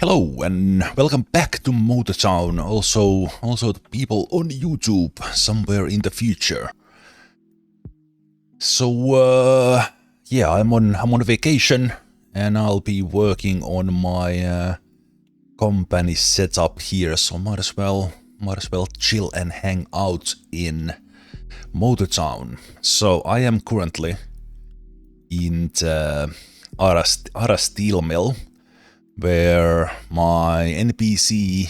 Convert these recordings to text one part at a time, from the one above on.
Hello and welcome back to Motortown, also the people on YouTube somewhere in the future. So yeah, I'm on vacation and I'll be working on my company setup here, so might as well chill and hang out in Motortown. So I am currently in the Ara steel mill, where my NPCs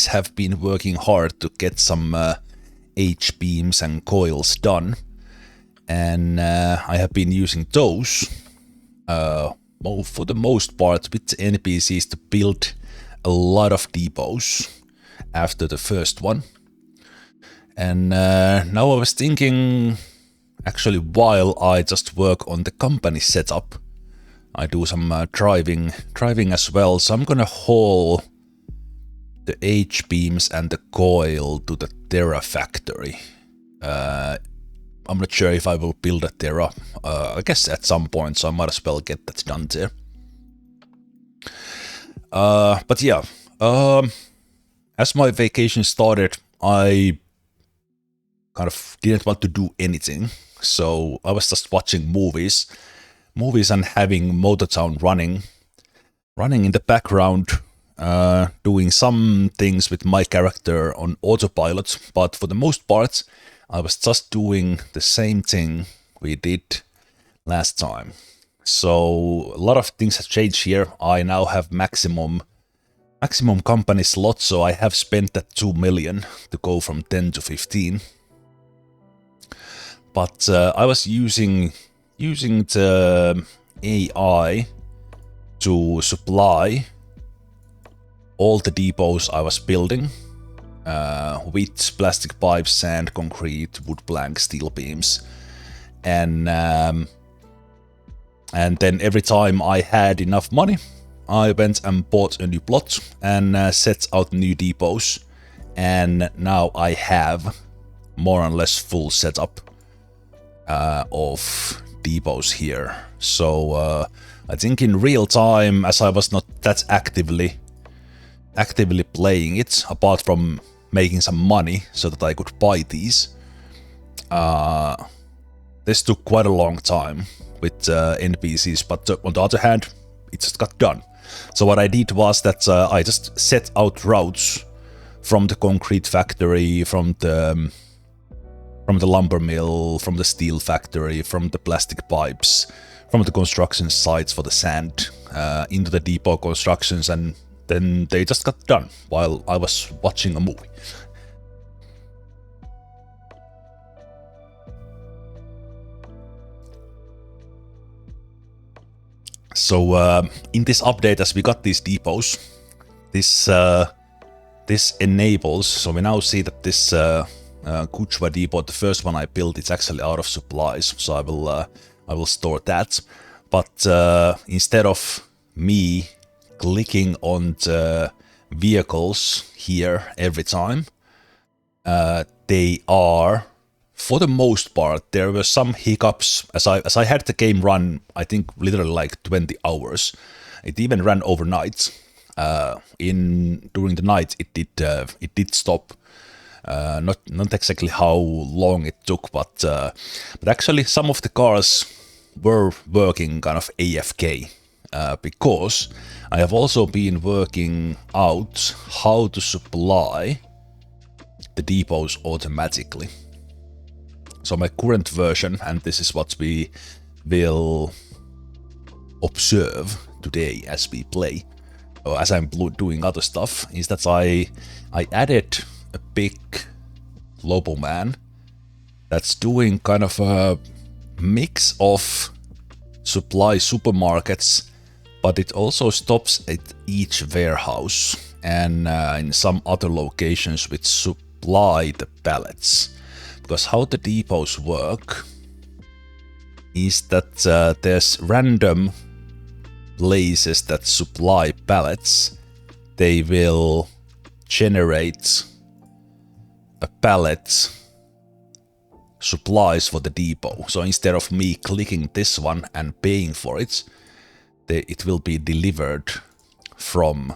have been working hard to get some H-beams and coils done, and I have been using those for the most part with NPCs to build a lot of depots after the first one. And now I was thinking, actually, while I just work on the company setup, I do some driving as well, so I'm gonna haul the H-beams and the coil to the Terra factory. I'm not sure if I will build a Terra, I guess at some point, so I might as well get that done there. But yeah, as my vacation started, I kind of didn't want to do anything, so I was just watching movies and having Motortown running in the background, doing some things with my character on autopilot, but for the most part I was just doing the same thing we did last time. So a lot of things have changed here. I now have maximum company slot, so I have spent that 2 million to go from 10 to 15. But I was using the AI to supply all the depots I was building with plastic pipes, sand, concrete, wood plank, steel beams, and then every time I had enough money, I went and bought a new plot and set out new depots, and now I have more or less full setup of depots here. So I think in real time, as I was not that actively playing it, apart from making some money so that I could buy these, this took quite a long time with NPCs, but on the other hand, it just got done. So what I did was that I just set out routes from the concrete factory, from the lumber mill, from the steel factory, from the plastic pipes, from the construction sites for the sand, into the depot constructions, and then they just got done while I was watching a movie. So in this update, as we got these depots, this enables, so we now see that this Kuchwa depot, the first one I built, it's actually out of supplies, so I will store that. But instead of me clicking on the vehicles here every time, they are, for the most part, there were some hiccups as I had the game run, I think literally like 20 hours. It even ran overnight. During the night it did stop. Not exactly how long it took, but actually some of the cars were working kind of AFK, because I have also been working out how to supply the depots automatically. So my current version, and this is what we will observe today as we play, or as I'm doing other stuff, is that I added a big global man that's doing kind of a mix of supply supermarkets, but it also stops at each warehouse and in some other locations which supply the pallets. Because how the depots work is that there's random places that supply pallets. They will generate a pallet supplies for the depot. So instead of me clicking this one and paying for it, it will be delivered from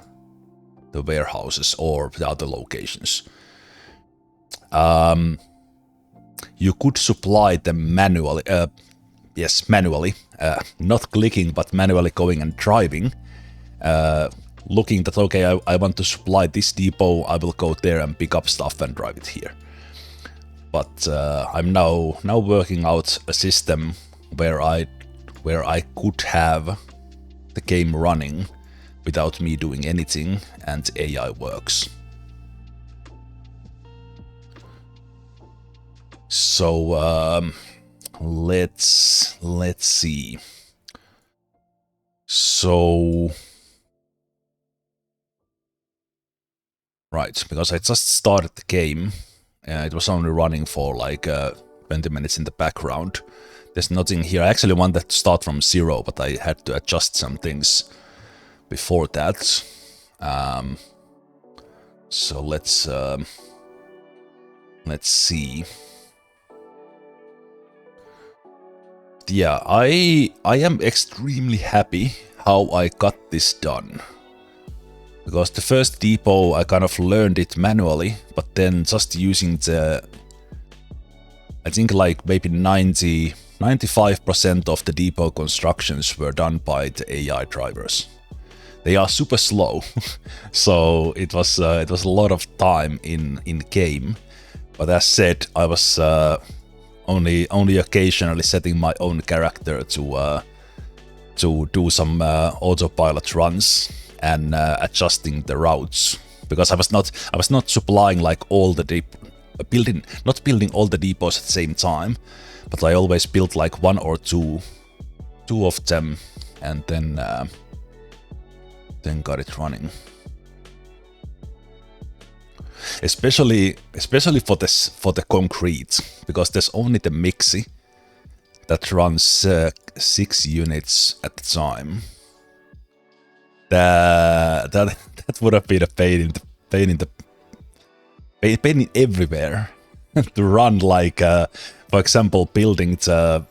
the warehouses or the other locations. You could supply them manually, manually, not clicking, but manually going and driving, looking that, okay, I want to supply this depot, I will go there and pick up stuff and drive it here. But I'm now working out a system where I could have the game running without me doing anything, and AI works. So let's see. So right, because I just started the game, it was only running for like 20 minutes in the background. There's nothing here. I actually wanted to start from 0, but I had to adjust some things before that. So let's see. Yeah, I am extremely happy how I got this done. Because the first depot I kind of learned it manually, but then just using the, I think like maybe 95% of the depot constructions were done by the AI drivers. They are super slow, so it was a lot of time in game. But as said, I was only occasionally setting my own character to do some autopilot runs and adjusting the routes, because I was not supplying like all the not building all the depots at the same time, but I always built like one or two of them, and then got it running. Especially for the concrete, because there's only the Mixi that runs 6 units at a time. That would have been a pain in everywhere to run, like for example building the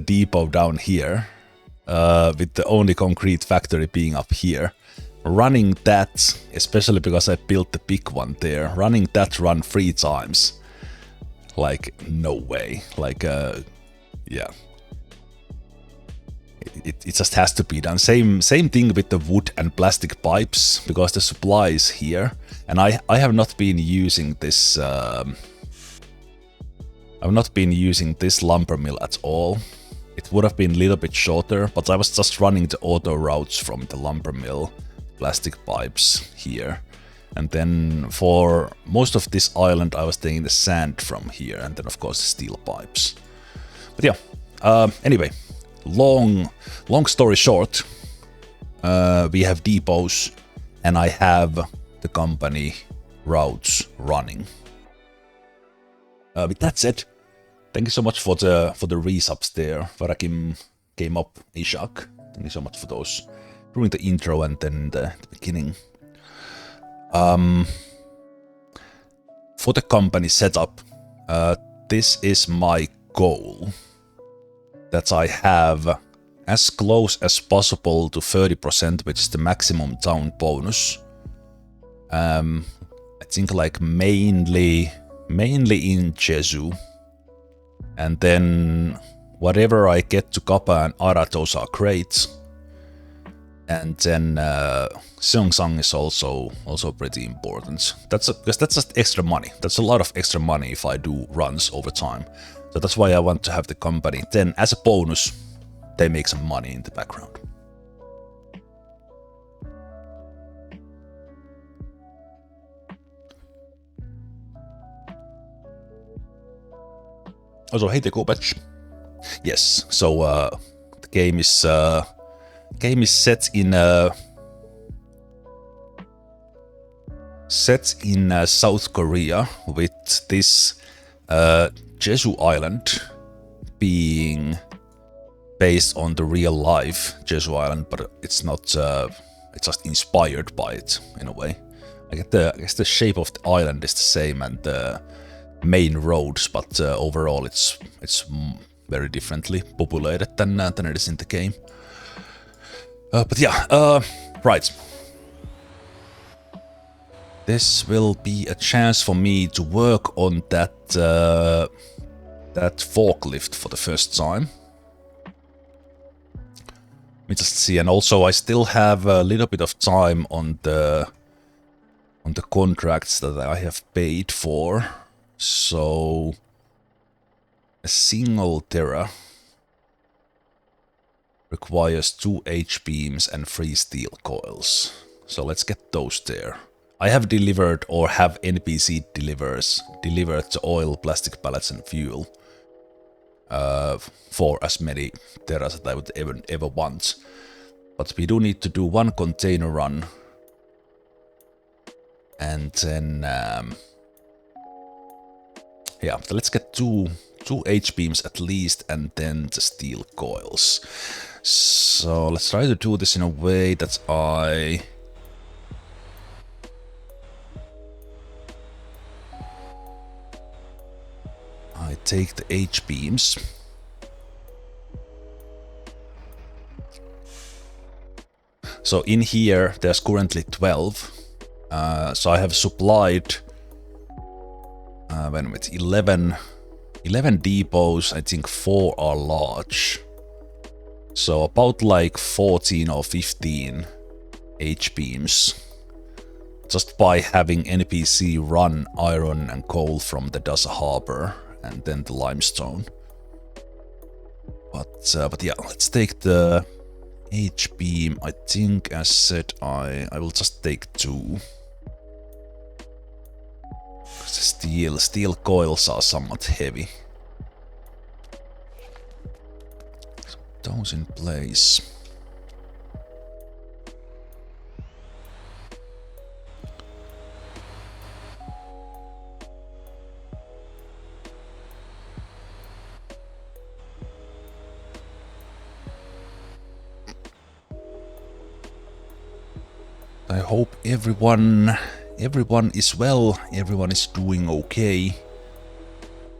depot down here with the only concrete factory being up here. Running that, especially because I built the big one there, running that run 3 times, like no way, like yeah. It just has to be done. Same thing with the wood and plastic pipes, because the supply is here, and I have not been using this. I've not been using this lumber mill at all. It would have been a little bit shorter, but I was just running the auto routes from the lumber mill, plastic pipes here, and then for most of this island I was taking the sand from here, and then of course the steel pipes. But yeah, anyway. Long story short, we have depots, and I have the company routes running. With that said, thank you so much for the resubs there. Varakim came up, Ishak. Thank you so much for those during the intro and then the beginning. For the company setup, this is my goal. That I have as close as possible to 30%, which is the maximum town bonus. I think like mainly in Jesu, and then whatever I get to Kappa and Ara, those are great. And then Seongsang is also pretty important. Because that's just extra money. That's a lot of extra money if I do runs over time. So that's why I want to have the company. Then as a bonus, they make some money in the background. Also, hey, go batch. Yes, so the game is set in South Korea, with this Jeju Island being based on the real life Jeju Island, but it's not. It's just inspired by it in a way. I guess the shape of the island is the same and the main roads, but overall it's very differently populated than it is in the game. But yeah, Right. This will be a chance for me to work on that that forklift for the first time. Let me just see, and also I still have a little bit of time on the contracts that I have paid for. So a single Terra requires 2 H-beams and 3 steel coils. So let's get those there. I have delivered or have NPC delivered the oil, plastic pallets and fuel for as many Terras that I would ever want. But we do need to do 1 container run. And then yeah, let's get two H-beams at least, and then the steel coils. So let's try to do this in a way that I take the H-beams. So in here there's currently 12. So I have supplied 11 depots. I think 4 are large. So about like 14 or 15 H-beams. Just by having NPC run iron and coal from the Dasa Harbor and then the limestone. But yeah, let's take the H-beam. I think, as said, I will just take 2. Steel coils are somewhat heavy. So those in place. I hope everyone is well, everyone is doing okay.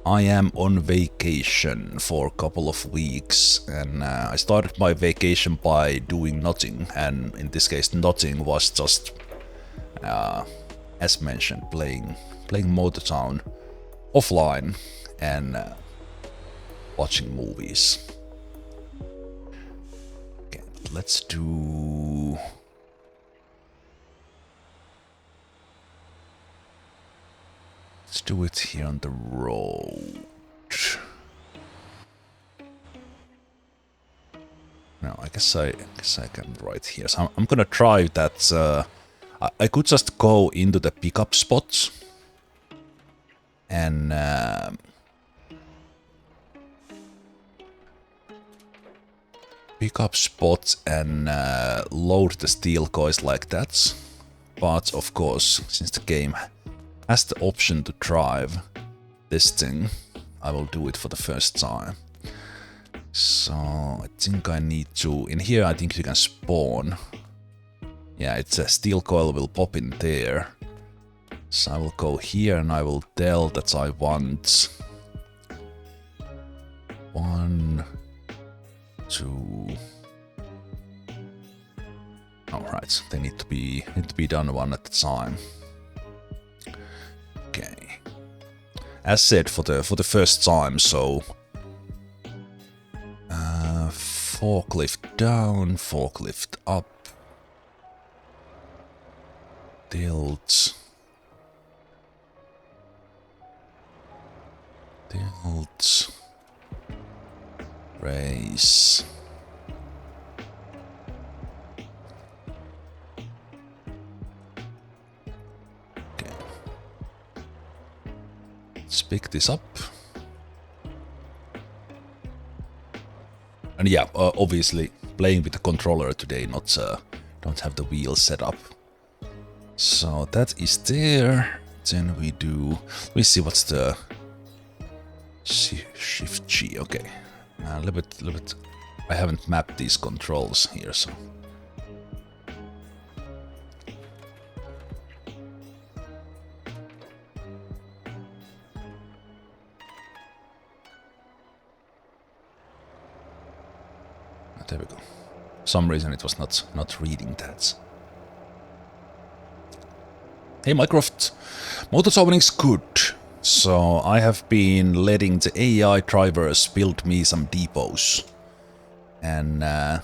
I am on vacation for a couple of weeks, and I started my vacation by doing nothing, and in this case nothing was just, as mentioned, playing Motortown offline and watching movies. Okay, let's do... Let's do it here on the road. No, I guess I can right here. So I'm gonna try that. I could just go into the pickup spots and load the steel coils like that. But of course, since the game has the option to drive this thing, I will do it for the first time. So I think I need to... In here I think you can spawn. Yeah, it's a steel coil will pop in there. So I will go here and I will tell that I want 1, 2... Alright, they need to be done 1 at a time. Okay. As said, for the first time, so forklift down, forklift up, tilt, raise. Let's pick this up. And yeah, obviously playing with the controller today, not don't have the wheels set up. So that is there. Then we see what's the Shift G. Okay, a little bit. I haven't mapped these controls here, so. There we go. For some reason it was not reading that. Hey Mycroft, motorzoning good. So I have been letting the AI drivers build me some depots. And now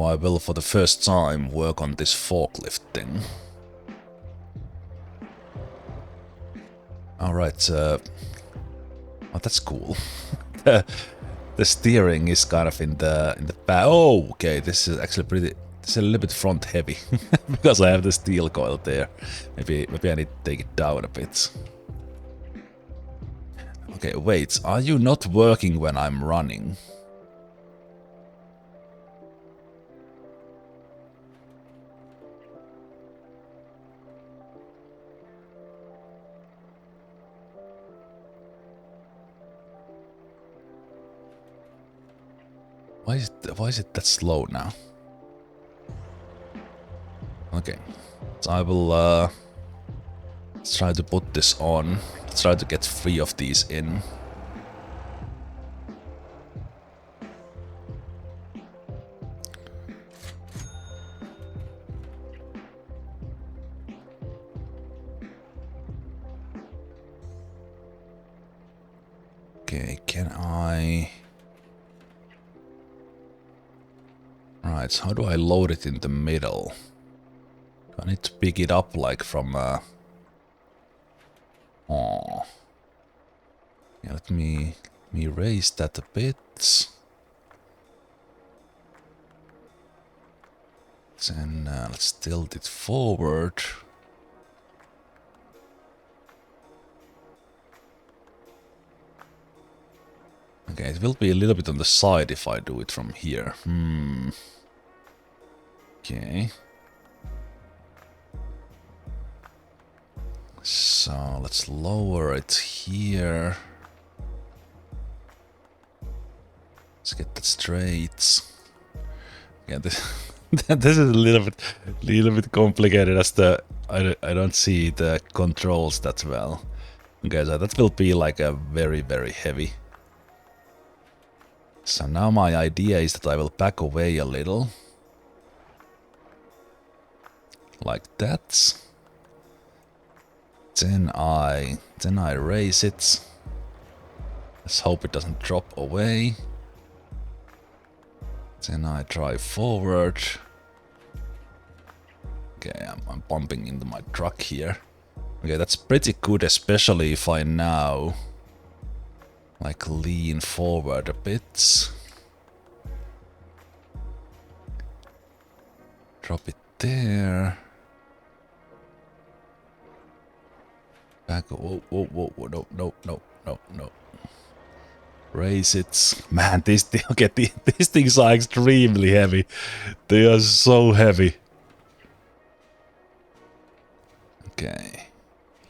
I will for the first time work on this forklift thing. Alright, oh that's cool. The steering is kind of in the back. Oh, okay, this is actually pretty. This is a little bit front heavy because I have the steel coil there. Maybe I need to take it down a bit. Okay, wait. Are you not working when I'm running? Why is it that slow now? Okay, so I will let's try to put this on. Let's try to get 3 of these in. Okay, can I... Right, so how do I load it in the middle? Do I need to pick it up like from Oh. Yeah, let me raise that a bit. Then let's tilt it forward. Okay, it will be a little bit on the side if I do it from here. Okay. So let's lower it here. Let's get that straight. Yeah, this is a little bit complicated as I don't see the controls that well. Okay, so that will be like a very heavy. So now my idea is that I will back away a little. Like that. Then I raise it. Let's hope it doesn't drop away. Then I drive forward. Okay, I'm bumping into my truck here. Okay, that's pretty good, especially if I now like lean forward a bit. Drop it there. Back. Whoa, no. Raise it. Man, these things are extremely heavy. They are so heavy. Okay.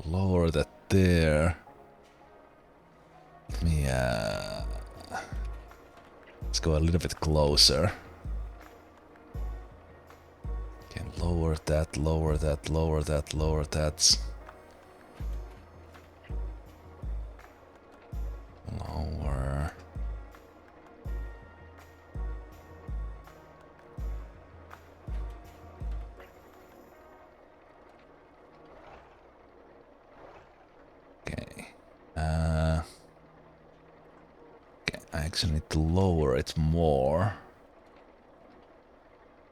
Lower that there. Let me let's go a little bit closer. Okay, lower that. Lower. Okay. Okay, I actually need to lower it more.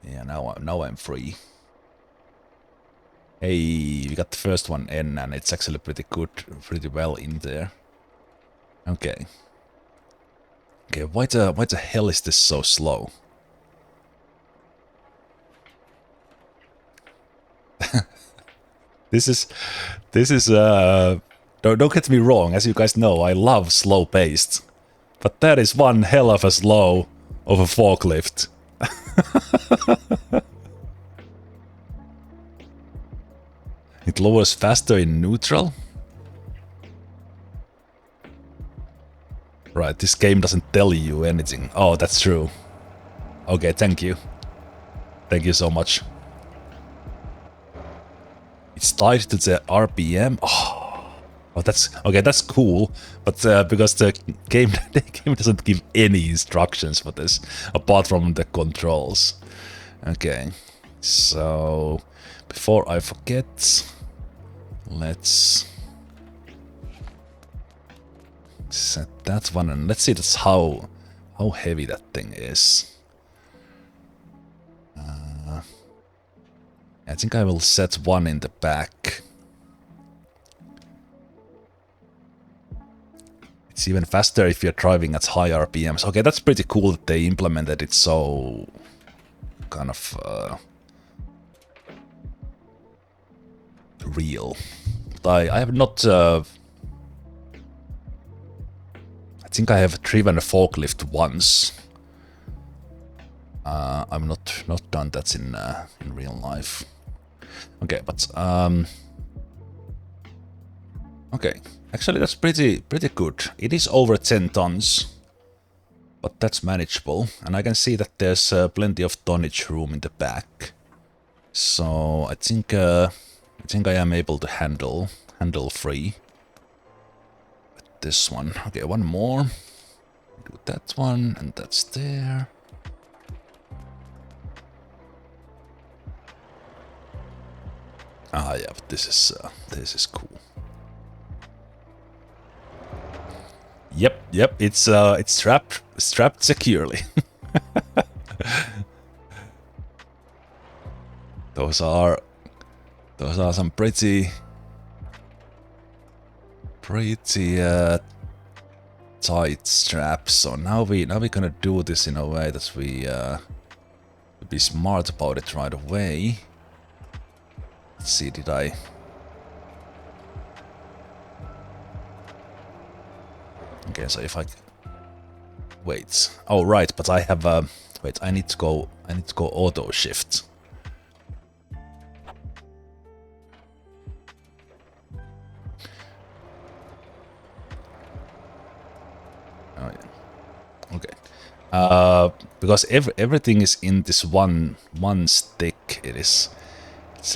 Yeah, now I'm free. Hey, we got the first one in, and it's actually pretty good, pretty well in there. Okay. Okay, why the hell is this so slow? This is don't get me wrong, as you guys know, I love slow paced. But that is one hell of a slow of a forklift. It lowers faster in neutral? Right, this game doesn't tell you anything. Oh, that's true. Okay, thank you. Thank you so much. It's tied to the RPM. Oh, that's okay. That's cool, but because the game doesn't give any instructions for this apart from the controls. Okay, So, before I forget, let's set that one, and let's see that's how heavy that thing is. I think I will set one in the back. It's even faster if you're driving at high RPMs. Okay, that's pretty cool that they implemented it so kind of real. But I have not. I think I have driven a forklift once. I'm not done that in real life. Okay, but okay. Actually, that's pretty good. It is over 10 tons, but that's manageable. And I can see that there's plenty of tonnage room in the back. So I think I am able to handle free with this one. Okay, one more. Do that one, and that's there. Ah, yeah, but this is cool. Yep, it's strapped securely. Those are some pretty tight straps. So now we're gonna do this in a way that we be smart about it right away. Let's see, did I? Okay, so if I wait, oh right, but I have wait, I need to go auto shift. Oh yeah. Okay. Because everything is in this one stick. It's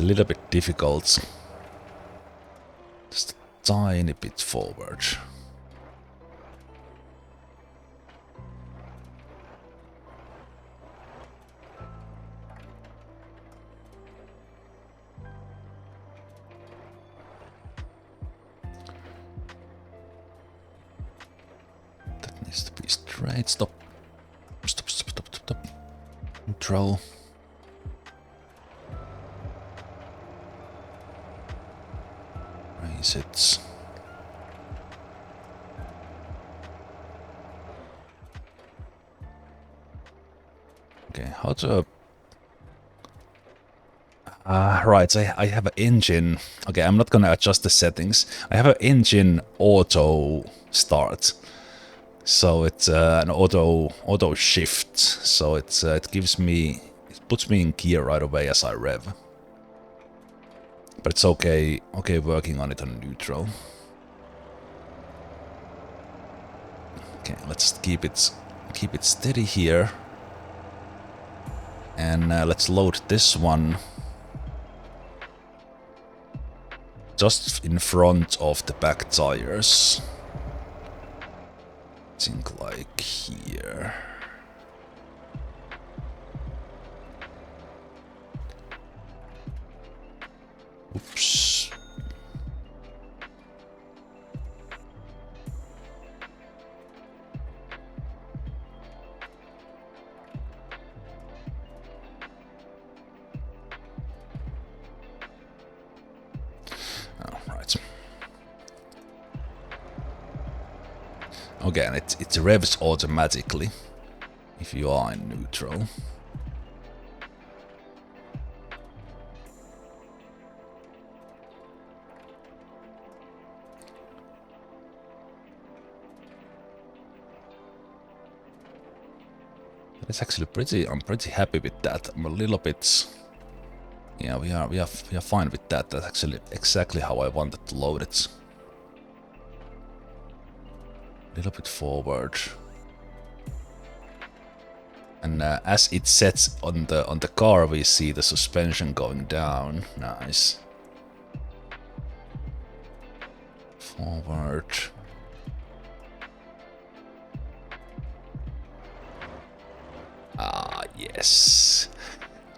a little bit difficult. Just a tiny bit forward. That needs to be straight. Stop. Neutral. Raise it. Okay, how to... right, I have an engine. Okay, I'm not gonna adjust the settings. I have an engine auto start. So it's an auto shift. So it's it puts me in gear right away as I rev. But it's okay working on it on neutral. Okay, let's keep it steady here. And let's load this one just in front of the back tires. I think like here. Oops. Oh, right. Again, it revs automatically if you are in neutral. It's actually I'm pretty happy with that. I'm a little bit, yeah, we are fine with that. That's actually exactly how I wanted to load it. A little bit forward. And as it sets on the car, we see the suspension going down. Nice. Forward. Ah, yes.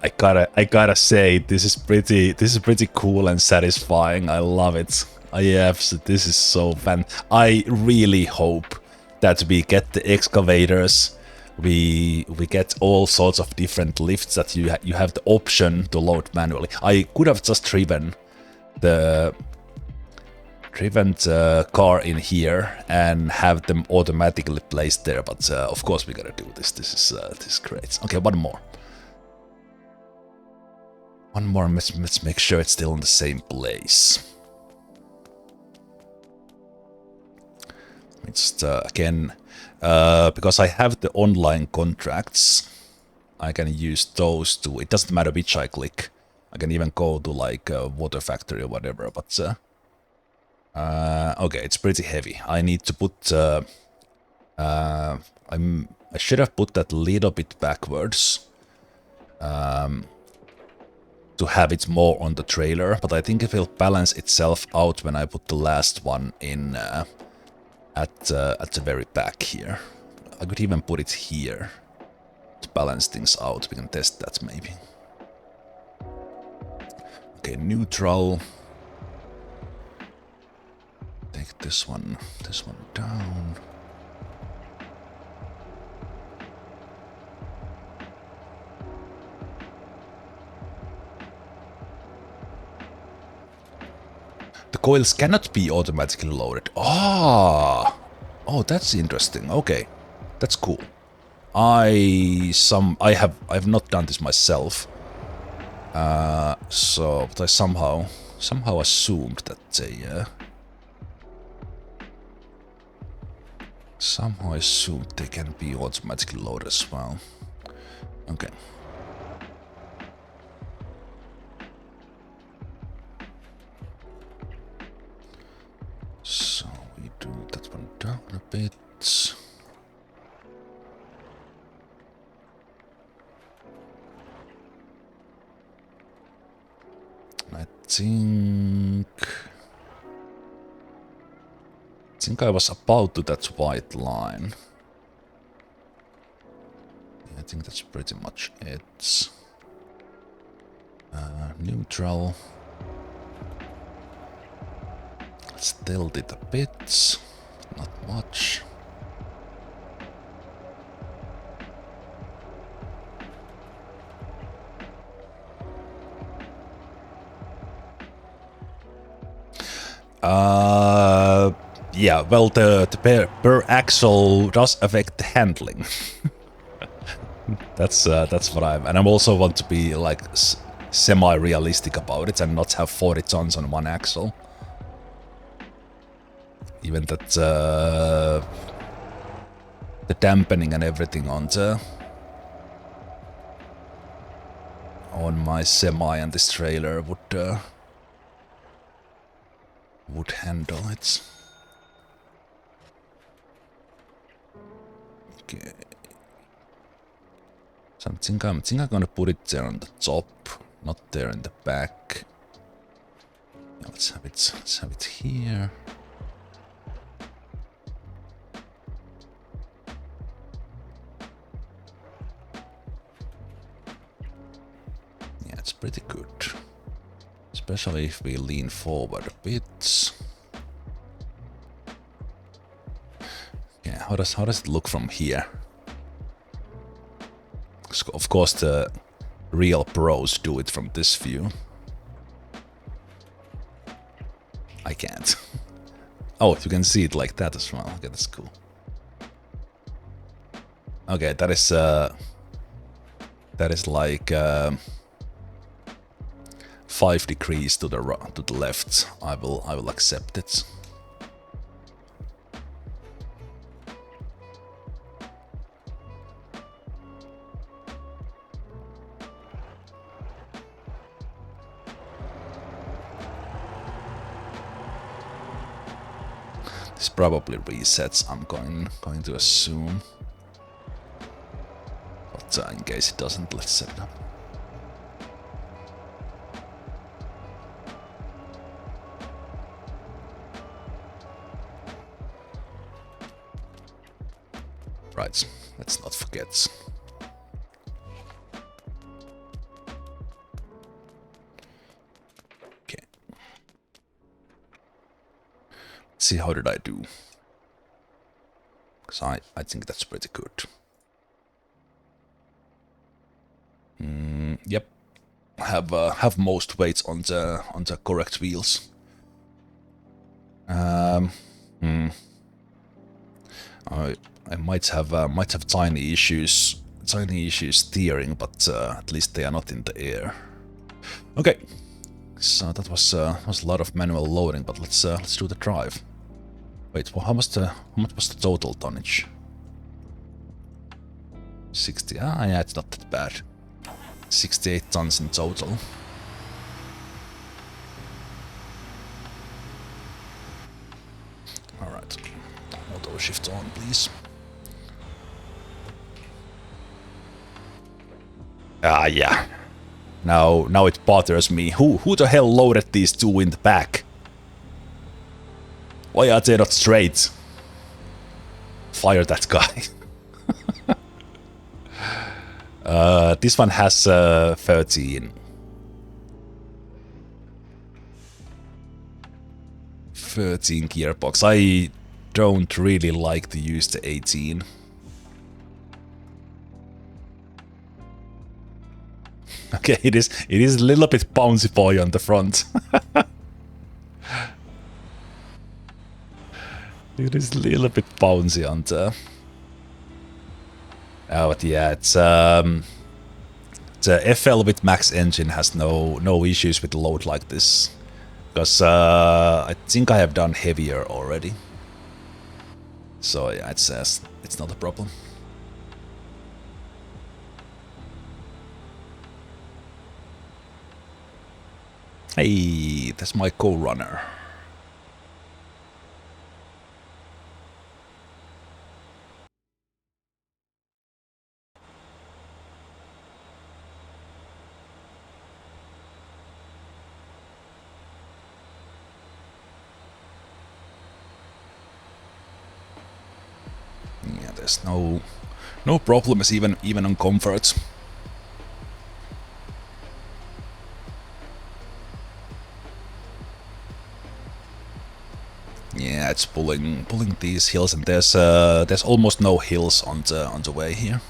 I gotta say, this is pretty cool and satisfying. I love it. This is so fun. I really hope that we get the excavators. We get all sorts of different lifts that you have the option to load manually. I could have just driven the car in here and have them automatically placed there, but of course we gotta do this. This is great. Okay, one more. One more. Let's make sure it's still in the same place. Just again, because I have the online contracts, I can use those to. It doesn't matter which I click. I can even go to like water factory or whatever. But okay, it's pretty heavy. I need to put. I should have put that a little bit backwards. To have it more on the trailer, but I think it will balance itself out when I put the last one in at the very back here. I could even put it here to balance things out. We can test that maybe. Okay, neutral. Take this one down. The coils cannot be automatically loaded. Oh, that's interesting. Okay, that's cool. I've not done this myself. But I somehow assumed that they can be automatically loaded as well. Okay. So we do that one down a bit. I think I was about to that white line. I think that's pretty much it. Neutral. Let's tilt it a bit. Not much. Yeah, well, the per axle does affect the handling. That's what and I also want to be like semi-realistic about it and not have 40 tons on one axle. Even that the dampening and everything on my semi and this trailer would handle it. Okay. So I think I'm gonna put it there on the top, not there in the back. Yeah, let's have it here. Yeah, it's pretty good. Especially if we lean forward a bit. Yeah, how does it look from here? Of course, the real pros do it from this view. I can't. Oh, you can see it like that as well. Okay, that's cool. Okay, that is like 5 degrees to the left. I will accept it. This probably resets, I'm going to assume. But in case it doesn't, let's set it up. Right, let's not forget. see, how did I do? Because I think that's pretty good. Yep, have most weights on the correct wheels. I might have tiny issues steering, but at least they are not in the air. Okay, so that was a lot of manual loading, but let's do the drive. Wait, well, how much was the total tonnage? 60. Ah, yeah, it's not that bad. 68 tons in total. All right, auto shift on, please. Ah, yeah. Now it bothers me. Who the hell loaded these two in the back? Why are they not straight? Fire that guy. This one has 13. 13 gearbox. I don't really like to use the 18. Okay, it is a little bit bouncy boy on the front. It is a little bit bouncy on the... Oh, but yeah, it's the FL with max engine has no issues with load like this, because I think I have done heavier already. So yeah, it's not a problem. Hey, that's my co-runner. Yeah, there's no problems even on comfort. Yeah, it's pulling these hills, and there's almost no hills on the way here.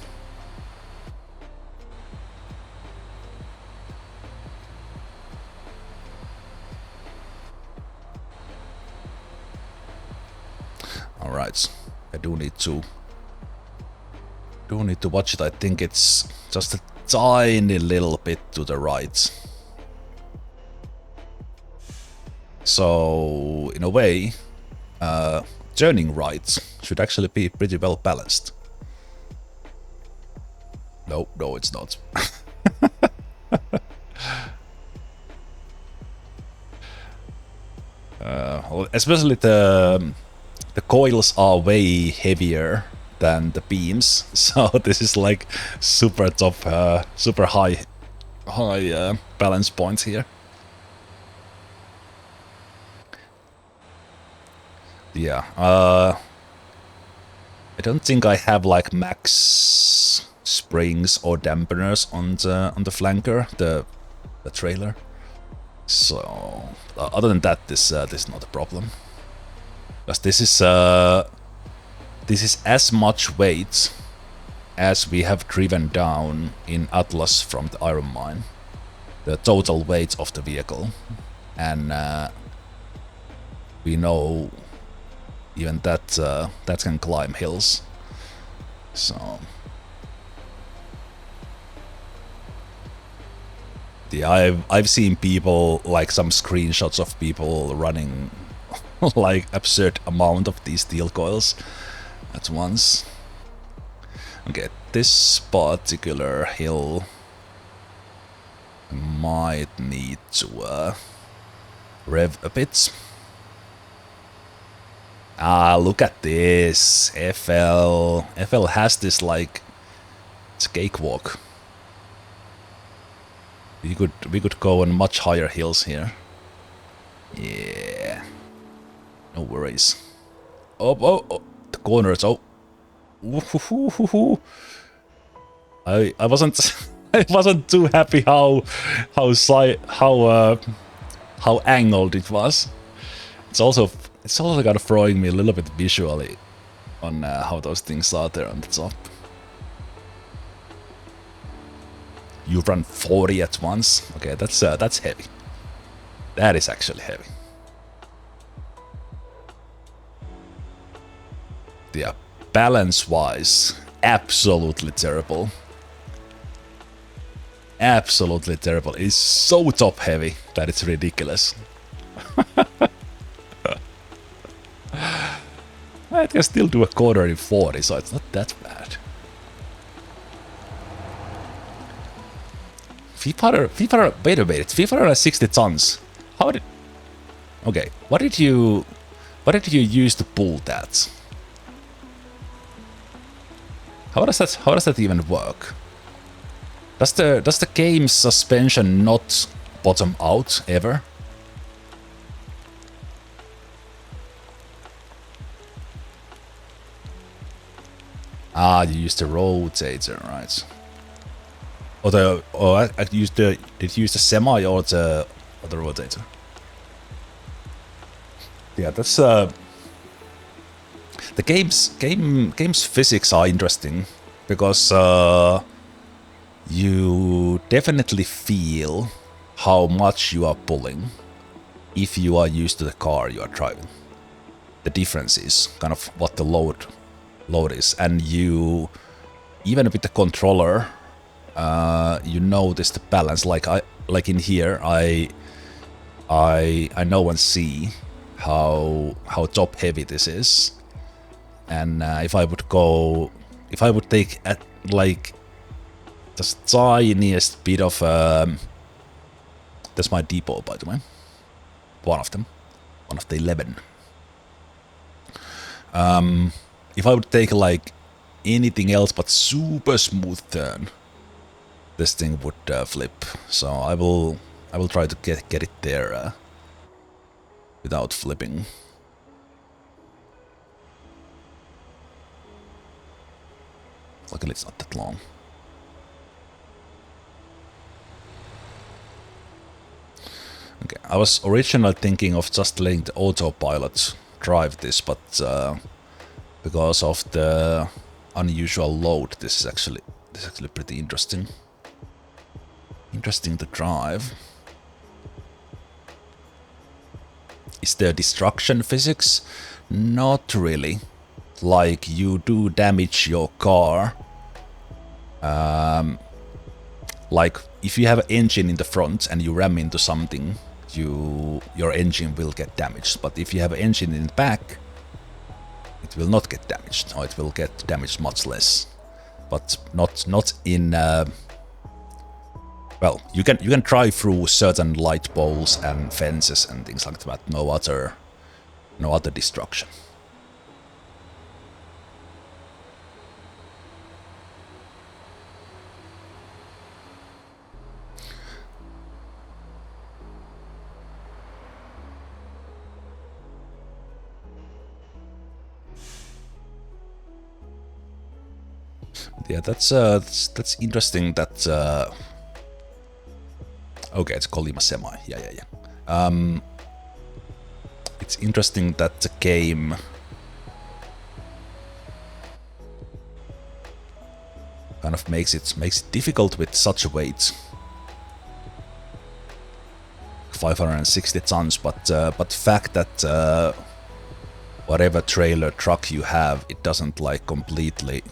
All right, I do need to watch it. I think it's just a tiny little bit to the right. So in a way, turning right should actually be pretty well balanced. No, it's not. Well, especially the coils are way heavier than the beams, so this is like super top, super high balance points here. Yeah, I don't think I have like max springs or dampeners on the flanker, the trailer. So other than that, this is not a problem, because this is as much weight as we have driven down in Atlas from the iron mine, the total weight of the vehicle, and we know even that can climb hills. So yeah, I've seen people, like some screenshots of people running like absurd amount of these steel coils at once. Okay, this particular hill I might need to rev a bit. Ah, look at this. FL has this, like, it's a cakewalk. We could go on much higher hills here. Yeah. No worries. Oh, the corners. Oh. I wasn't I wasn't too happy how angled it was. It's It's also kind of throwing me a little bit visually on how those things are there on the top. You run 40 at once. Okay, that's heavy. That is actually heavy. Yeah, balance-wise, absolutely terrible. Absolutely terrible. It's so top-heavy that it's ridiculous. I can still do a quarter in 40, so it's not that bad. Wait a minute, 560 tons. How did... Okay, what did you use to pull that? How does that even work? Does the game's suspension not bottom out ever? Ah, you used the rotator, right? Or I used did you use the semi or the rotator? Yeah, that's the game's physics are interesting because you definitely feel how much you are pulling if you are used to the car you are driving. The difference is kind of what the load is, and you even with the controller you notice the balance. Like in here I know and see how top heavy this is, and if I would take at like the tiniest bit of that's my depot, by the way, one of the 11. If I would take like anything else but super smooth turn, this thing would flip. So I will try to get it there without flipping. Luckily it's not that long. Okay, I was originally thinking of just letting the autopilot drive this, but because of the unusual load, this is actually pretty interesting. Interesting to drive. Is there destruction physics? Not really. Like, you do damage your car. Like, if you have an engine in the front and you ram into something, your engine will get damaged. But if you have an engine in the back, it will not get damaged, or it will get damaged much less. But not in... well, you can drive through certain light poles and fences and things like that. No other destruction. Yeah, that's interesting. That okay, it's Colima Semi. Yeah. It's interesting that the game kind of makes it difficult with such a weight, 560 tons. But the fact that whatever trailer truck you have, it doesn't like completely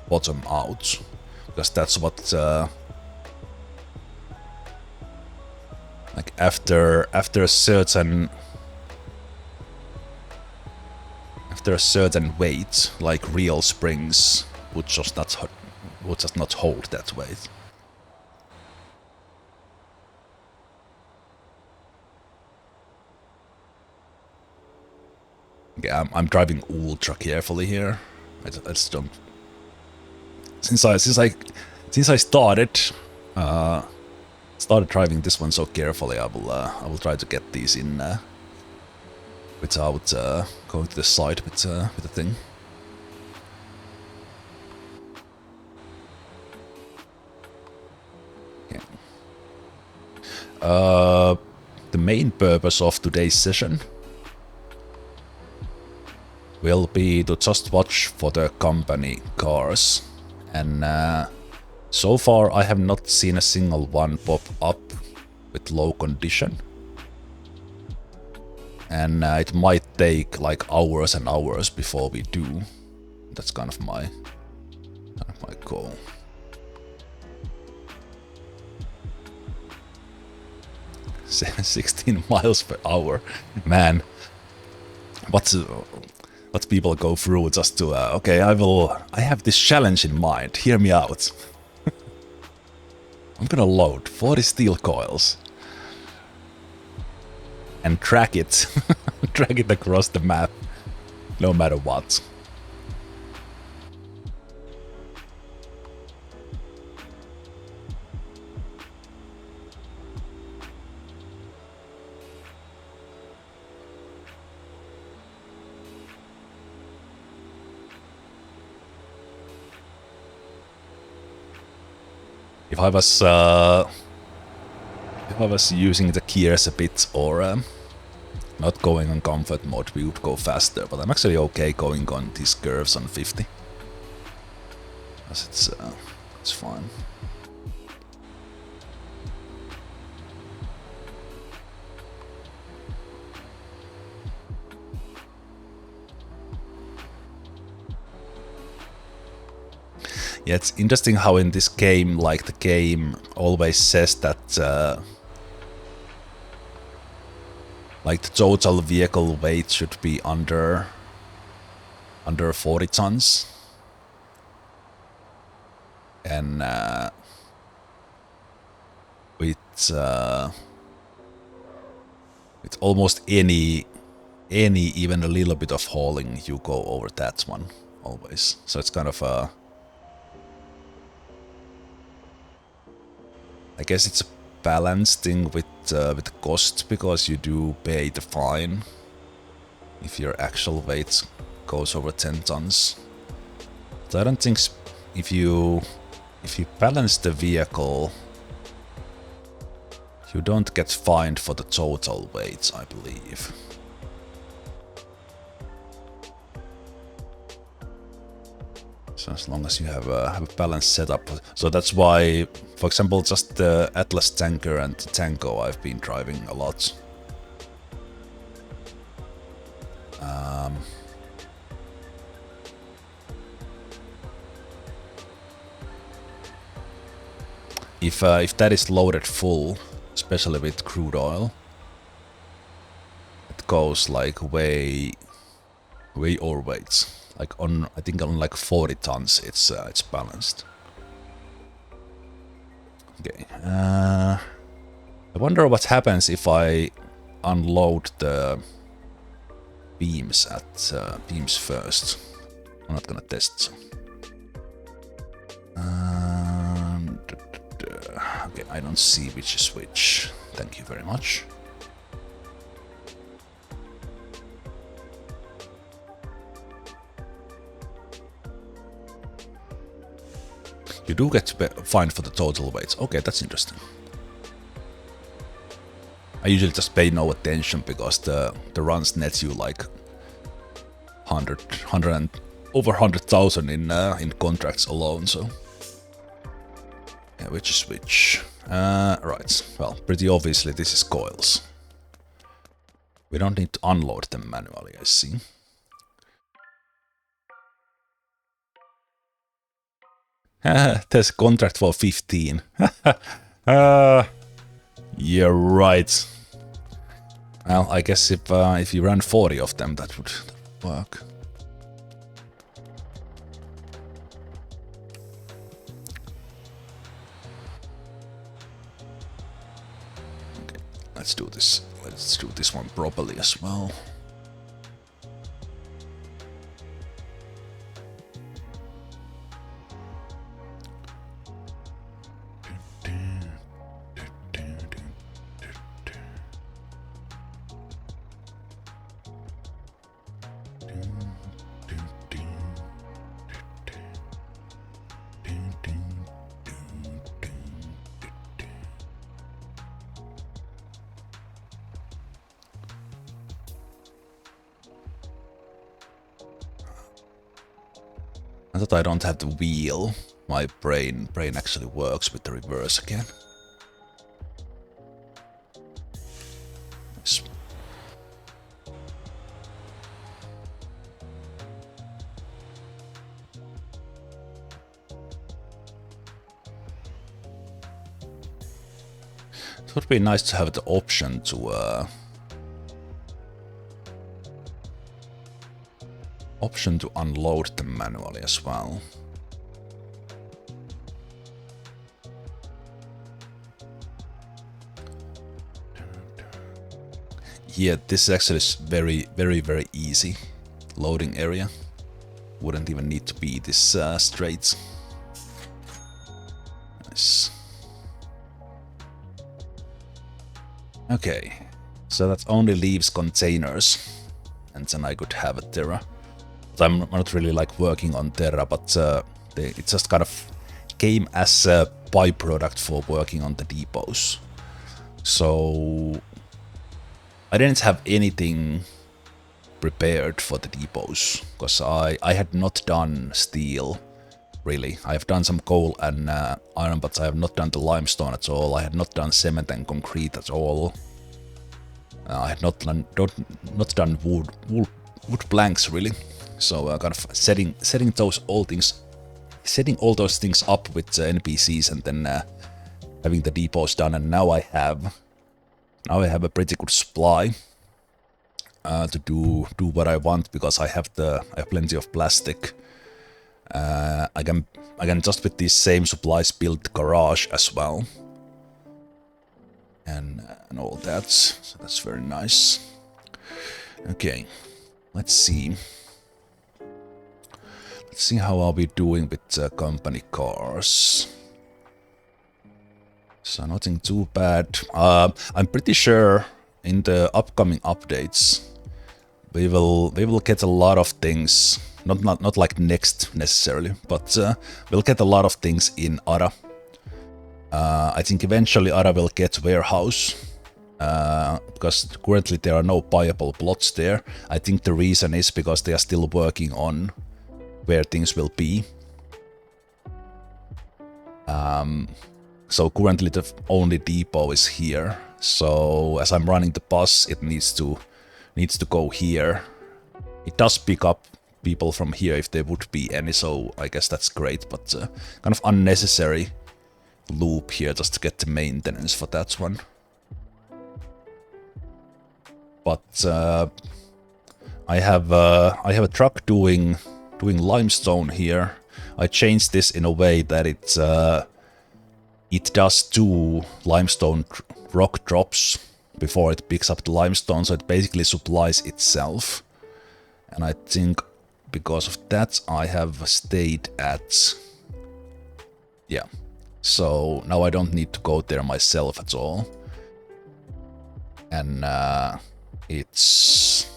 bottom out, because that's what like after a certain weight, like real springs would just not hold that weight. Yeah, I'm driving ultra carefully here. I just don't. Since I started driving this one so carefully, I will try to get these in without going to the side with the thing. Yeah. The main purpose of today's session will be to just watch for the company cars. And so far I have not seen a single one pop up with low condition. And it might take like hours and hours before we do. That's kind of my goal. — 16 miles per hour. Man, what people go through just to okay, I have this challenge in mind. Hear me out. I'm gonna load 40 steel coils and track it track it across the map no matter what. If I was using the gears a bit or not going on comfort mode, we would go faster. But I'm actually okay going on these curves on 50. Because it's fine. Yeah, it's interesting how in this game, like the game always says that like the total vehicle weight should be under 40 tons. And with almost any even a little bit of hauling, you go over that one always. So it's kind of I guess it's a balanced thing with cost, because you do pay the fine if your actual weight goes over 10 tons. But I don't think if you balance the vehicle, you don't get fined for the total weight, I believe. So as long as you have a balanced setup. So that's why, for example, just the Atlas tanker and the Tango I've been driving a lot. If that is loaded full, especially with crude oil, it goes like way overweight. Like on, I think on like 40 tons, it's balanced. Okay. I wonder what happens if I unload the beams at beams first. I'm not gonna test. Okay, I don't see which is which. Thank you very much. You do get fined for the total weights. Okay, that's interesting. I usually just pay no attention because the runs net you like 100 and over 100,000 in contracts alone. So yeah, which is which? Right. Well, pretty obviously this is Coils. We don't need to unload them manually, I see. There's a contract for 15. You're right. Well, I guess if you ran 40 of them, that would work. Okay, let's do this. Let's do this one properly as well. I thought I don't have the wheel. My brain actually works with the reverse again. Yes. It would be nice to have the option to unload them manually as well. Yeah, this is actually very easy loading area. Wouldn't even need to be this straight. Nice. Okay, so that only leaves containers, and then I could have a Terra. But I'm not really like working on Terra, but it just kind of came as a byproduct for working on the depots. So I didn't have anything prepared for the depots, because I had not done steel, really. I have done some coal and iron, but I have not done the limestone at all. I had not done cement and concrete at all. I had not done wood planks, really. So kind of setting all those things up with NPCs, and then having the depots done. And now I have a pretty good supply to do what I want, because I have plenty of plastic. I can just with these same supplies build the garage as well, and all that. So that's very nice. Okay, let's see. Let's see how are we doing with company cars. So nothing too bad. I'm pretty sure in the upcoming updates we will get a lot of things. Not like next necessarily, but we'll get a lot of things in Ara. I think eventually Ara will get warehouse, because currently there are no buyable plots there. I think the reason is because they are still working on where things will be. So currently the only depot is here. So as I'm running the bus, it needs to go here. It does pick up people from here if there would be any, so I guess that's great, but kind of unnecessary loop here just to get the maintenance for that one. But I have a truck doing limestone here. I changed this in a way that it does 2 limestone rock drops before it picks up the limestone, so it basically supplies itself. And I think because of that I have stayed at... Yeah. So now I don't need to go there myself at all. And it's...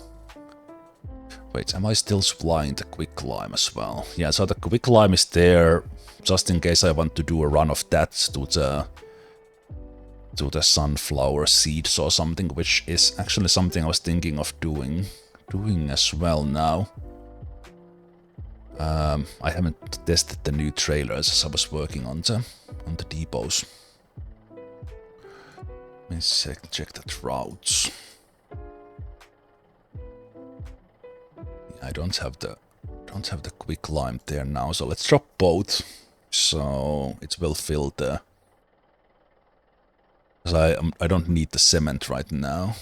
Wait, am I still supplying the quicklime as well? Yeah, so the quicklime is there just in case I want to do a run of that to the sunflower seeds or something, which is actually something I was thinking of doing as well now. I haven't tested the new trailers as I was working on the depots. Let me check that routes. I don't have the quicklime there now, so let's drop both. So it will fill the... Because I don't need the cement right now,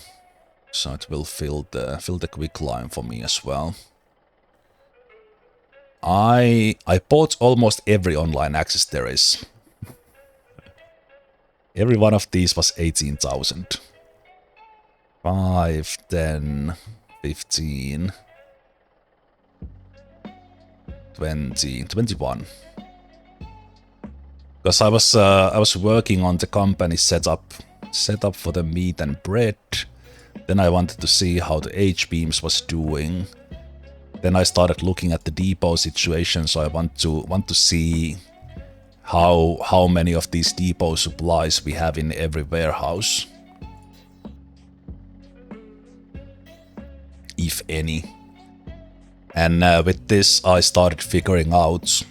so it will fill the quicklime for me as well. I bought almost every online access there is. Every one of these was 18,000. 5, 10, 15, 20, 21. Because I was working on the company setup for the meat and bread. Then I wanted to see how the H-beams was doing. Then I started looking at the depot situation, so I want to see how many of these depot supplies we have in every warehouse, if any. And with this, I started figuring out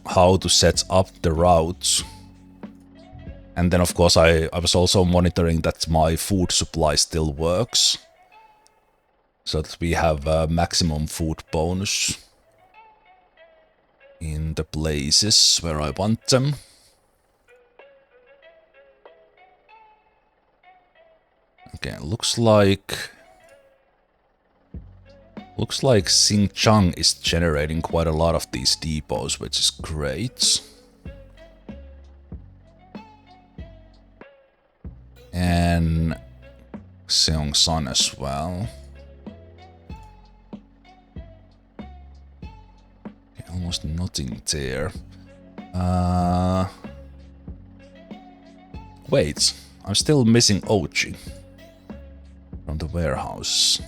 how to set up the routes. And then of course I was also monitoring that my food supply still works, so that we have maximum food bonus in the places where I want them. Okay, looks like Xinjiang is generating quite a lot of these depots, which is great. And Seongsan as well. Okay, almost nothing there. Wait, I'm still missing Ochi from the warehouse.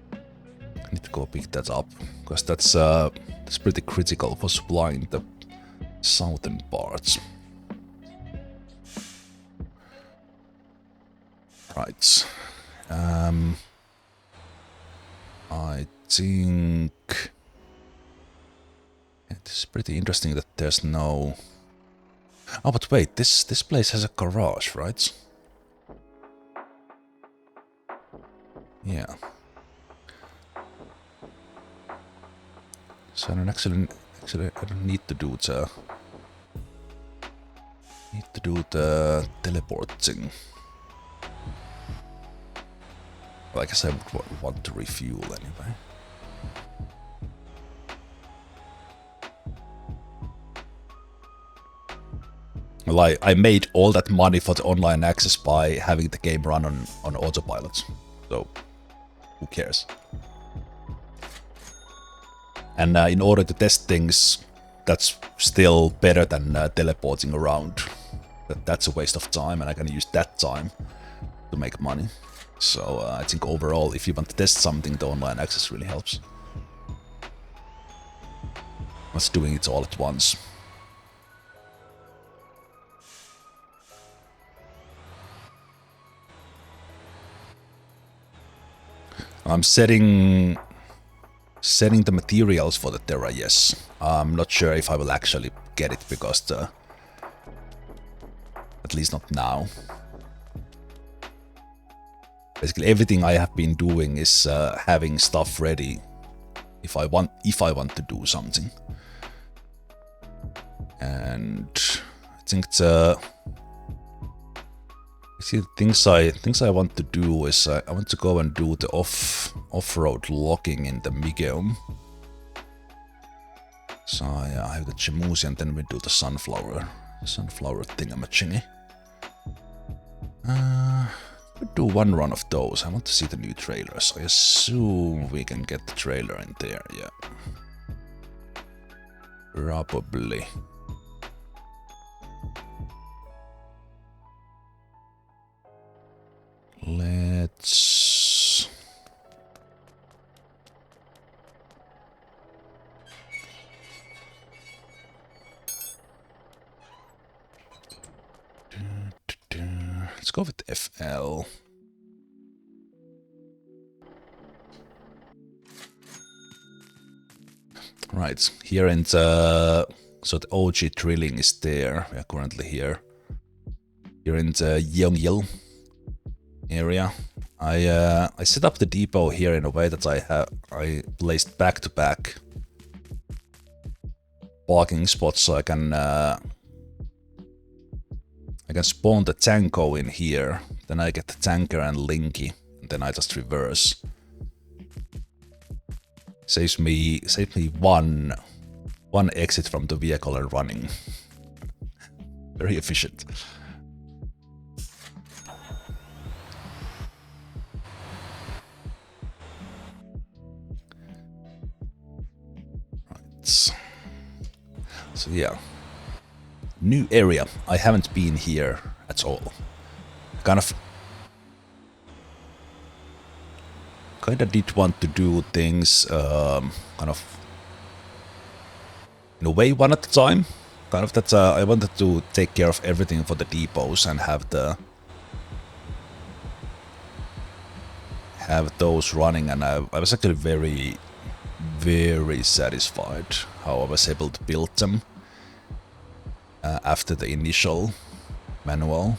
I need to go pick that up, because that's pretty critical for supplying the southern parts. Right. I think it's pretty interesting that there's no. Oh, but wait, this place has a garage, right? Yeah. So I don't actually I don't need to do the teleport thing. Well, I guess I would want to refuel anyway. Well, I made all that money for the online access by having the game run on autopilot, so who cares? And in order to test things, that's still better than teleporting around. That's a waste of time, and I can use that time to make money. So I think overall, if you want to test something, the online access really helps. I was doing it all at once. I'm setting the materials for the Terra, yes. I'm not sure if I will actually get it, because at least not now. Basically everything I have been doing is having stuff ready if I want to do something. And I think things I want to do is I want to go and do the off-road logging in the Migeum. So I have the Jemusi, and then we do the sunflower thingamajiggy. We'll do one run of those. I want to see the new trailers. I assume we can get the trailer in there, yeah. Probably. Let's... Let's go with FL. Right, here in the... So the OG drilling is there. We are currently here. Here in the Yeongyil area. I set up the depot here in a way that I placed back-to-back parking spots, so I can spawn the Tanko in here, then I get the tanker and Linky, and then I just reverse. Saves me one exit from the vehicle and running. Very efficient. Right. So yeah. New area. I haven't been here at all. Kinda did want to do things kind of in a way one at a time. Kind of that I wanted to take care of everything for the depots and have the have those running, and I was actually very satisfied how I was able to build them after the initial manual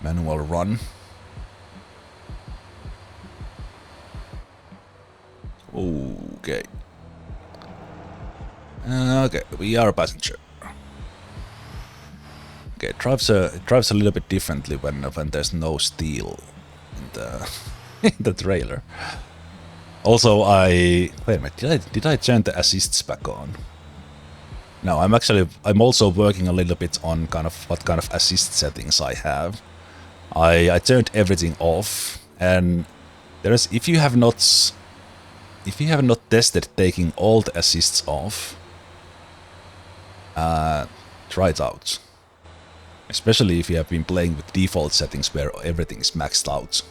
run. Okay. Okay, we are a passenger. Okay, it drives a little bit differently when there's no steel in the in the trailer. Also, wait a minute, did I turn the assists back on? No, I'm also working a little bit on what kind of assist settings I have. I turned everything off, and if you have not tested taking all the assists off, try it out. Especially if you have been playing with default settings where everything is maxed out.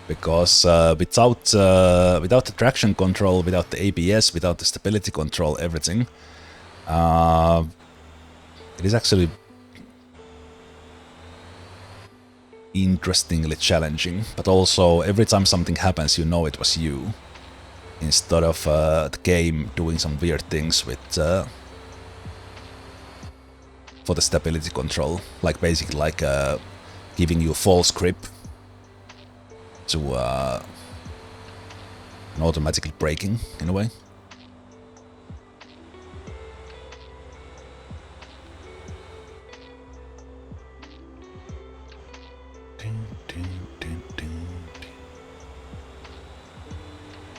Because without the traction control, without the ABS, without the stability control, everything, it is actually interestingly challenging. But also, every time something happens, you know it was you, instead of the game doing some weird things with for the stability control, like basically giving you false grip to and automatically braking in a way.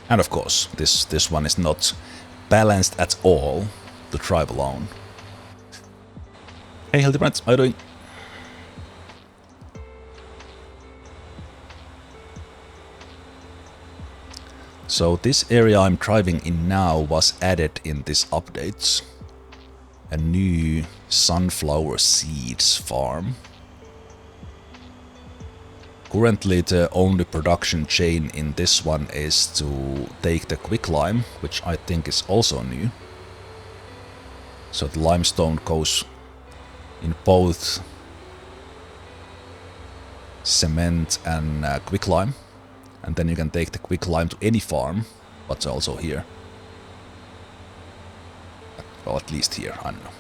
And of course, this one is not balanced at all to drive alone. Hey, healthy friends, how are you doing? So this area I'm driving in now was added in this update. A new sunflower seeds farm. Currently the only production chain in this one is to take the quicklime, which I think is also new. So the limestone goes in both cement and quicklime. And then you can take the quicklime to any farm, but also here. Well, at least here, I don't know.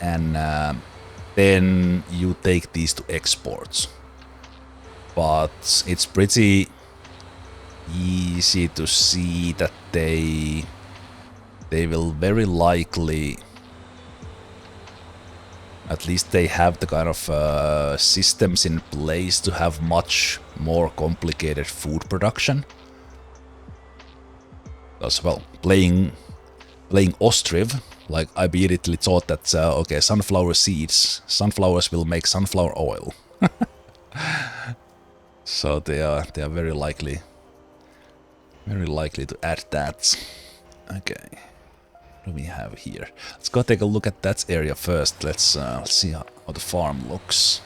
And then you take these to exports. But it's pretty easy to see that they will very likely, at least they have the kind of systems in place to have much more complicated food production. As well, playing Ostriv, like I immediately thought that okay, sunflower sunflowers will make sunflower oil. So they are very likely to add that. Okay. What do we have here? Let's go take a look at that area first. Let's see how the farm looks.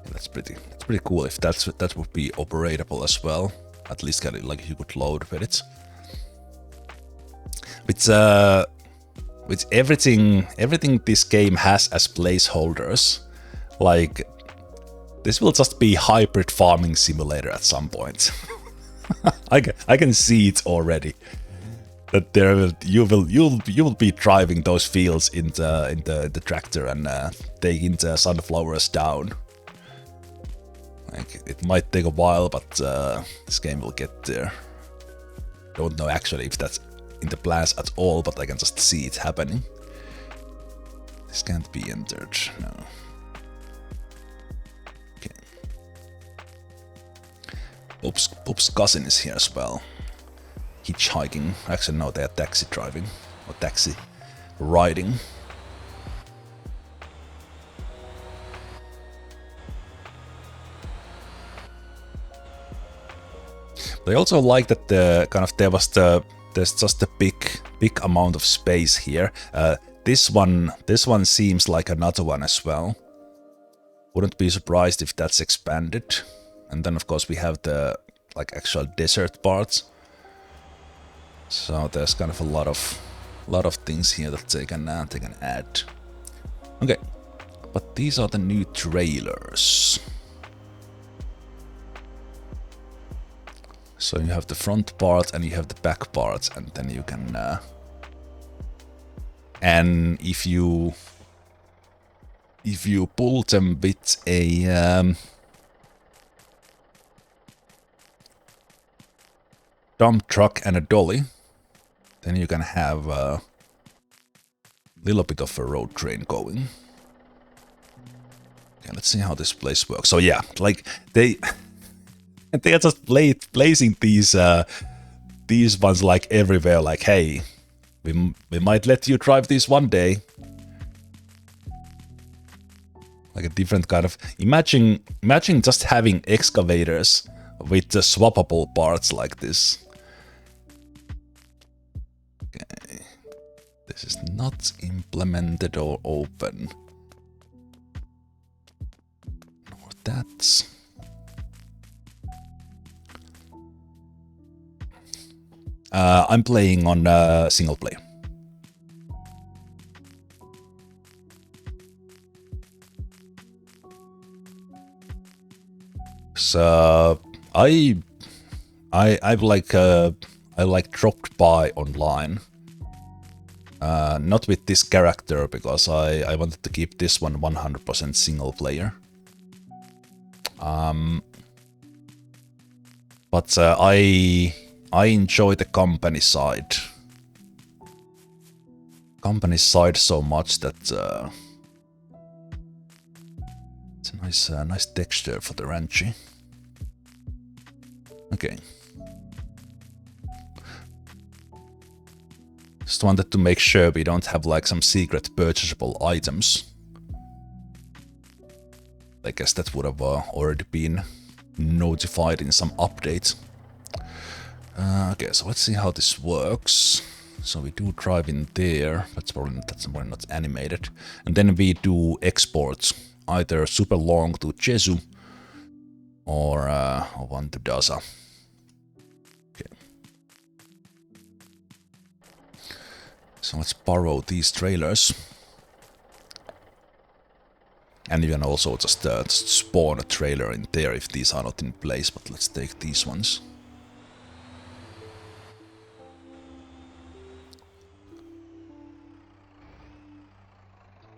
Yeah, that's pretty cool. If that would be operatable as well, at least kind of like you could load with it. With everything this game has as placeholders, like this will just be hybrid farming simulator at some point. I can see it already. That you will be driving those fields in the tractor and taking the sunflowers down. Like it might take a while, but this game will get there. Don't know actually if that's in the plans at all, but I can just see it happening. This can't be entered, no. Okay. Pop's cousin is here as well. Hitchhiking. Actually, no, they are taxi driving. Or taxi riding. But I also like that there's just a big amount of space here. This one seems like another one as well. Wouldn't be surprised if that's expanded. And then of course we have the like actual desert parts. So there's kind of a lot of things here that they can add. Okay, but these are the new trailers. So you have the front part and you have the back part, and then you can and if you pull them with a dump truck and a dolly, then you can have a little bit of a road train going. Okay, let's see how this place works. So yeah, like they are just placing these ones like everywhere. Like, hey, we might let you drive this one day. Like a different kind of imagine just having excavators with the swappable parts like this. Okay, this is not implemented or open. Or that's. I'm playing on single player. So I dropped by online. Not with this character because I wanted to keep this one 100% single player. But I enjoy the company side. Company side so much that it's a nice texture for the Ranchi. Okay. Just wanted to make sure we don't have like some secret purchasable items. I guess that would have already been notified in some updates. Okay, so let's see how this works. So we do drive in there, that's probably not animated. And then we do exports, either super long to Jesu or one to Daza. Okay. So let's borrow these trailers. And you can also just spawn a trailer in there if these are not in place, but let's take these ones.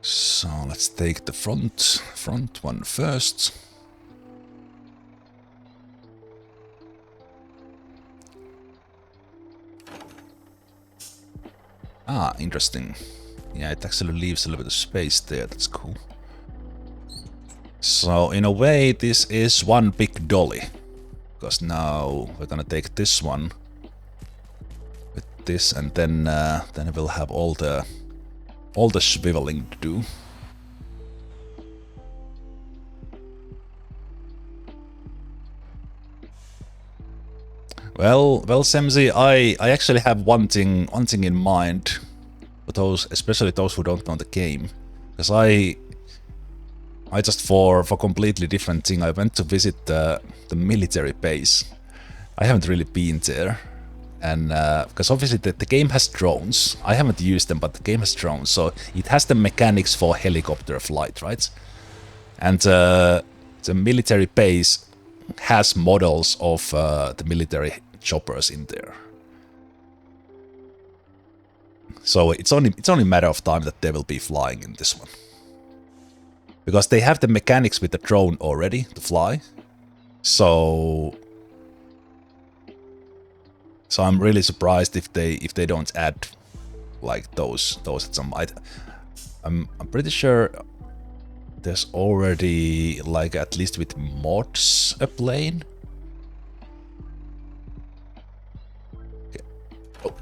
So let's take the front one first. Ah, interesting. Yeah, it actually leaves a little bit of space there, that's cool. So in a way this is one big dolly. Because now we're gonna take this one with this, and then we'll have all the swiveling to do. Well, Semzi, I actually have one thing in mind for those, especially those who don't know the game, because I just for completely different thing, I went to visit the military base. I haven't really been there, and because obviously the game has drones. I haven't used them, but the game has drones, so it has the mechanics for helicopter flight, right? And the military base has models of the military choppers in there. So it's only a matter of time that they will be flying in this one. Because they have the mechanics with the drone already to fly. So I'm really surprised if they don't add like those at some. I'm pretty sure there's already, like, at least with mods, a plane. Okay. Oh.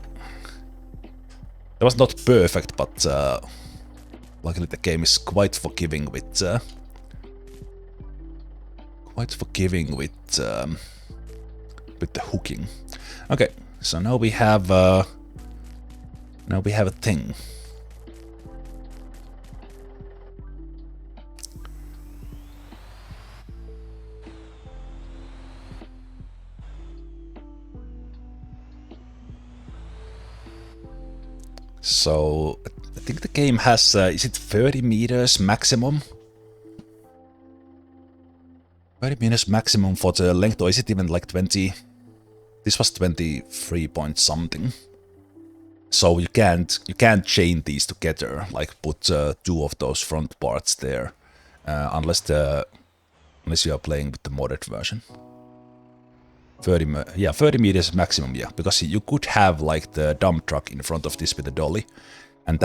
That was not perfect, but luckily the game is quite forgiving with the hooking. Okay, so now we have a thing. So I think the game has, is it 30 meters maximum? 30 meters maximum for the length, or is it even like 20? This was 23 point something. So you can't chain these together, like put two of those front parts there, unless you are playing with the modded version. 30 meters maximum, yeah, because you could have like the dump truck in front of this with the dolly, and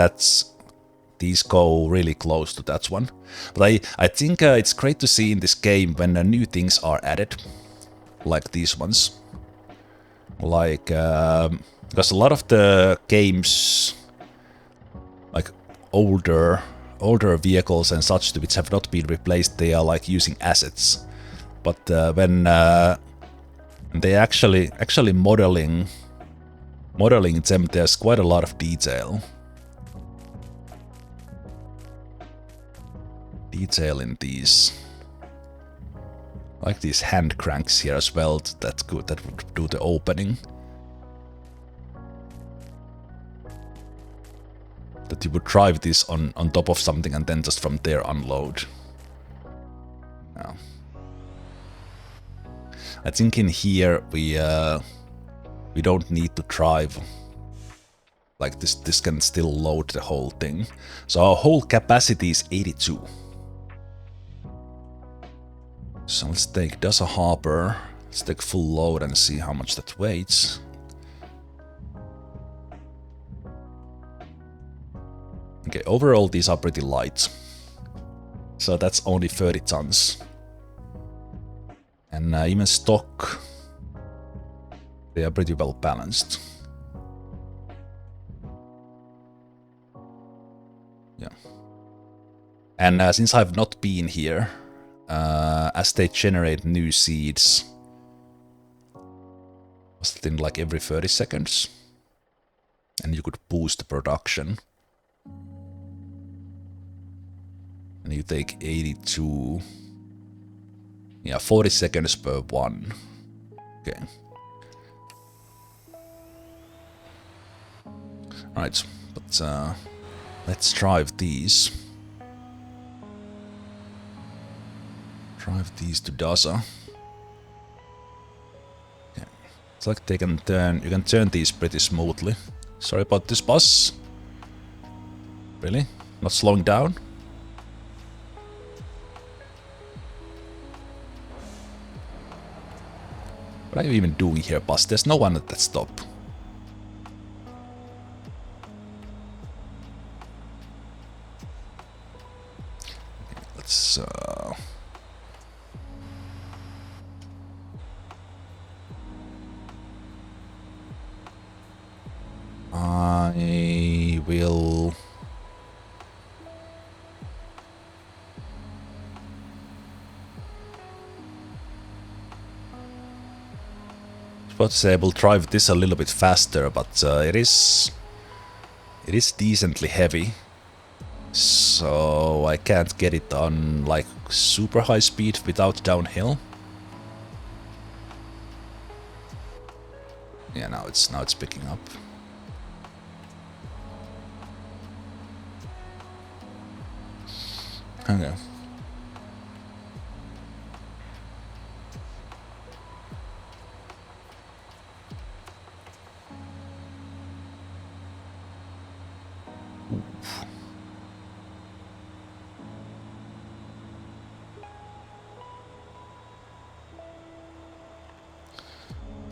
these go really close to that one. But I think it's great to see in this game when new things are added, like these ones. Like, because a lot of the games, like older vehicles and such, which have not been replaced, they are like using assets. But when they actually modeling them, there's quite a lot of detail. In these, like these hand cranks here as well, that would do the opening. That you would drive this on top of something and then just from there unload. Yeah. I think in here we don't need to drive. Like this can still load the whole thing. So our whole capacity is 82. So let's take a hopper. Let's take full load and see how much that weighs. Okay, overall these are pretty light. So that's only 30 tons. And even stock, they are pretty well balanced. Yeah. And since I've not been here, as they generate new seeds, was it in like every 30 seconds? And you could boost the production. And you take 82. Yeah, 40 seconds per one. Okay. Right, but let's drive these. Drive these to Daza. Yeah. It's like they can turn, you can turn these pretty smoothly. Sorry about this, boss. Really? Not slowing down? What are you even doing here, boss? There's no one at that stop. Okay, let's I will about to say I will drive this a little bit faster, but it is decently heavy, so I can't get it on like super high speed without downhill. Yeah, now it's picking up. Okay.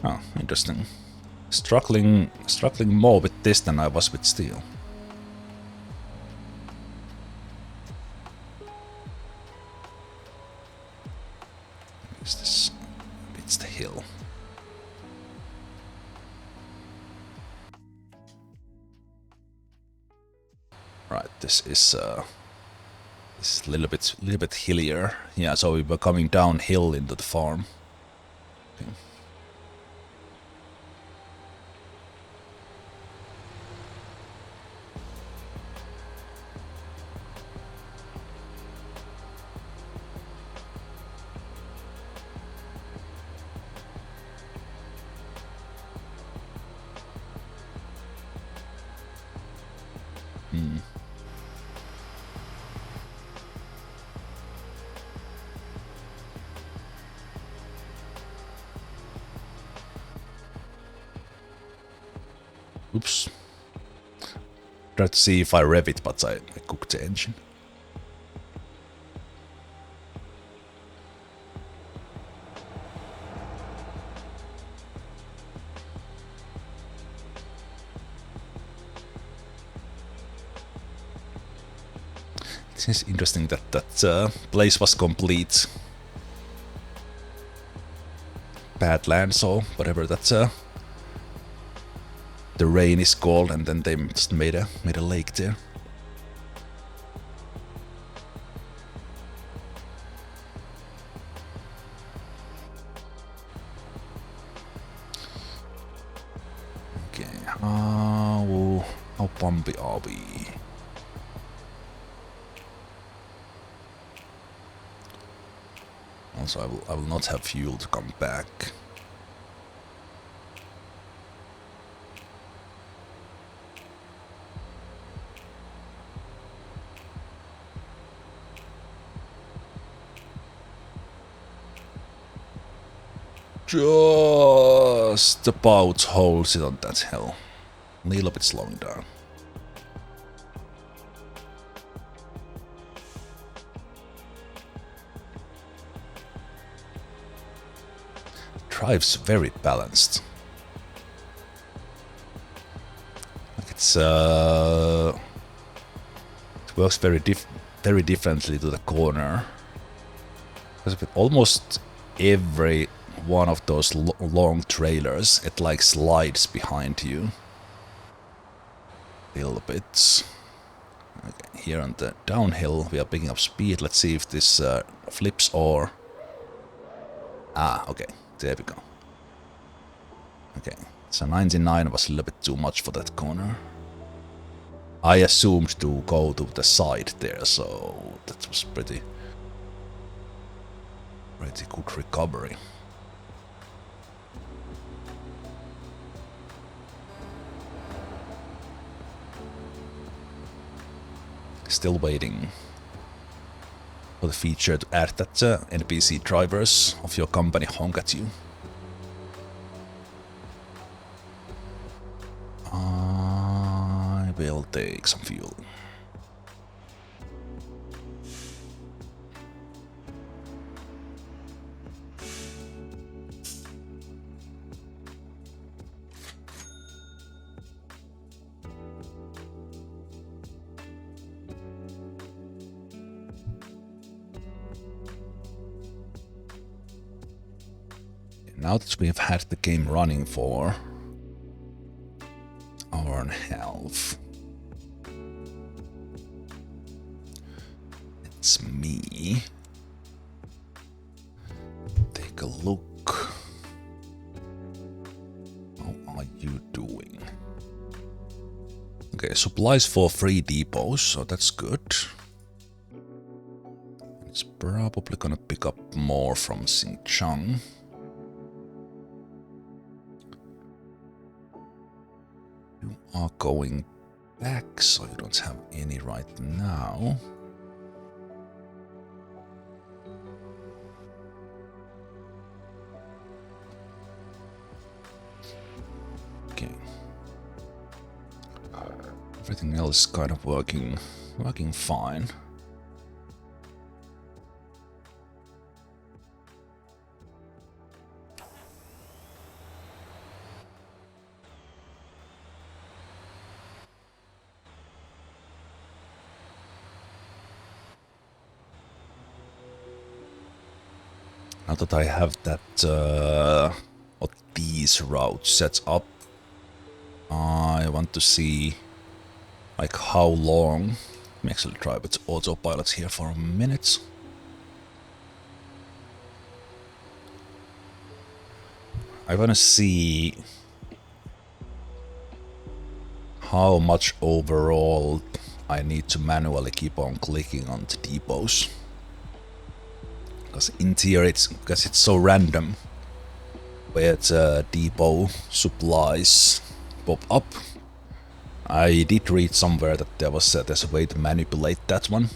Oh, interesting. Struggling more with this than I was with steel. Is this? It's the hill. Right, this is a little bit hillier. Yeah, so we were coming downhill into the farm. Okay. Oops. Tried to see if I rev it, but I cooked the engine. It's interesting that that place was complete badlands or whatever that's the rain is called, and then they just made a lake there. Okay, how bumpy are we? Also, I will not have fuel to come back. Just about holds it on that hill. A little bit slowing down. Drive's very balanced. Like it's it works very differently to the corner. Because with almost every one of those long trailers, it like slides behind you a little bit. Okay, here on the downhill we are picking up speed. Let's see if this flips or... Ah, okay. There we go. Okay, so 99 was a little bit too much for that corner. I assumed to go to the side there, so that was pretty good recovery. Still waiting for the feature to add that NPC drivers of your company honk at you. I will take some fuel. Now that we have had the game running for an hour and a half, it's me. Take a look. How are you doing? Okay, supplies for 3 depots, so that's good. It's probably gonna pick up more from Xinjiang. You are going back, so you don't have any right now. Okay. Everything else is kind of working fine. Now that I have that, what these routes set up, I want to see like how long. Let me actually try with autopilot here for a minute. I want to see how much overall I need to manually keep on clicking on the depots. Because in theory, because it's so random where the depot supplies pop up. I did read somewhere that there's a way to manipulate that one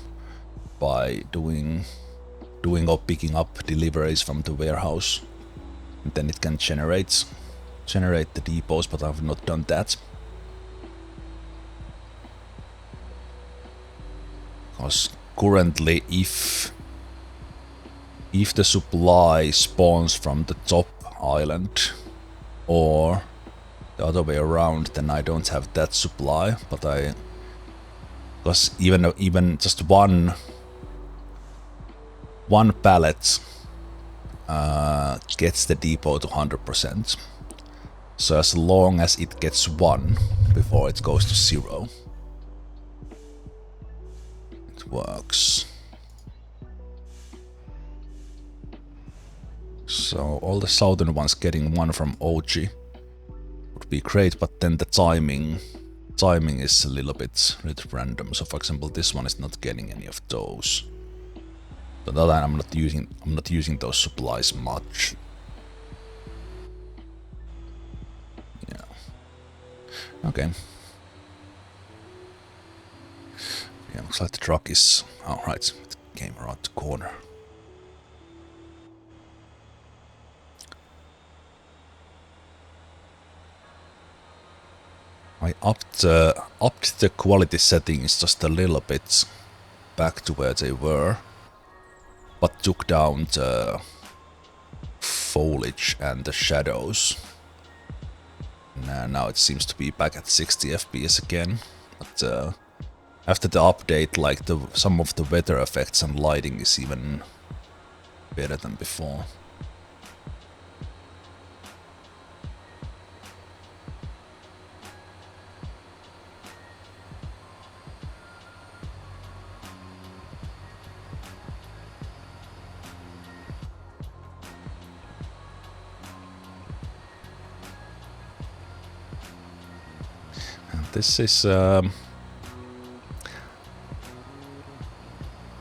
by doing or picking up deliveries from the warehouse, and then it can generate the depots, but I've not done that. Because currently, if the supply spawns from the top island or the other way around, then I don't have that supply. But because even just one pallet gets the depot to 100%. So as long as it gets one before it goes to 0, it works. So all the southern ones getting one from OG would be great, but then the timing is a little bit random. So for example, this one is not getting any of those. But other than I'm not using those supplies much. Yeah. Okay. Yeah, looks like the truck is... Oh, right. It came around the corner. I upped the quality settings just a little bit back to where they were, but took down the foliage and the shadows. Now it seems to be back at 60 FPS again, but after the update, like some of the weather effects and lighting is even better than before. And this is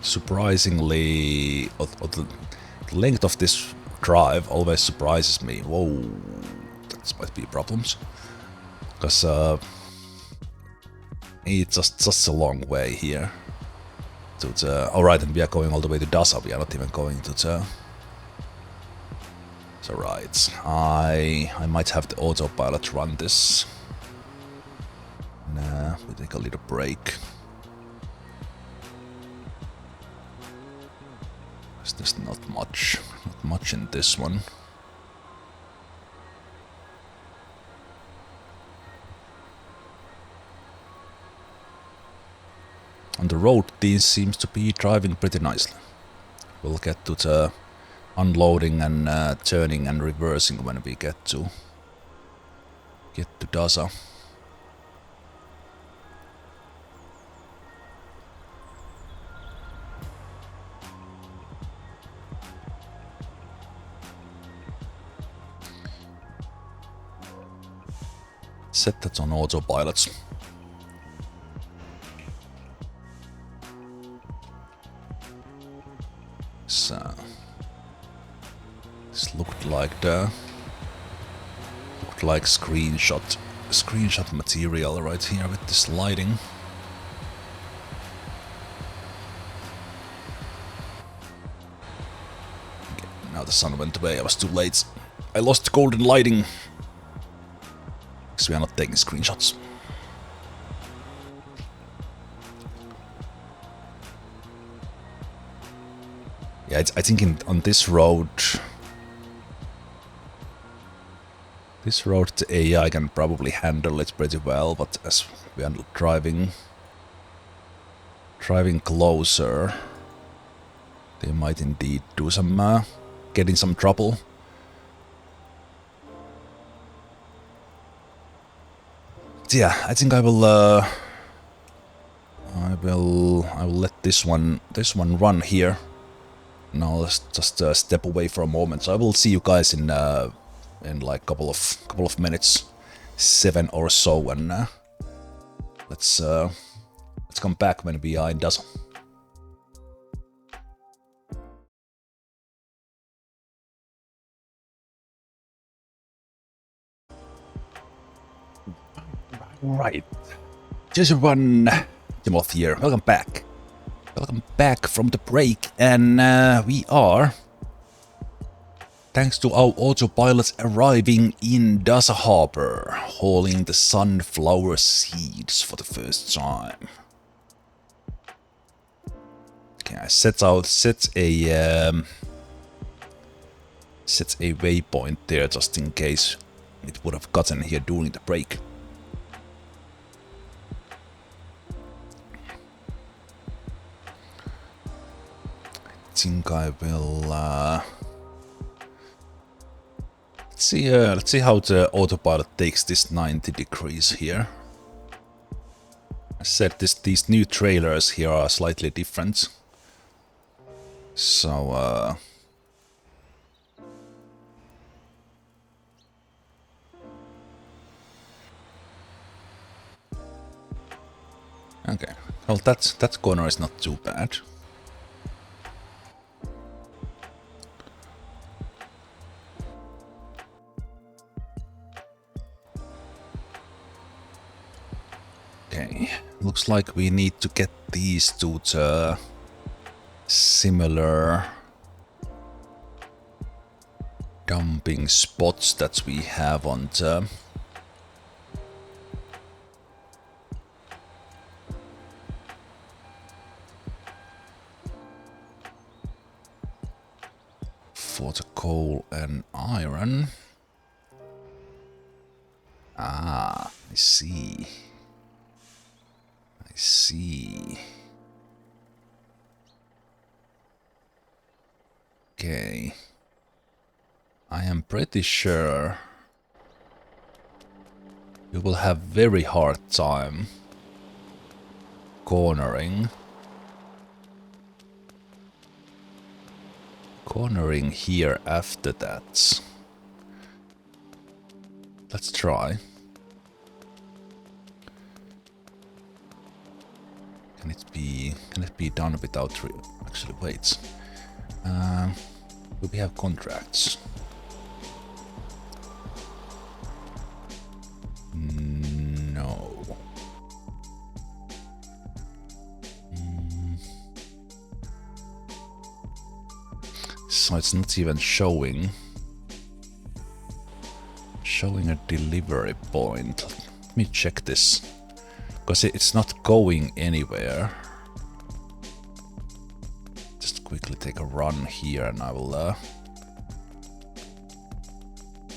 surprisingly, the length of this drive always surprises me. Whoa, that might be problems, because it's just a long way here to the... Alright, and we are going all the way to Dasa. We are not even going to the... So right, I might have the autopilot run this. Nah, we take a little break. There's not much in this one. On the road, these seems to be driving pretty nicely. We'll get to the unloading and turning and reversing when we get to Dasa. Set that on autopilot. So this looked like screenshot material right here with this lighting. Okay, now the sun went away. I was too late. I lost golden lighting. Because we are not taking screenshots. Yeah, I think on this road... the AI can probably handle it pretty well, but as we are driving closer, they might indeed do some... get in some trouble. Yeah, I think I will let this one run here. Now let's just step away for a moment. So I will see you guys in like couple of minutes, 7 or so, and let's come back when we are in Dasa. Right. Cheers everyone, Zemalf here, welcome back. Welcome back from the break, and we are, thanks to our autopilots, arriving in Dasa Harbor, hauling the sunflower seeds for the first time. Okay, I set a waypoint there just in case it would have gotten here during the break. I think I will let's see how the autopilot takes this 90 degrees here. I said these new trailers here are slightly different, so okay, well that corner is not too bad. Okay, looks like we need to get these to the similar dumping spots that we have on the for the coal and iron. Ah, I see. I see. Okay. I am pretty sure you will have very hard time cornering here after that. Let's try. Can it be done without actually wait? Do we have contracts? No. So it's not even showing a delivery point. Let me check this, because it's not going anywhere. Just quickly take a run here and I will I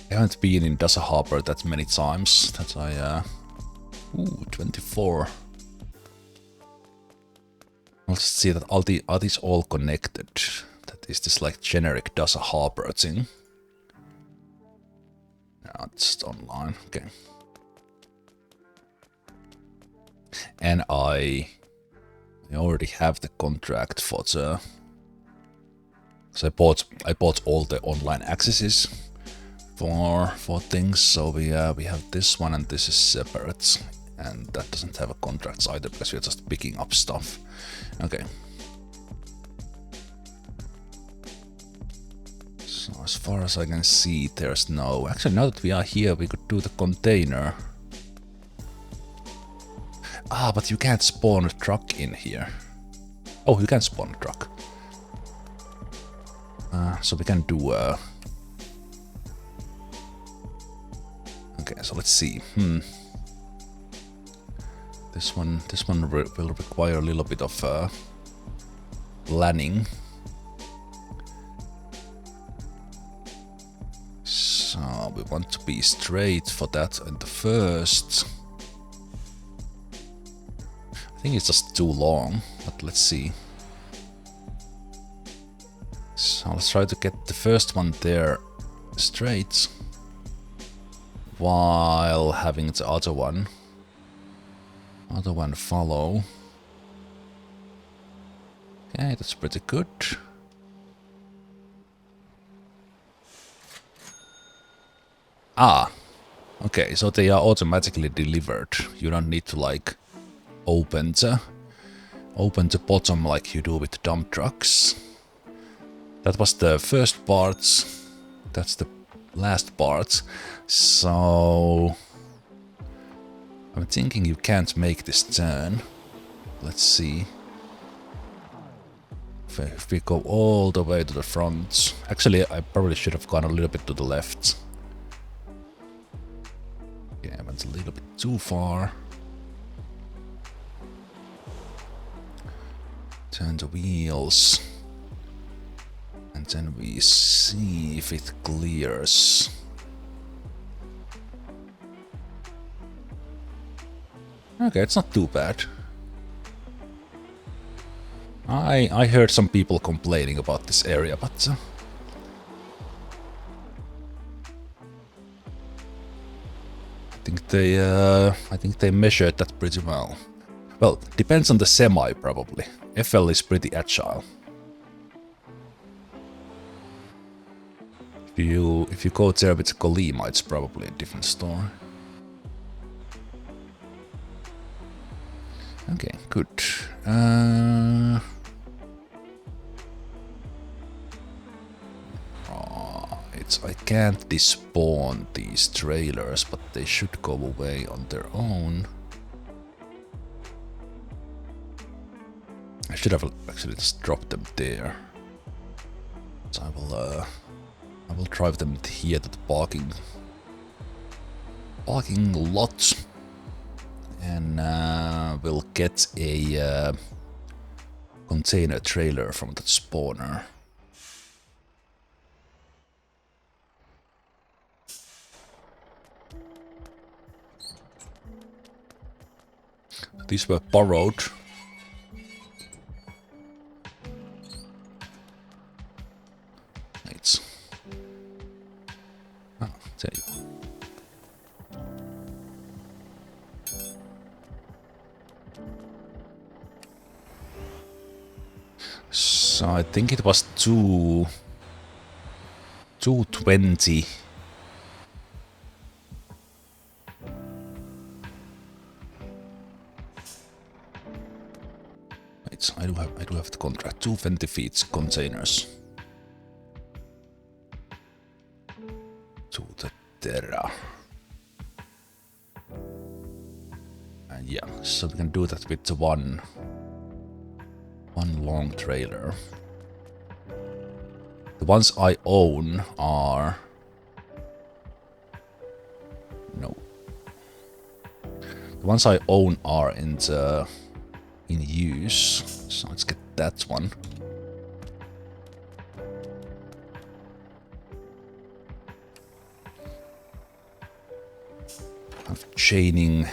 haven't been in Dasa Harbor that many times that I ooh, 24. Let's see that are these all connected? That is this like generic Dasa Harbor thing. No, it's online. Okay. And I already have the contract for the. So I bought all the online accesses for things. So we have this one, and this is separate, and that doesn't have a contract either because we're just picking up stuff. Okay. So as far as I can see, there's no. Actually, now that we are here, we could do the container. Ah, but you can't spawn a truck in here. Oh, you can spawn a truck. So we can do. Okay, so let's see. This one will require a little bit of planning. So we want to be straight for that, and the first. I think it's just too long, but let's see. So let's try to get the first one there straight while having the other one follow. Okay, that's pretty good. Ah, okay, so they are automatically delivered. You don't need to like open the bottom like you do with dump trucks. That was the first part. That's the last part. So I'm thinking you can't make this turn. Let's see. If we go all the way to the front... Actually, I probably should have gone a little bit to the left. Yeah, I went a little bit too far. Turn the wheels. And then we see if it clears. Okay, it's not too bad. I heard some people complaining about this area, but I think they measured that pretty well. Well, depends on the semi probably. FL is pretty agile. If you go there with Colima, it's probably a different story. Okay, good. I can't despawn these trailers, but they should go away on their own. I should have actually just dropped them there. So I will drive them here to the parking lot, and we'll get a container trailer from that spawner. These were borrowed. Wait. Oh, there you go. So I think it was 220. I do have the contract. 220 feet containers to the Terra. And yeah, so we can do that with the one long trailer. The ones I own are no. The ones I own are in use, so let's get that one. I'm chaining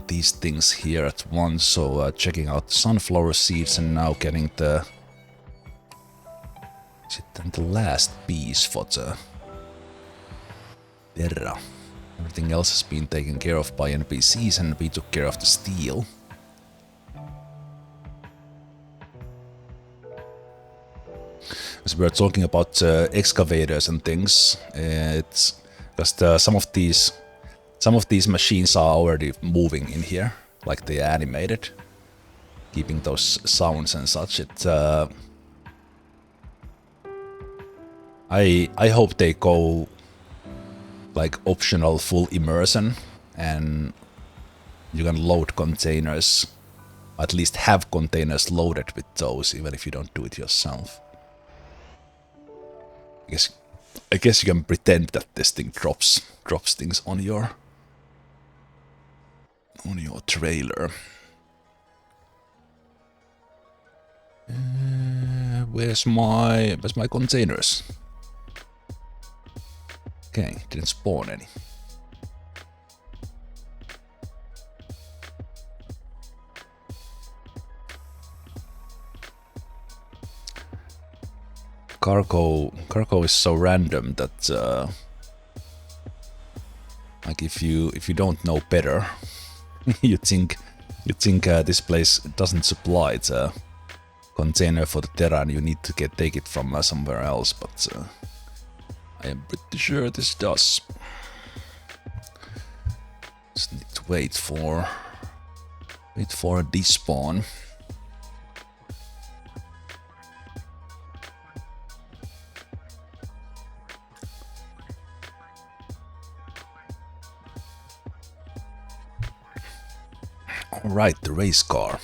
these things here at once, so checking out the sunflower seeds and now getting the... Is it then the last piece for the Terra? Everything else has been taken care of by NPCs and we took care of the steel. As we were talking about excavators and things, it's because some of these machines are already moving in here, like they are animated, keeping those sounds and such. I hope they go like optional full immersion, and you can load containers, at least have containers loaded with those, even if you don't do it yourself. I guess you can pretend that this thing drops things on your trailer. Where's my containers? Okay, didn't spawn any. Cargo is so random that like if you don't know better, you think this place doesn't supply the container for the Terra and you need to take it from somewhere else, but I am pretty sure this does. Just need to wait for a despawn. right, the race car.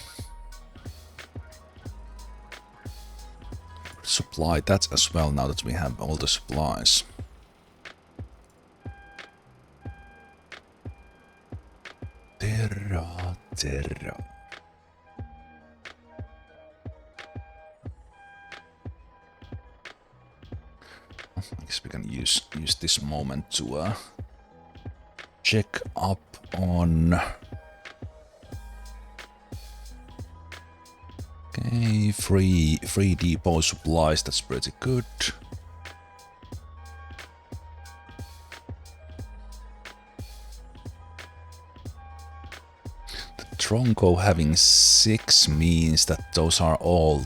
Supply that as well now that we have all the supplies. Terra, Terra. I guess we can use this moment to check up on. Okay, free depot supplies. That's pretty good. The Tronco having 6 means that those are all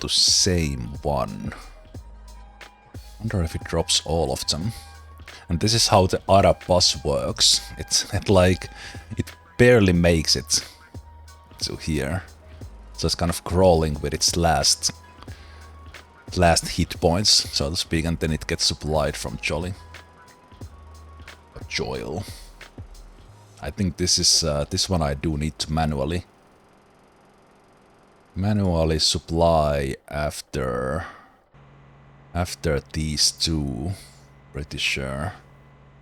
the same one. Wonder if it drops all of them. And this is how the ARA bus works. It barely makes it to here. So it's kind of crawling with its last hit points, so to speak, and then it gets supplied from Jolly. Joil. I think this is this one I do need to manually supply after these two. Pretty sure.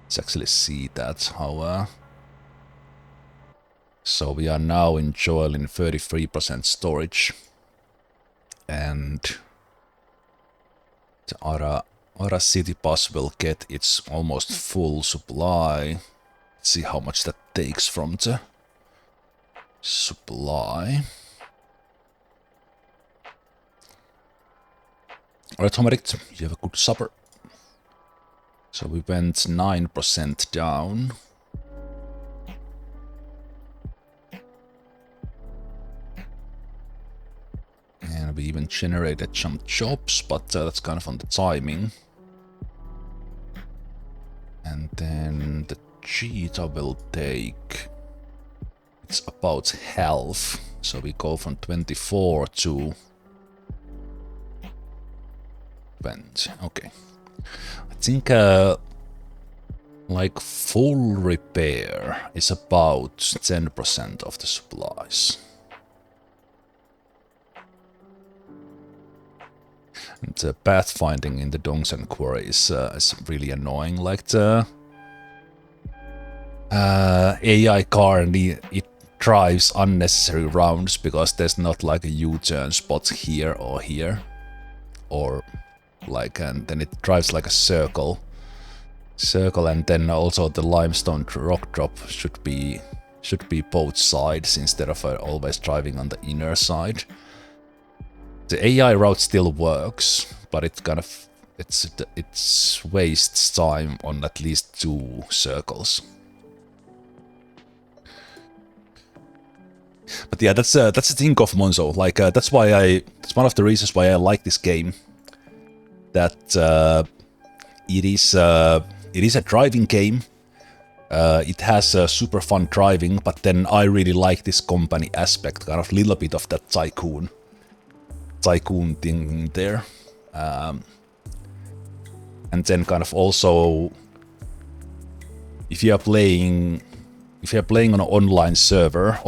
Let's actually see that how. So we are now in Joil in 33% storage, and the Ara city bus will get its almost full supply. Let's see how much that takes from the supply. Alright, Homeric, you have a good supper. So we went 9% down. And we even generated some jobs, but that's kind of on the timing. And then the cheetah will take... It's about half. So we go from 24 to 20. Okay. I think like full repair is about 10% of the supplies. And pathfinding in the Dongsan Quarry is really annoying. Like the AI car, it drives unnecessary rounds because there's not like a U-turn spot here or here, or like, and then it drives like a circle, and then also the limestone rock drop should be both sides instead of always driving on the inner side. The AI route still works, but it kind of it wastes time on at least 2 circles. But yeah, that's the thing of Monzo. Like that's one of the reasons why I like this game. That it is a driving game. It has super fun driving, but then I really like this company aspect, kind of a little bit of that tycoon thing there. And then kind of also, if you are playing on an online server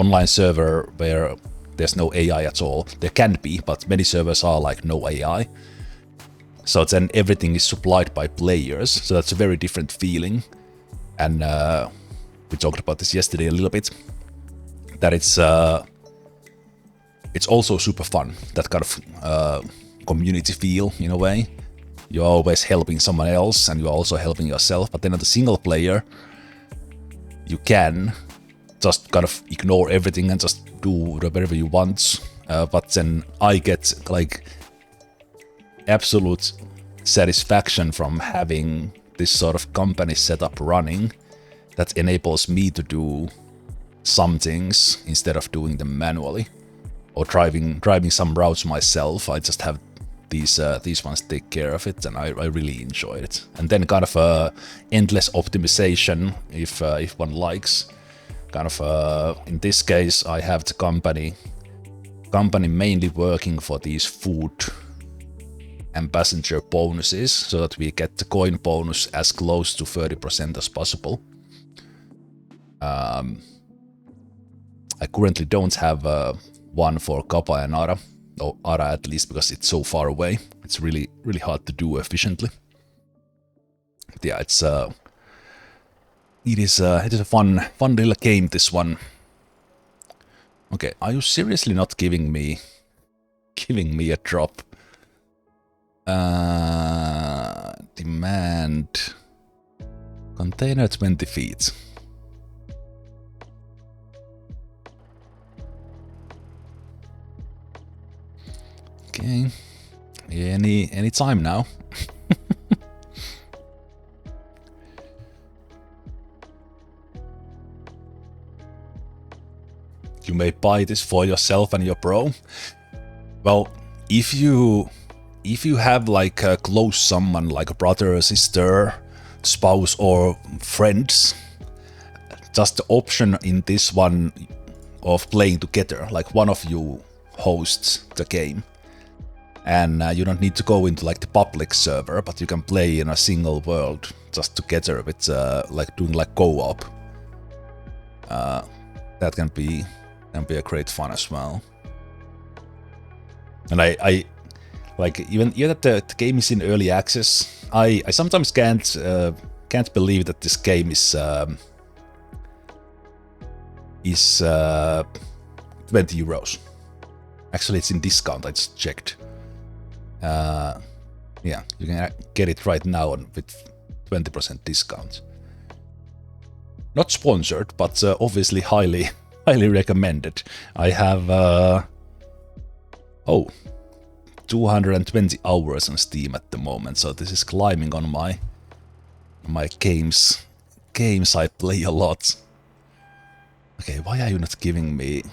where there's no AI at all, there can be, but many servers are like no AI. So then everything is supplied by players, so that's a very different feeling. And we talked about this yesterday a little bit, that it's also super fun, that kind of community feel in a way. You're always helping someone else and you're also helping yourself, but then on the single player, you can just kind of ignore everything and just do whatever you want. But then I get like absolute satisfaction from having this sort of company setup running that enables me to do some things instead of doing them manually or driving some routes myself. I just have these ones take care of it, and I really enjoy it. And then kind of endless optimization if one likes. Kind of in this case, I have the company mainly working for these food and passenger bonuses, so that we get the coin bonus as close to 30% as possible. I currently don't have one for Kappa and Ara, or Ara at least, because it's so far away. It's really hard to do efficiently. But yeah, it is a fun little game, this one. Okay, are you seriously not giving me a drop? Demand container 20 feet. Okay. Any time now. You may buy this for yourself and your bro. Well, if you have like a close someone, like a brother, sister, spouse, or friends, just the option in this one of playing together, like one of you hosts the game, and you don't need to go into like the public server, but you can play in a single world just together with like doing like co-op. That can be a great fun as well. And I like even that the game is in early access. I sometimes can't believe that this game is 20 euros. Actually, it's in discount. I just checked. Yeah, you can get it right now with 20% discount. Not sponsored, but obviously highly recommended. I have 220 hours on Steam at the moment, so this is climbing on my games I play a lot. Okay, why are you not giving me?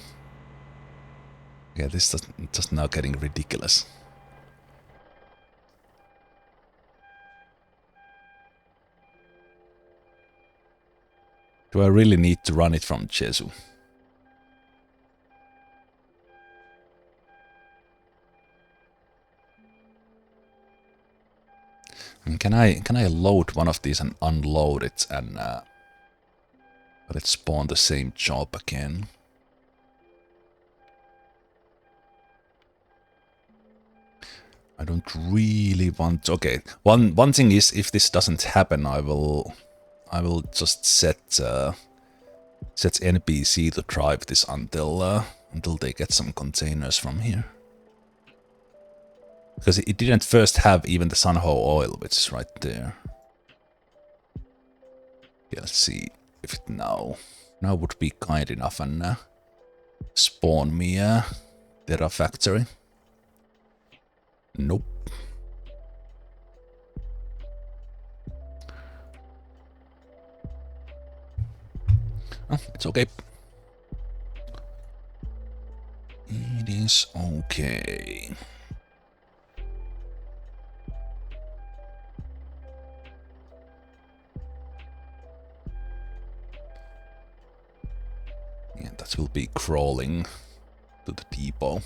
Okay, this is just now getting ridiculous. Do I really need to run it from Jesu? Can I load one of these and unload it and let it spawn the same job again? I don't really want to. Okay, one thing is, if this doesn't happen, I will just set NPC to drive this until they get some containers from here. Because it didn't first have even the Sunho oil, which is right there. Yeah, let's see if it now would be kind enough and spawn me a Terra factory. Nope. Oh, it's okay. It is okay. Yeah, that will be crawling to the depot.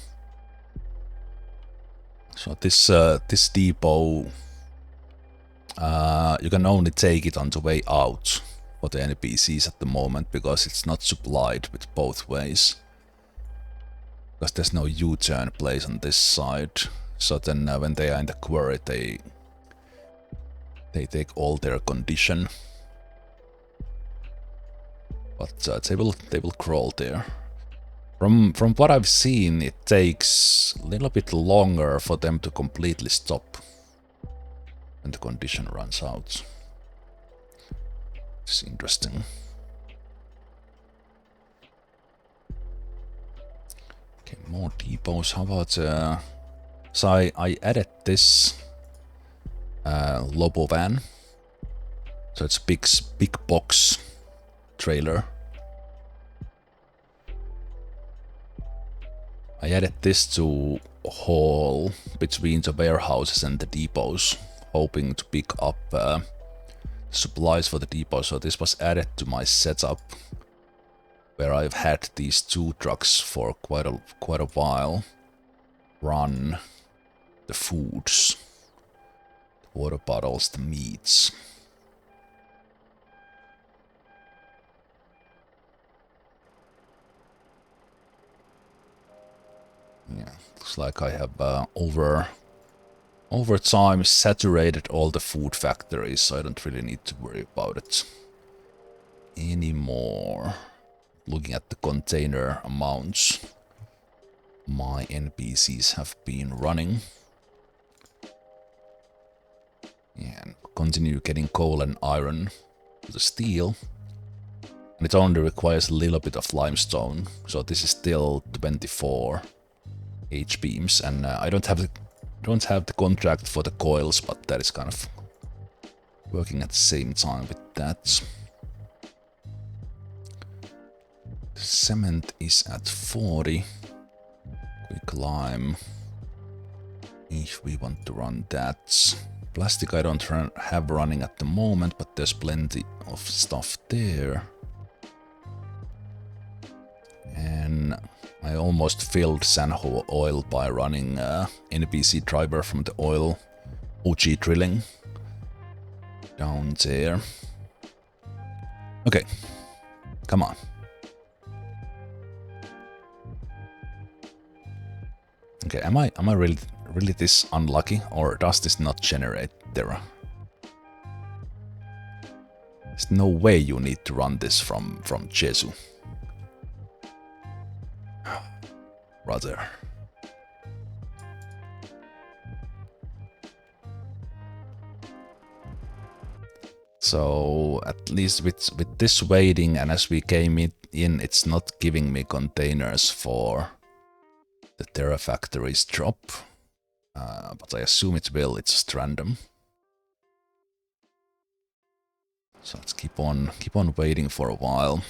So this depot, you can only take it on the way out for the NPCs at the moment, because it's not supplied with both ways. Because there's no U-turn place on this side. So then when they are in the quarry, they take all their condition. But they will crawl there. From what I've seen, it takes a little bit longer for them to completely stop when the condition runs out. It's interesting. Okay, more depots. How about so I added this Lobo van. So it's big box trailer. I added this to haul between the warehouses and the depots, hoping to pick up supplies for the depot. So this was added to my setup, where I've had these two trucks for quite a while run the foods, the water bottles, the meats. Yeah, looks like I have over time saturated all the food factories, so I don't really need to worry about it anymore. Looking at the container amounts my NPCs have been running. And continue getting coal and iron to the steel. And it only requires a little bit of limestone, so this is still 24 H-beams, and I don't have the contract for the coils, but that is kind of working at the same time with that. Cement is at 40. Quick lime, if we want to run that. Plastic I don't have running at the moment, but there's plenty of stuff there. And I almost filled Sanho oil by running NPC driver from the oil OG drilling down there. Okay, come on. Okay, am I really this unlucky, or does this not generate Terra? There's no way you need to run this from Jesu. Rather. So at least with this waiting, and as we came in, it's not giving me containers for the Terra factories drop. But I assume it will, it's just random. So let's keep on waiting for a while.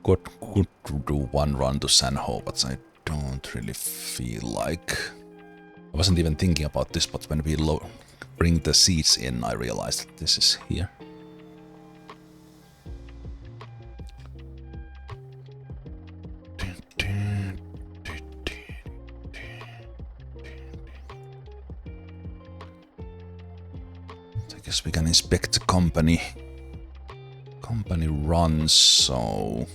Could do one run to Sanho, but I don't really feel like. I wasn't even thinking about this, but when we bring the seeds in, I realized that this is here. I guess we can inspect the company runs, so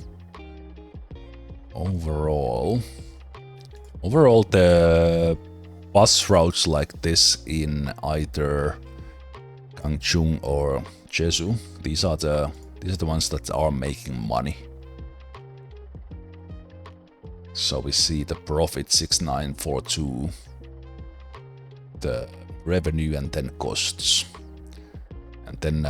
overall the bus routes like this in either Gangchung or Jesu, these are the ones that are making money. So we see the profit 6942, the revenue, and then costs. And then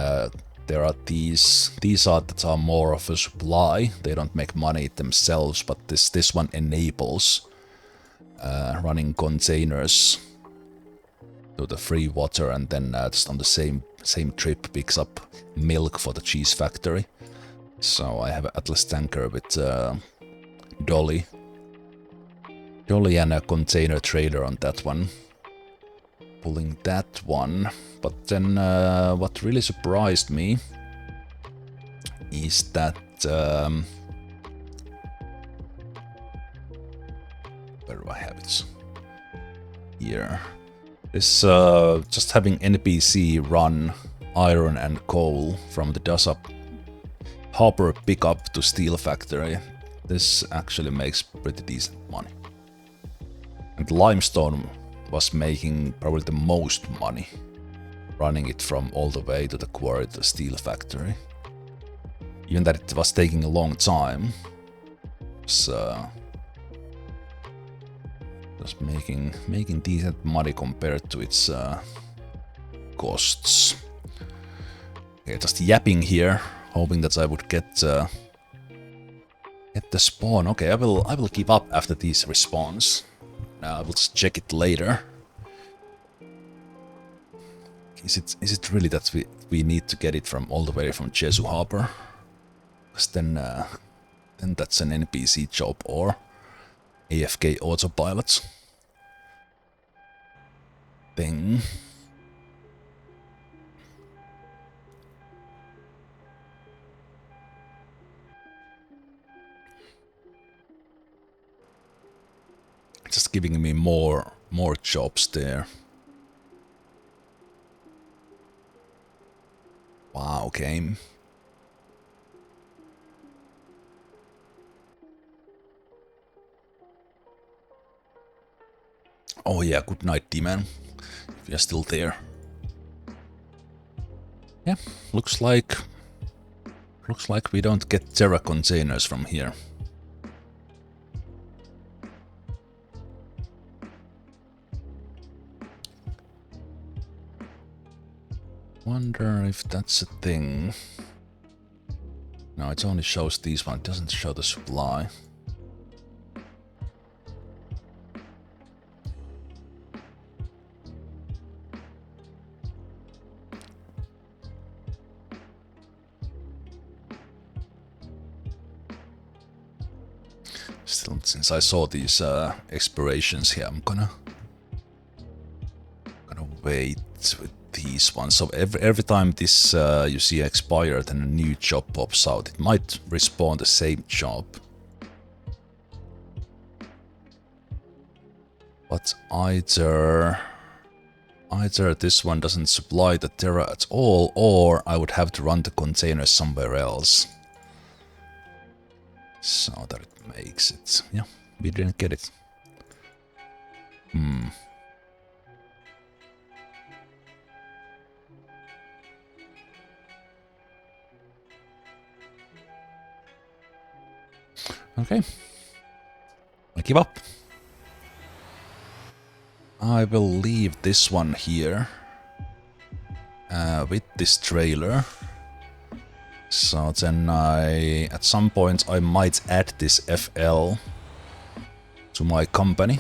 there are these are that are more of a supply. They don't make money themselves, but this one enables running containers to the free water, and then just on the same trip picks up milk for the cheese factory. So I have an Atlas tanker with dolly and a container trailer on that one, pulling that one. But then what really surprised me is that where do I have it? Here. This just having NPC run iron and coal from the Dasup hopper pickup to steel factory. This actually makes pretty decent money. And limestone was making probably the most money, running it from all the way to the quarry to the steel factory. Even that it was taking a long time, so just making decent money compared to its costs. Okay, just yapping here, hoping that I would get the spawn. Okay, I will give up after these respawns. I will just check it later. Is it really that we need to get it from all the way from Jesu Harbor? Because then that's an NPC job or AFK autopilot thing. Just giving me more jobs there. Wow, game. Oh yeah, good night, D-Man. If you're still there. Yeah, looks like we don't get Terra containers from here. Wonder if that's a thing. No, it only shows these one, it doesn't show the supply. Still, since I saw these expirations here, I'm gonna wait with these ones. So every time this you see expired and a new job pops out, it might respawn the same job. But either this one doesn't supply the Terra at all, or I would have to run the container somewhere else. So that it makes it. Yeah, we didn't get it. Okay. I give up. I will leave this one here with this trailer. So then at some point I might add this FL to my company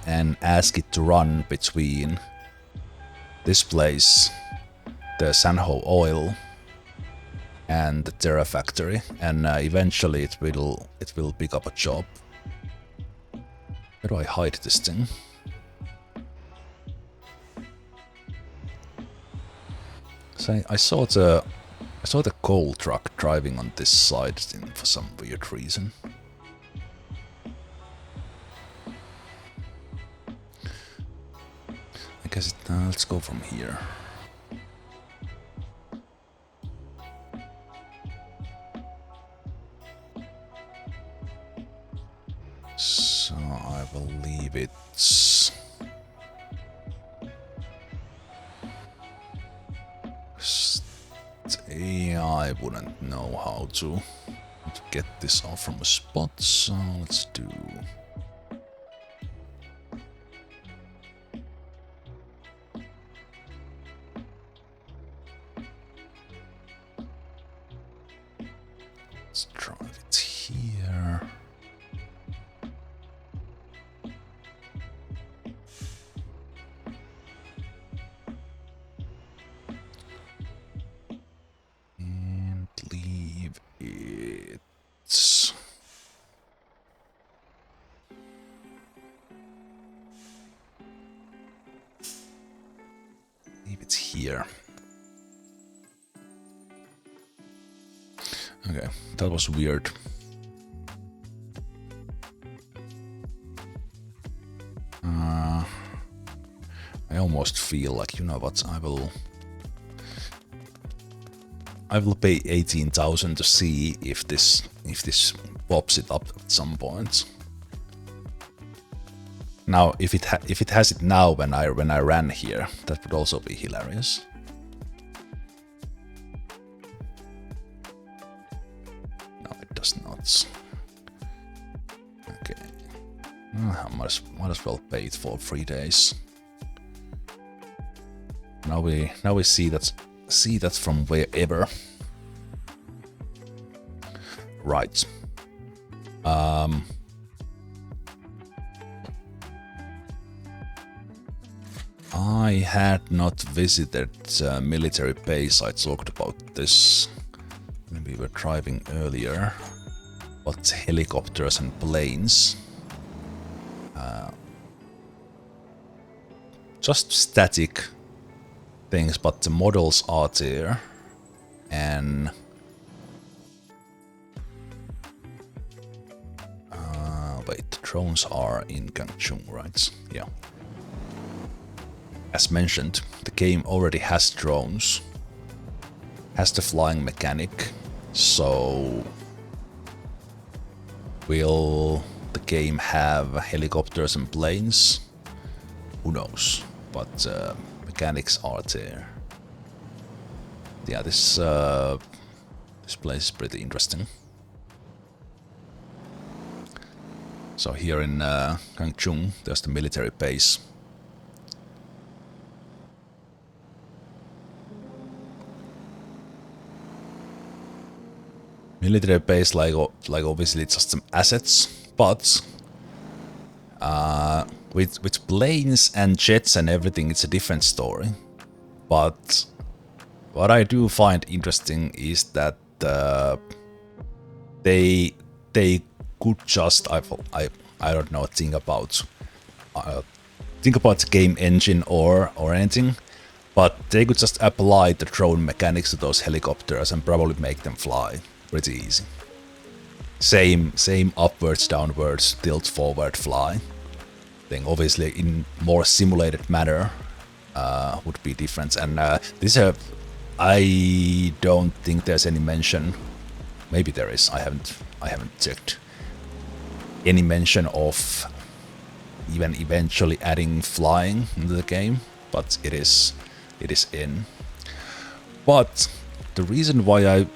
and ask it to run between this place, the Sanho oil, and the Terra factory, and eventually it will pick up a job. Where do I hide this thing? So I saw the coal truck driving on this side for some weird reason. I guess let's go from here. So I will leave it. I wouldn't know how to get this off from a spot, so let's do. Let's drive it here. And leave it. Leave it here. Okay, that was weird. I almost feel like, you know what, I will pay 18,000 to see if this pops it up at some point. Now, if it has it now when I ran here, that would also be hilarious. No, it does not. Okay. I might as well pay it for 3 days. Now we see that from wherever. Right. I had not visited military base. I talked about this when we were driving earlier. But helicopters and planes. Just static things, but the models are there. And wait, the drones are in Gangchung, right? Yeah. As mentioned, the game already has drones. has the flying mechanic. So will the game have helicopters and planes? Who knows? But mechanics are there. Yeah, this place is pretty interesting. So here in Gangchung, there's the military base. Military base, like obviously just some assets, but with planes and jets and everything, it's a different story. But what I do find interesting is that they could just I don't know think about the game engine or anything, but they could just apply the drone mechanics to those helicopters and probably make them fly pretty easy. Same upwards, downwards, tilt, forward, fly thing. Obviously, in more simulated manner, would be different. And this I don't think there's any mention. Maybe there is. I haven't checked any mention of even eventually adding flying into the game, but it is in. But the reason why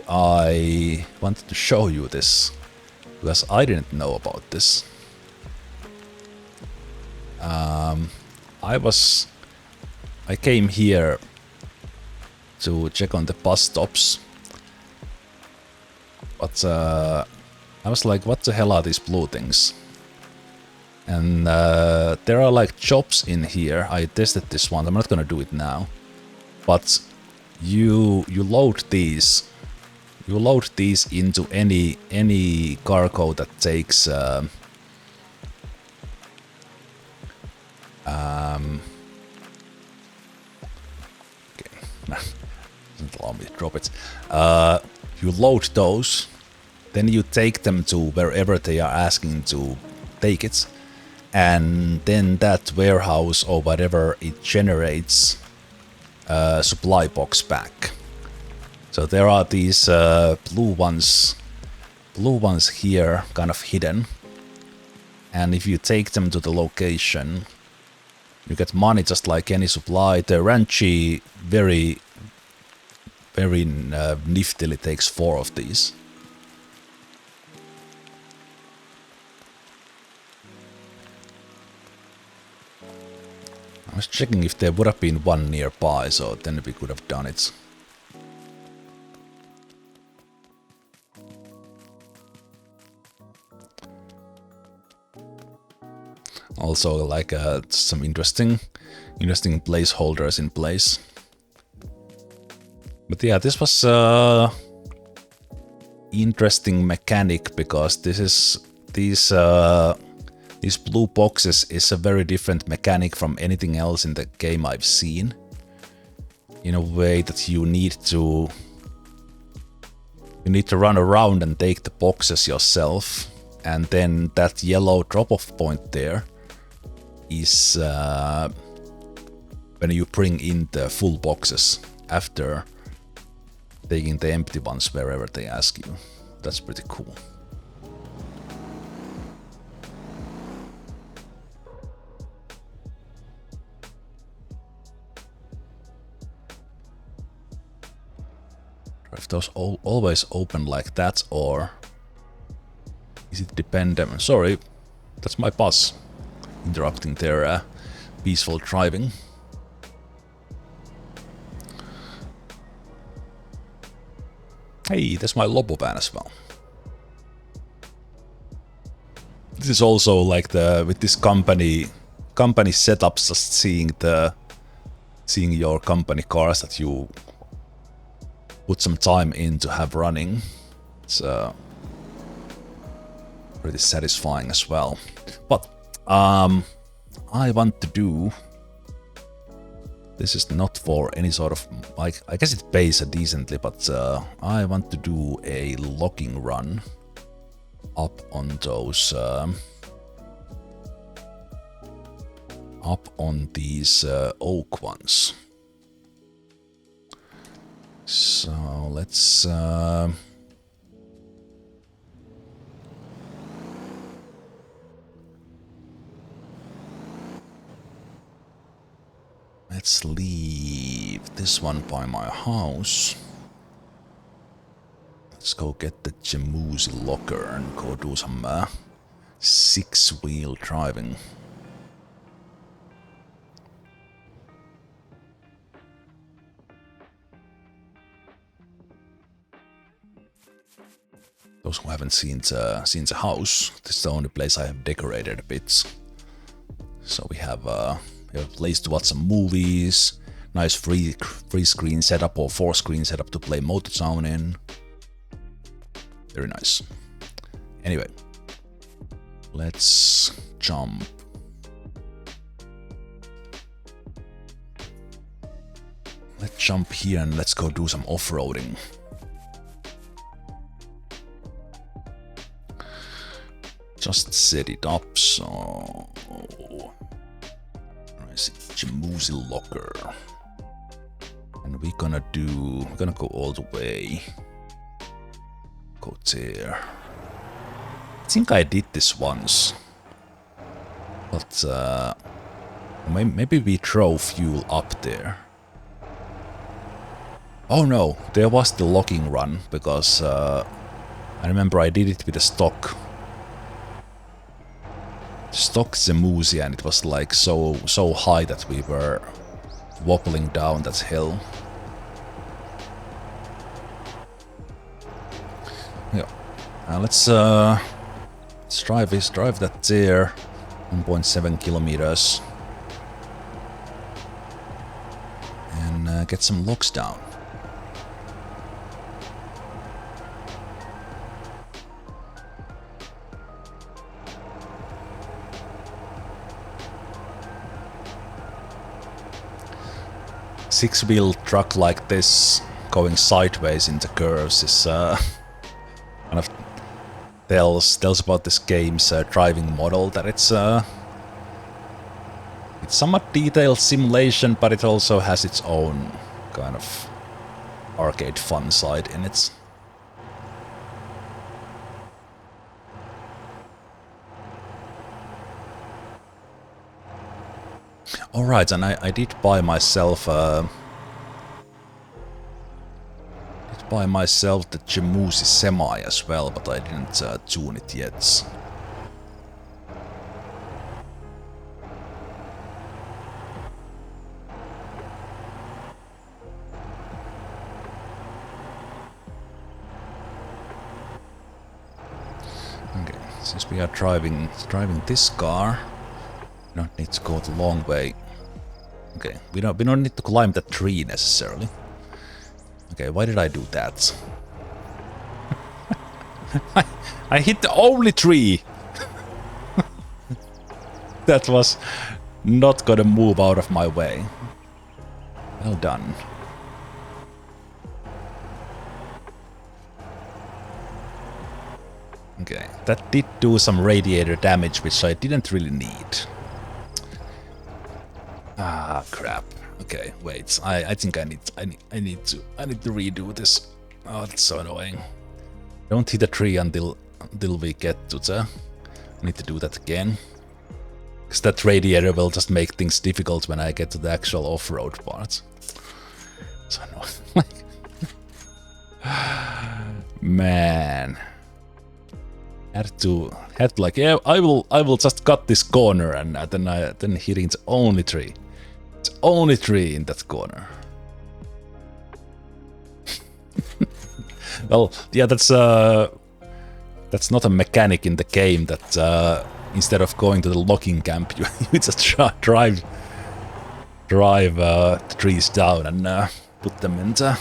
I wanted to show you this, because I didn't know about this. I came here to check on the bus stops, but I was like, what the hell are these blue things? And there are like jobs in here. I tested this one. I'm not gonna do it now, but you load these. You load these into any cargo that takes doesn't allow me to drop it. You load those, then you take them to wherever they are asking to take it, and then that warehouse or whatever, it generates a supply box back. So there are these blue ones here, kind of hidden, and if you take them to the location, you get money just like any supply. The Ranchi very niftily takes 4 of these. I was checking if there would have been one nearby, so then we could have done it. Also, like some interesting placeholders in place. But yeah, this was interesting mechanic, because these blue boxes is a very different mechanic from anything else in the game I've seen. In a way that you need to run around and take the boxes yourself, and then that yellow drop-off point there is when you bring in the full boxes after taking the empty ones wherever they ask you. That's pretty cool. If those always open like that, or is it dependent? Sorry, that's my bus interrupting their peaceful driving. Hey, there's my Lobo van as well. This is also like with this company setups, just seeing your company cars that you put some time in to have running. It's pretty satisfying as well. But I want to do. This is not for any sort of, like, I guess it pays decently, but I want to do a logging run up on those, up on these oak ones. let's let's leave this one by my house. Let's go get the Jemusi locker and go do some 6-wheel driving. Those who haven't seen the house, this is the only place I have decorated a bit. So we have a place to watch some movies, nice free screen setup or 4-screen setup to play Motortown in. Very nice. Anyway, let's jump. Let's jump here and let's go do some off-roading. Just set it up, so I see Jemusi locker, and we're gonna go all the way. Go there. I think I did this once, but maybe we drove fuel up there. Oh no, there was the logging run because I remember I did it with a stock Zemusi, and it was like so high that we were wobbling down that hill. Yeah, let's drive that there, 1.7 kilometers, and get some logs down. Six-wheel truck like this going sideways into curves is kind of tells about this game's driving model, that it's somewhat detailed simulation, but it also has its own kind of arcade fun side in it. Alright, and I did buy myself the Jemusi Semi as well, but I didn't tune it yet. Okay, since we are driving this car, we don't need to go the long way. Okay, we don't need to climb that tree necessarily. Okay, why did I do that? I hit the only tree! That was not gonna move out of my way. Well done. Okay, that did do some radiator damage, which I didn't really need. Ah, crap. Okay, wait. I think I need to redo this. Oh, that's so annoying. Don't hit a tree until we get to the. I need to do that again. Because that radiator will just make things difficult when I get to the actual off-road part. So annoying. Man. Had to like, yeah, I will just cut this corner, and then hitting the only tree. It's only tree in that corner. Well, yeah, that's not a mechanic in the game, that instead of going to the logging camp, you just drive the trees down and put them into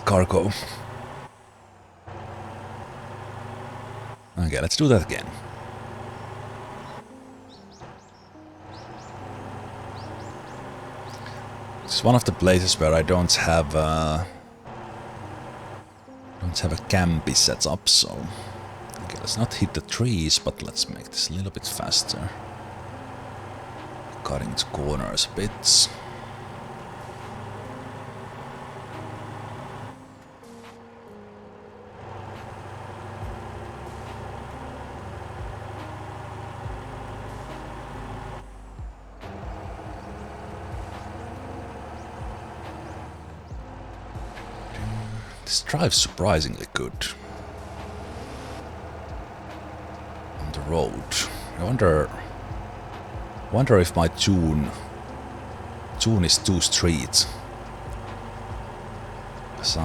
cargo. Okay, let's do that again. It's one of the places where I don't have a campy set up, so okay, let's not hit the trees, but let's make this a little bit faster. Cutting the corners a bit. This drives surprisingly good on the road. I wonder if my tune is too street. So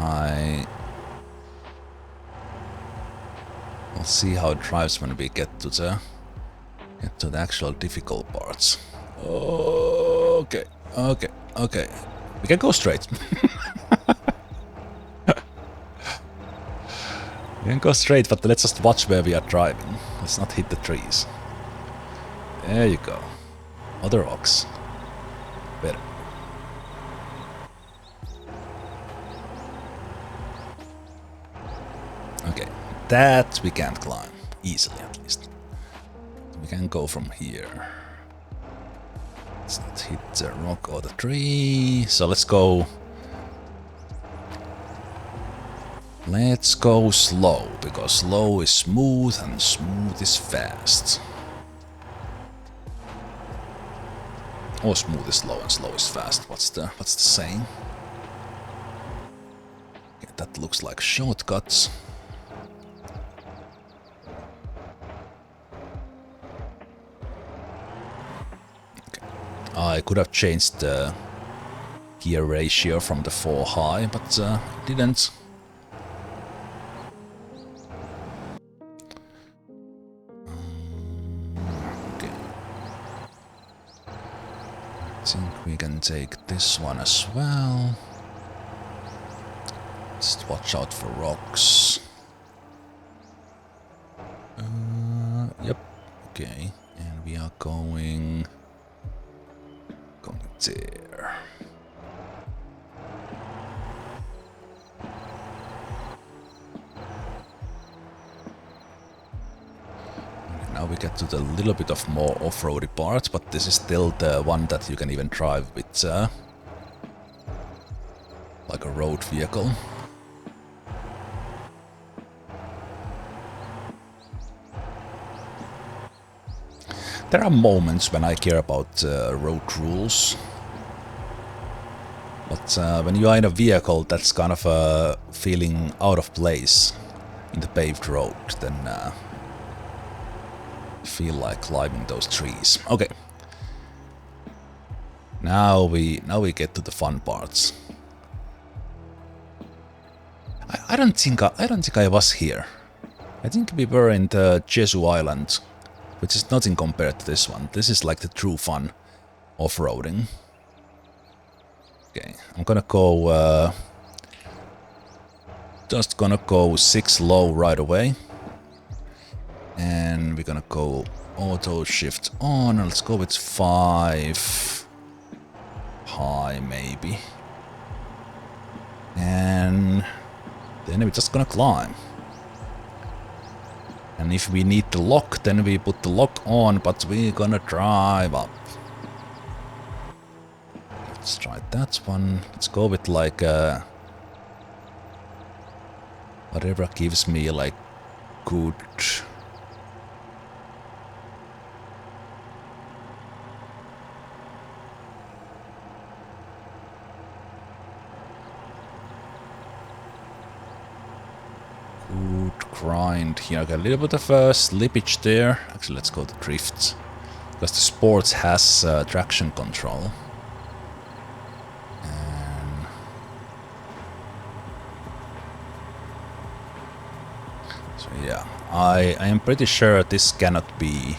we'll see how it drives when we get to the actual difficult parts. Okay. We can go straight. We can go straight, but let's just watch where we are driving. Let's not hit the trees. There you go. Other rocks. Better. Okay, that we can't climb. Easily, at least. We can go from here. Let's not hit the rock or the tree. So let's go... Let's go slow, because slow is smooth and smooth is fast. Or smooth is slow and slow is fast. What's the saying? Okay, that looks like shortcuts. Okay. I could have changed the gear ratio from the 4 high, but didn't. I think we can take this one as well. Just watch out for rocks. Yep. Okay, and we are going there. Now we get to the little bit of more off-roady part, but this is still the one that you can even drive with like a road vehicle. There are moments when I care about road rules, but when you are in a vehicle that's kind of feeling out of place in the paved road, then feel like climbing those trees. Okay. Now we get to the fun parts. I don't think I was here. I think we were in the Jesu Island, which is nothing compared to this one. This is like the true fun off-roading. Okay, I'm gonna go just gonna go 6 low right away. And we're gonna go auto shift on. Let's go with 5 high maybe. And then we're just gonna climb. And if we need the lock, then we put the lock on, but we're gonna drive up. Let's try that one. Let's go with like whatever gives me like good... grind here. Okay, a little bit of slippage there. Actually, let's go to drifts, because the sports has traction control. And so yeah, I am pretty sure this cannot be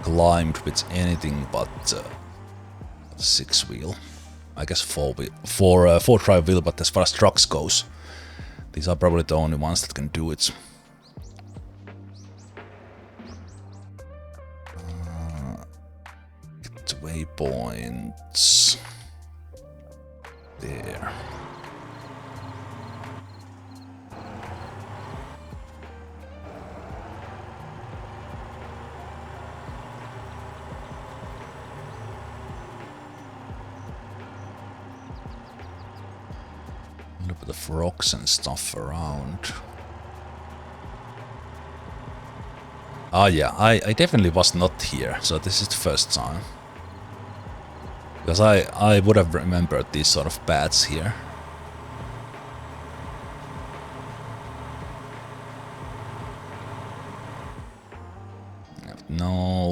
climbed with anything but 6-wheel. I guess 4-drive wheel, but as far as trucks goes, these are probably the only ones that can do it. Get to waypoints. There. A little bit of rocks and stuff around. Ah yeah, I definitely was not here, so this is the first time. Because I would have remembered these sort of paths here.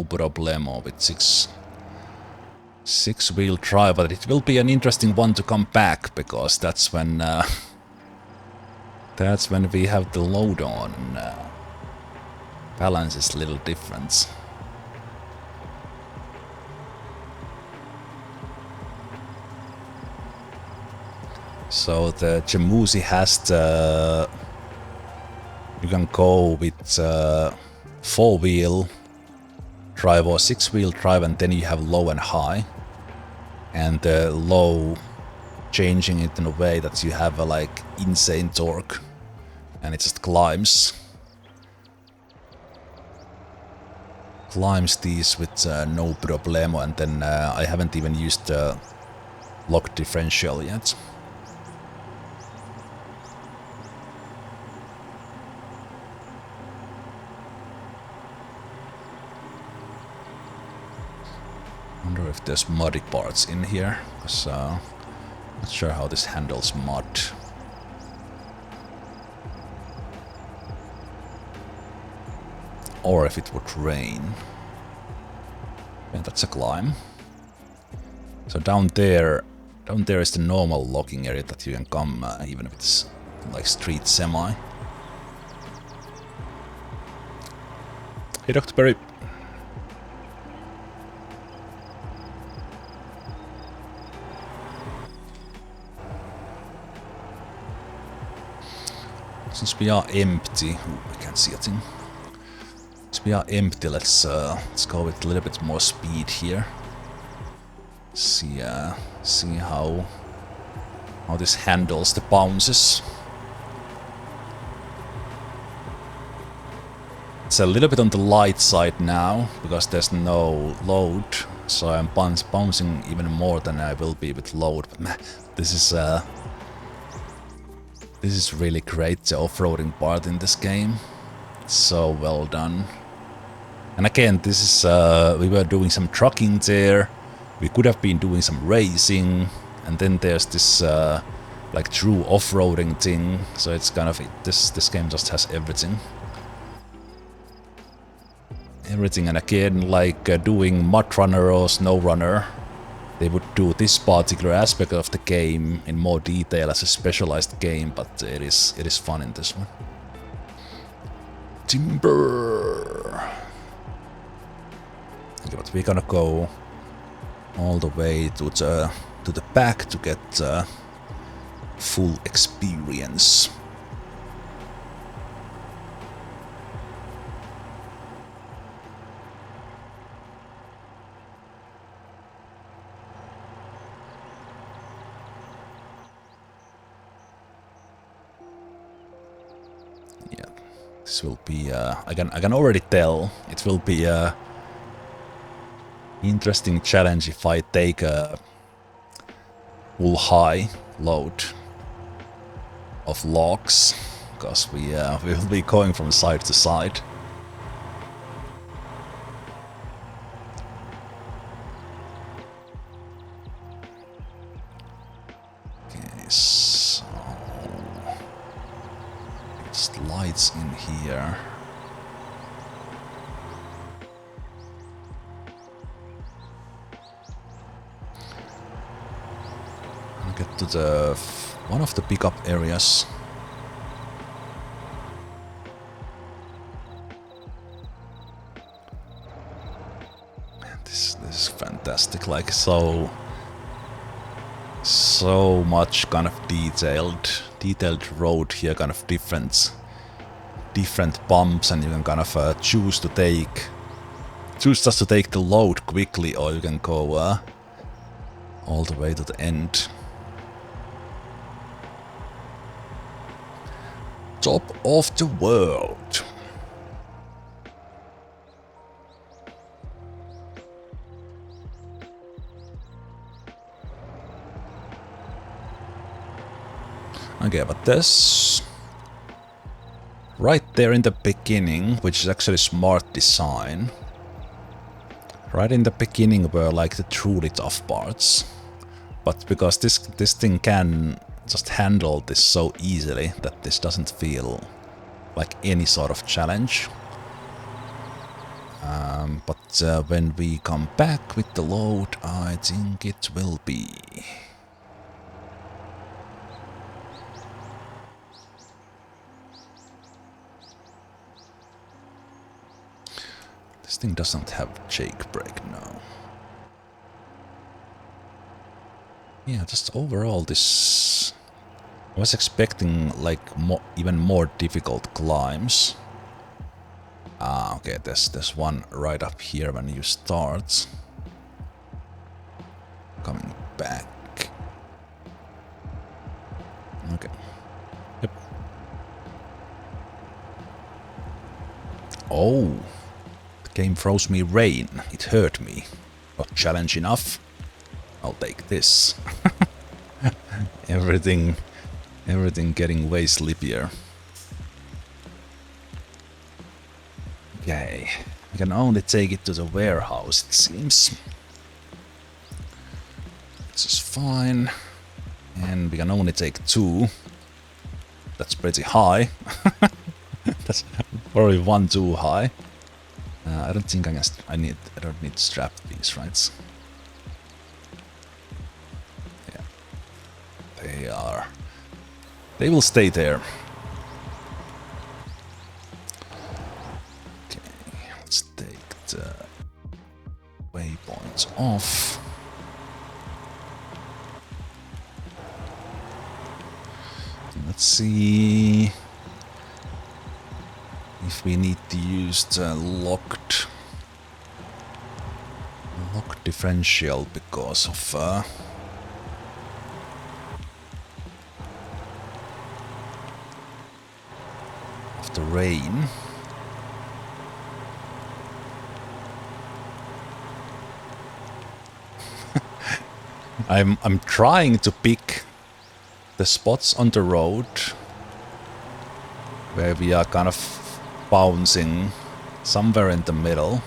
no problemo with six-wheel drive, but it will be an interesting one to come back, because that's when we have the load on. Balance is a little different. So the Jemusi has the... You can go with 4-wheel drive or 6-wheel drive, and then you have low and high. And the low, changing it in a way that you have a like insane torque, and it just climbs these with no problemo. And then I haven't even used the lock differential yet. Wonder if there's muddy parts in here, because not sure how this handles mud. Or if it would rain. And that's a climb. So down there is the normal logging area that you can come, even if it's like street semi. Hey, Dr. Berry. Since we are empty, I can't see a thing. Since we are empty, let's go with a little bit more speed here. See how this handles the bounces. It's a little bit on the light side now because there's no load, so I'm bouncing even more than I will be with load. But man, this is really great, the off-roading part in this game. It's so well done. And again, this is we were doing some trucking there. We could have been doing some racing, and then there's this like true off-roading thing. So it's kind of this game just has everything. Everything, and again, like doing mud runner or snow runner, they would do this particular aspect of the game in more detail as a specialized game, but it is fun in this one. Timber. Okay, but we're gonna go all the way to the back to get full experience. This will be, I can already tell, it will be a interesting challenge if I take a full high load of logs, because we will be going from side to side. Okay, so it's lights in here. I'll get to the one of the pickup areas. Man, this is fantastic. Like so much kind of detailed road here, kind of different bumps, and you can kind of choose just to take the load quickly, or you can go all the way to the end. Top of the world. Okay, but this right there in the beginning, which is actually smart design, right in the beginning were like the truly tough parts. But because this thing can just handle this so easily that this doesn't feel like any sort of challenge. But when we come back with the load, I think it will be... This thing doesn't have jake brake now. Yeah, just overall this... I was expecting like even more difficult climbs. Ah, okay, there's one right up here when you start. Coming back. Okay. Yep. Oh. The game froze me rain. It hurt me. Not challenge enough. I'll take this. Everything getting way slippier. Okay. We can only take it to the warehouse, it seems. This is fine. And we can only take 2. That's pretty high. That's probably 1 too high. I don't think I don't need to strap these, right? Yeah. They will stay there. Okay, let's take the waypoints off. Let's see if we need to use the locked differential because of the rain. I'm trying to pick the spots on the road where we are kind of bouncing somewhere in the middle.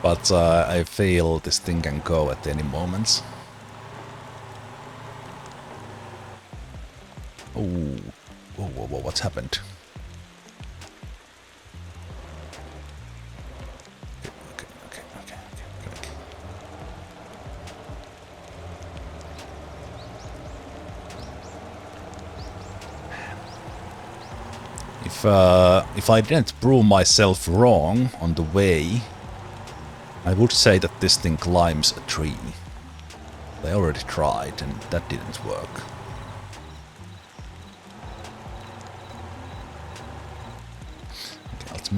But I feel this thing can go at any moment. Oh, whoa, what's happened? Okay. If I didn't prove myself wrong on the way, I would say that this thing climbs a tree. I already tried and that didn't work. Okay, let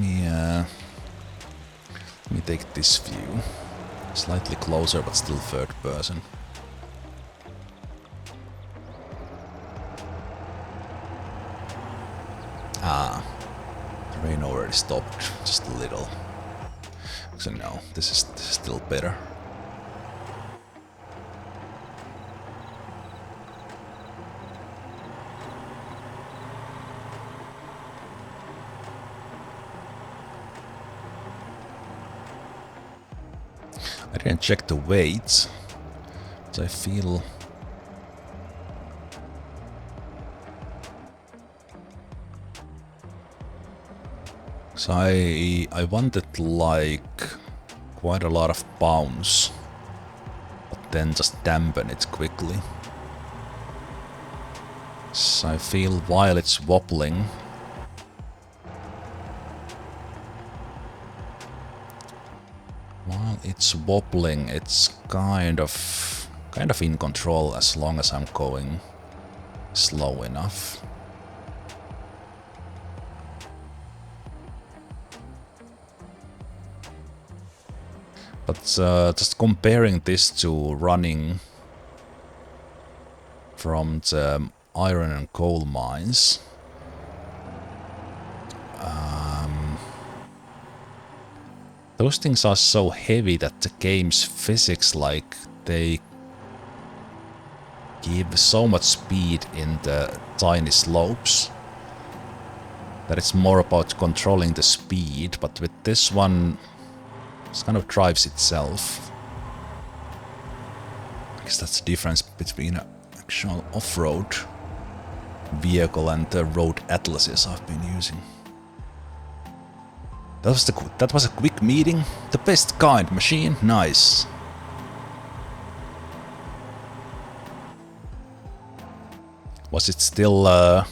me take this view. Slightly closer but still third person. Ah, the rain already stopped just a little. So no, this is still better. I didn't check the weights, but I feel... So I wanted like quite a lot of bounce, but then just dampen it quickly. So I feel while it's wobbling, it's kind of in control as long as I'm going slow enough. But just comparing this to running from the iron and coal mines, those things are so heavy that the game's physics, like, they give so much speed in the tiny slopes that it's more about controlling the speed, but with this one, it kind of drives itself. I guess that's the difference between an actual off-road vehicle and the road atlases I've been using. That was a quick meeting. The best kind, machine. Nice. Was it still? Okay.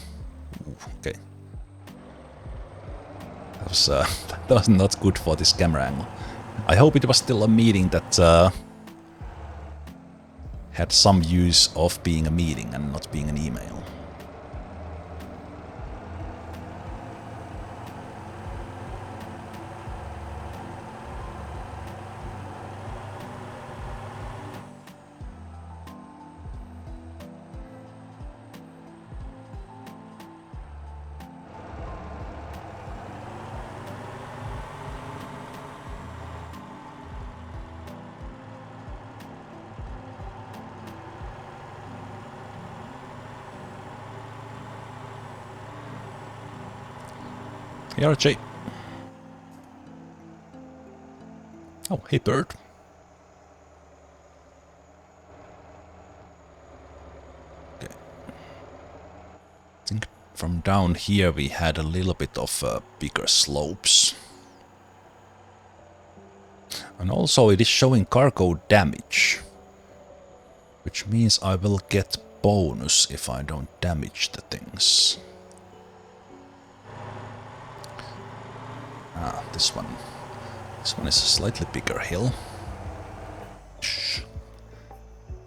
That was not good for this camera angle. I hope it was still a meeting that had some use of being a meeting and not being an email. Hey, RJ. Oh, hey, bird. Okay. I think from down here we had a little bit of bigger slopes. And also it is showing cargo damage. Which means I will get bonus if I don't damage the things. Ah, this one. This one is a slightly bigger hill. Shh.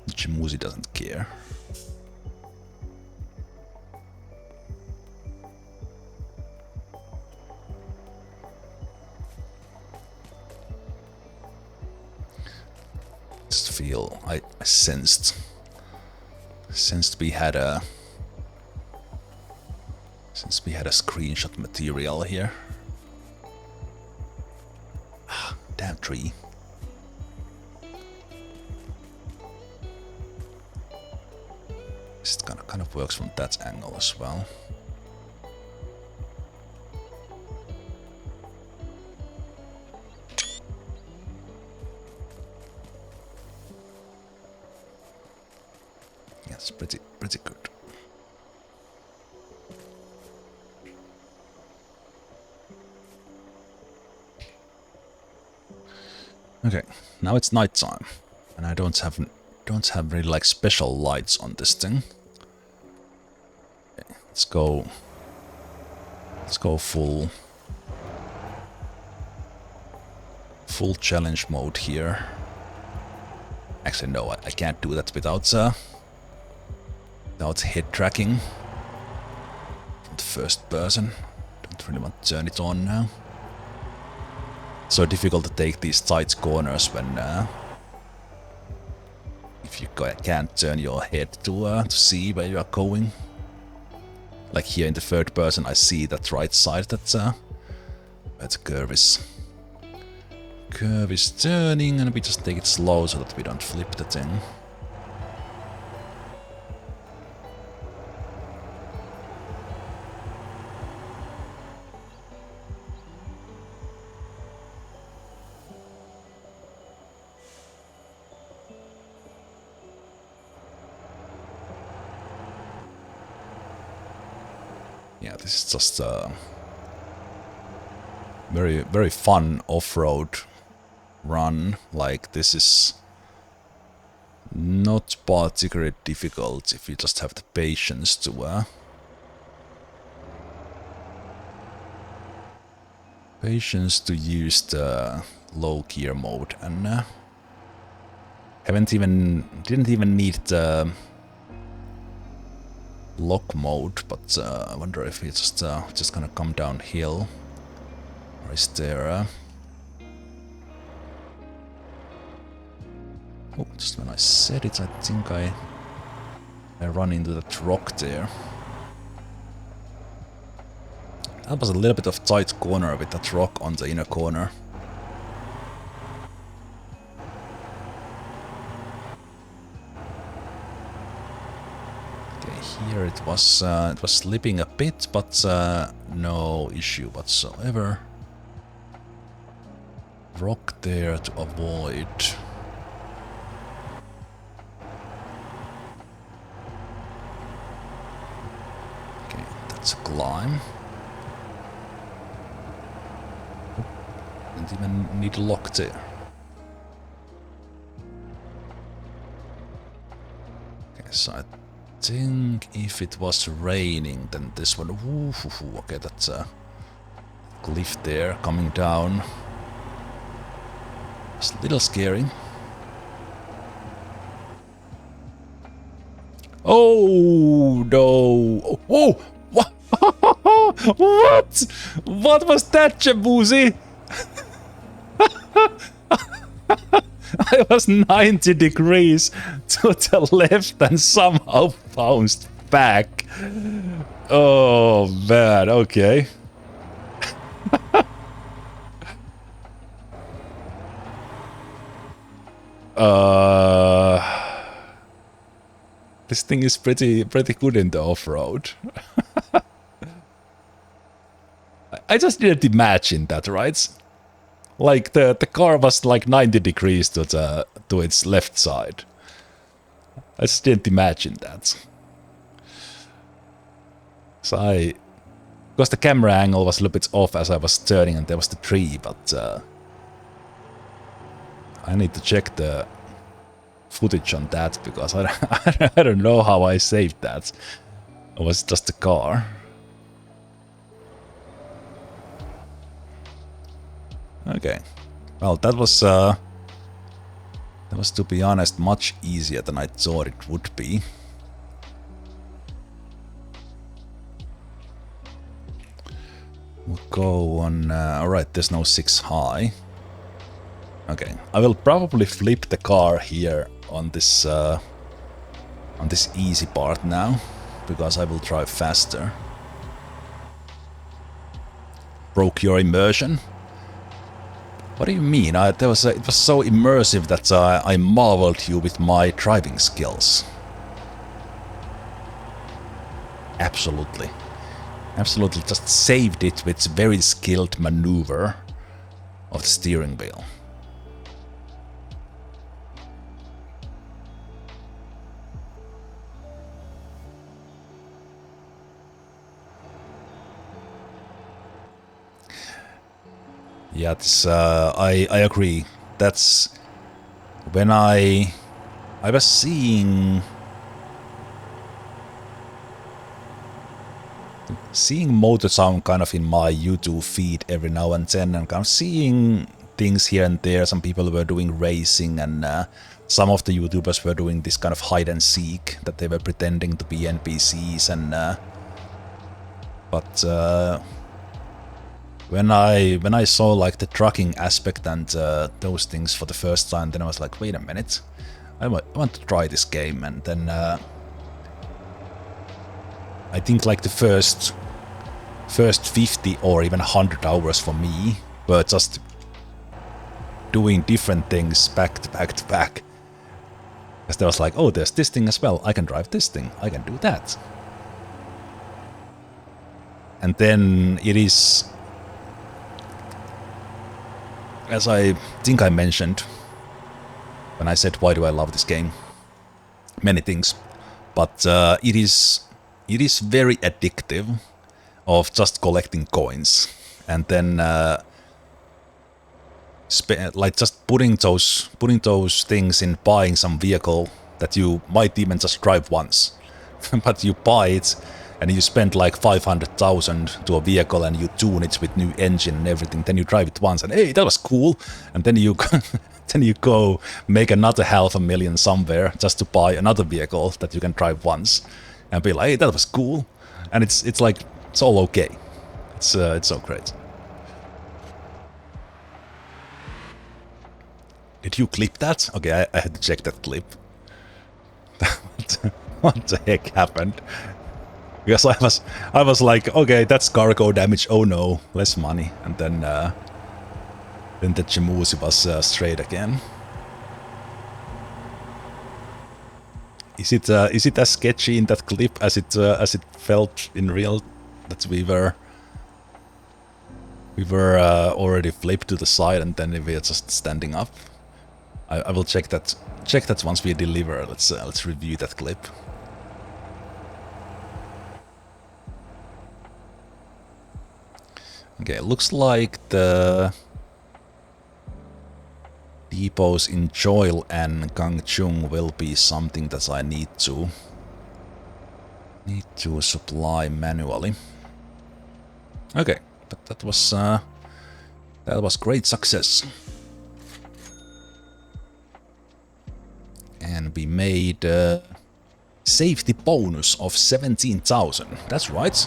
Jemusi doesn't care. Just feel I sensed we had a screenshot material here. Damn tree. This kind of works from that angle as well. Yeah, it's pretty good. Okay, now it's nighttime, and I don't have really like special lights on this thing. Okay, let's go full challenge mode here. Actually, no, I can't do that without head tracking from the first person. Don't really want to turn it on now. So difficult to take these tight corners when if you can't turn your head to see where you are going. Like here in the third person, I see that right side that where the curve is turning, and we just take it slow so that we don't flip the thing. Yeah, this is just a very fun off-road run. Like, this is not particularly difficult if you just have the patience to use the low gear mode, and didn't even need the lock mode, but I wonder if it's just gonna come downhill, or is there? Oh, just when I said it, I think I run into that rock there. That was a little bit of tight corner with that rock on the inner corner. Here it was slipping a bit, but no issue whatsoever. Rock there to avoid. Okay, that's a climb. Don't even need a lock there. Okay, so I think if it was raining, then this one... Okay, that's a cliff there coming down. It's a little scary. Oh no! Oh! What? What? What was that, Jemusi? I was 90 degrees to the left and somehow bounced back. Oh man, okay. This thing is pretty good in the off-road. I just didn't imagine that, right? Like the car was like 90 degrees to its left side. I just didn't imagine that. So because the camera angle was a little bit off as I was turning and there was the tree, but I need to check the footage on that because I don't know how I saved that. It was just a car. Okay. Well, that was to be honest much easier than I thought it would be. We'll go on... alright, there's no 6 high. Okay, I will probably flip the car here on this easy part now, because I will drive faster. Broke your immersion? What do you mean? It was so immersive that I marveled you with my driving skills. Absolutely. Absolutely, just saved it with very skilled maneuver of the steering wheel. Yeah, this, I agree. That's when I was seeing motor sound kind of in my YouTube feed every now and then, and kind of seeing things here and there. Some people were doing racing, and some of the YouTubers were doing this kind of hide and seek that they were pretending to be NPCs, and but when I saw like the trucking aspect and those things for the first time, then I was like, wait a minute, I want to try this game. And then I think like the first 50 or even 100 hours for me were just doing different things back to back to back. Because there was like, oh, there's this thing as well, I can drive this thing, I can do that. And then it is, as I think I mentioned when I said why do I love this game, many things, but it is very addictive of just collecting coins and then like just putting those things in buying some vehicle that you might even just drive once, but you buy it and you spend like 500,000 to a vehicle and you tune it with new engine and everything, then you drive it once and hey, that was cool, and then you then you go make another 500,000 somewhere just to buy another vehicle that you can drive once and be like, hey, that was cool, and it's like it's all okay. It's so great. Did you clip that? Okay, I had to check that clip. What the heck happened? Because I was like, okay, that's cargo damage. Oh no, less money. And then the Jemusi was straight again. Is it as sketchy in that clip as it felt in real? That we were already flipped to the side and then we are just standing up. I will check that once we deliver. Let's review that clip. Okay, looks like the Depots in Joil and Gangchung will be something that I need to supply manually. Okay, but that was great success. And we made a safety bonus of 17,000. That's right.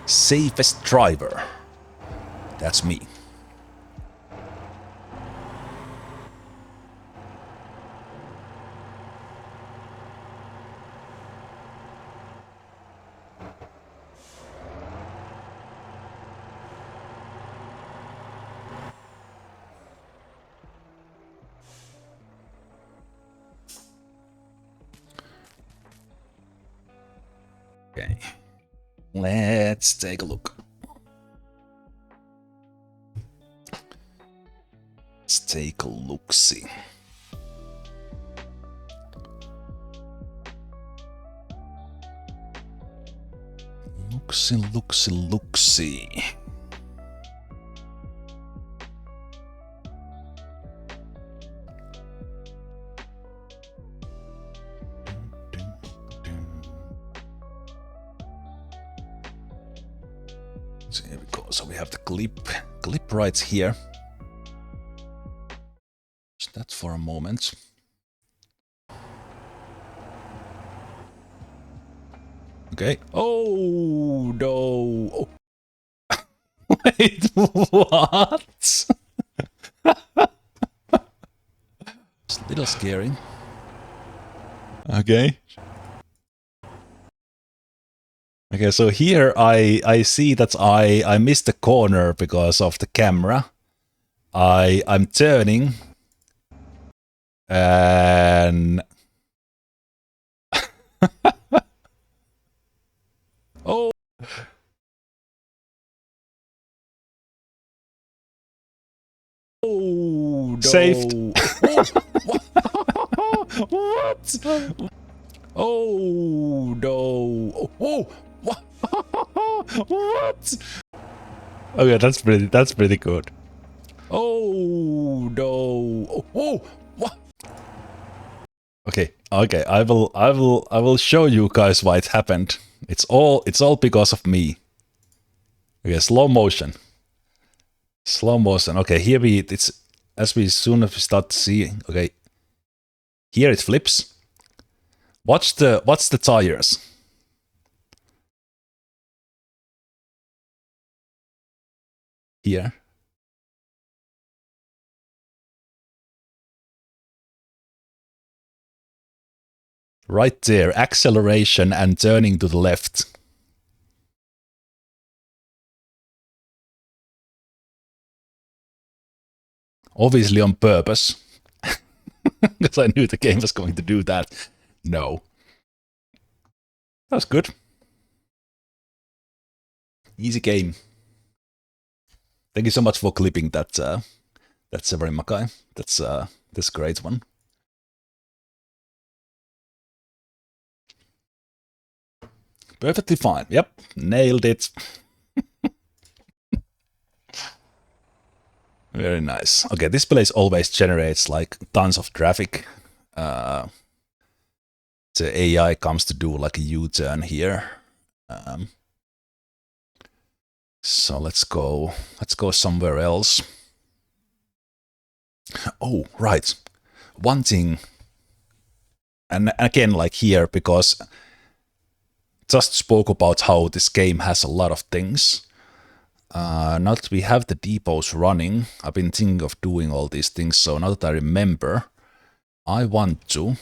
Safest driver. That's me. Okay. Let's take a look. Let's take a look-see. Look-see. So here we go. So we have the clip right here. Just that for a moment. Okay. Oh no! Oh. Wait, what? It's a little scary. Okay. Okay, so here I see that I missed the corner because of the camera. I'm turning and oh. Oh, no. Saved. What? Oh no! Oh, what? What? Okay, that's pretty good. Oh no! Oh, what? Okay, I will show you guys why it happened. It's all because of me. Okay, slow motion. Okay, here it's as soon as we start to see. Okay, here it flips. Watch the tires. Here. Right there, acceleration and turning to the left. Obviously on purpose. Because I knew the game was going to do that. No. That was good. Easy game. Thank you so much for clipping that Severin Makai. That's a great one. Perfectly fine. Yep, nailed it. Very nice. Okay, this place always generates like tons of traffic. The AI comes to do like a U-turn here. So let's go somewhere else. Oh, right. One thing, and again, like here, because just spoke about how this game has a lot of things. Now that we have the depots running, I've been thinking of doing all these things, so now that I remember, I want to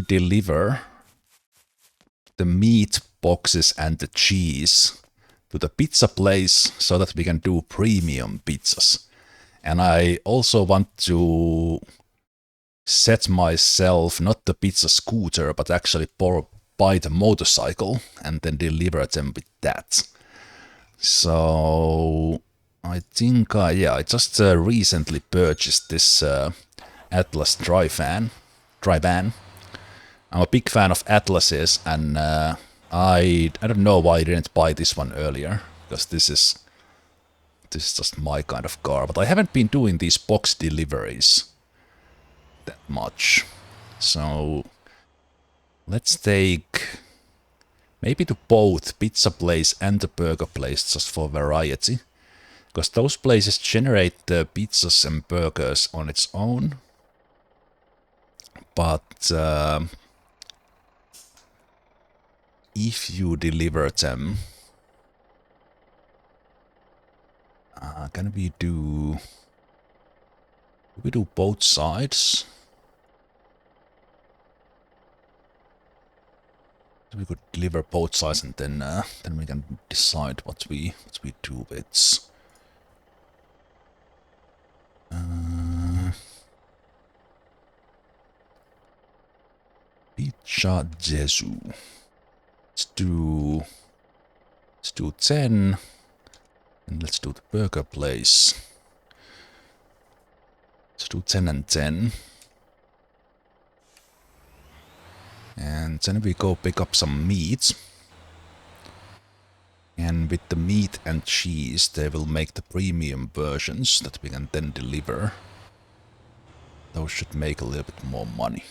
deliver the meat boxes and the cheese to the pizza place so that we can do premium pizzas. And I also want to set myself not the pizza scooter, but actually buy the motorcycle and then deliver them with that. So I think I just recently purchased this Atlas Dryvan. I'm a big fan of Atlases, and I don't know why I didn't buy this one earlier, because this is This is just my kind of car, but I haven't been doing these box deliveries that much. So let's take maybe to both pizza place and the burger place just for variety. Because those places generate the pizzas and burgers on its own. But if you deliver them, can we do both sides? We could deliver both sides, and then we can decide what we do with. Pizza Jesu. Let's do 10, and let's do the burger place. Let's do 10 and 10. And then we go pick up some meat. And with the meat and cheese, they will make the premium versions that we can then deliver. Those should make a little bit more money.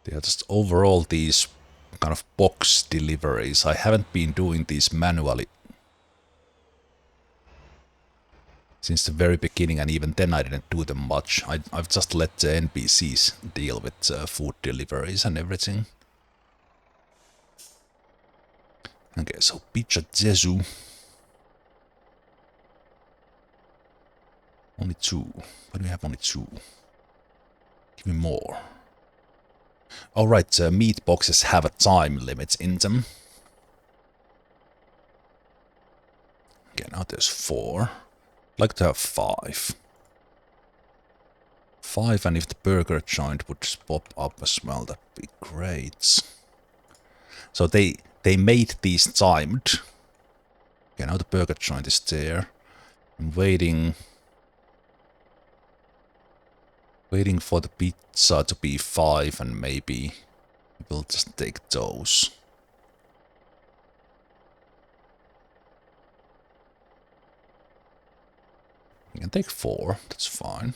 Yeah, just overall these kind of box deliveries. I haven't been doing these manually since the very beginning, and even then I didn't do them much. I've just let the NPCs deal with food deliveries and everything. Okay, so Pizza Jesu. Only 2. Why do we have only 2? Give me more. Alright, meat boxes have a time limit in them. Okay, now there's 4. I'd like to have 5. 5, and if the burger joint would just pop up as well, that'd be great. So they made these timed. Okay, now the burger joint is there. I'm waiting for the pizza to be 5, and maybe we'll just take those. You can take 4, that's fine.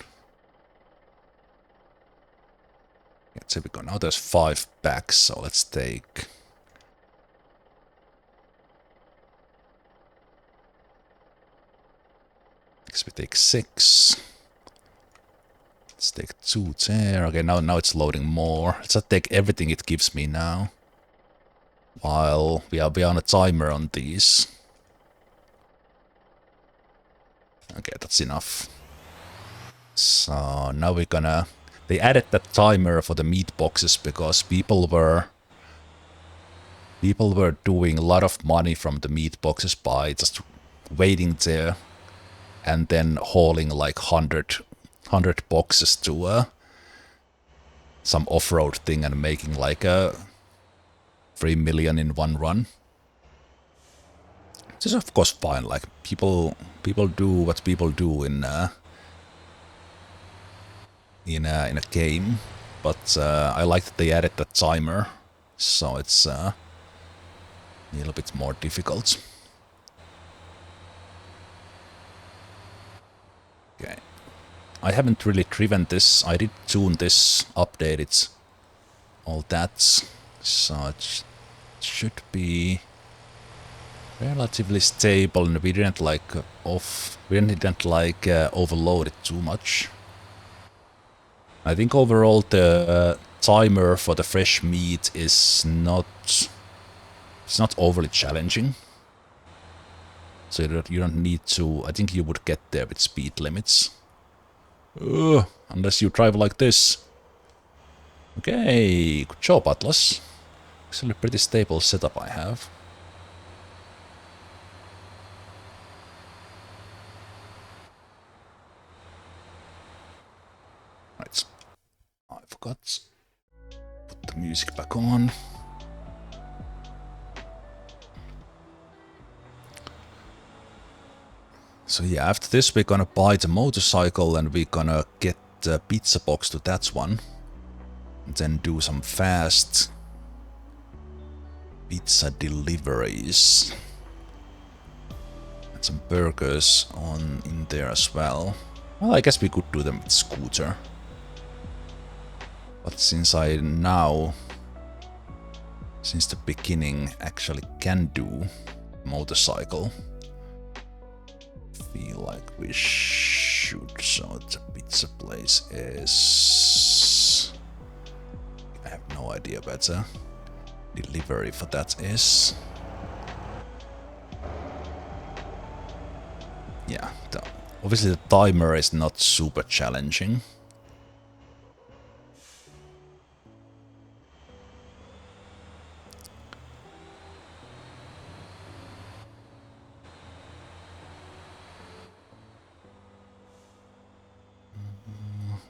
Let's see, we go. Now there's 5 packs, so let's take. Next we take 6. Let's take 2 there. Okay, now it's loading more. Let's just take everything it gives me now. While we are on a timer on these. Okay, that's enough. So now we're gonna. They added that timer for the meat boxes because people were doing a lot of money from the meat boxes by just waiting there and then hauling like 100 boxes to some off-road thing and making like 3 million in one run. This is of course fine. Like people do what people do in a game, but I like that they added that timer, so it's a little bit more difficult. Okay, I haven't really driven this. I did tune this, update it, all that, so it should be relatively stable, and we didn't overload it too much. I think overall the timer for the fresh meat is not overly challenging. So you don't need to. I think you would get there with speed limits. Unless you drive like this. Okay, good job, Atlas. Actually, pretty stable setup I have. Right, I forgot. Put the music back on. So yeah, after this we're gonna buy the motorcycle and we're gonna get the pizza box to that one. And then do some fast pizza deliveries. And some burgers in there as well. Well, I guess we could do them with scooter. But since I now, since the beginning, actually can do motorcycle, feel like we should. So the pizza place is... I have no idea where the delivery for that is. Yeah, obviously the timer is not super challenging.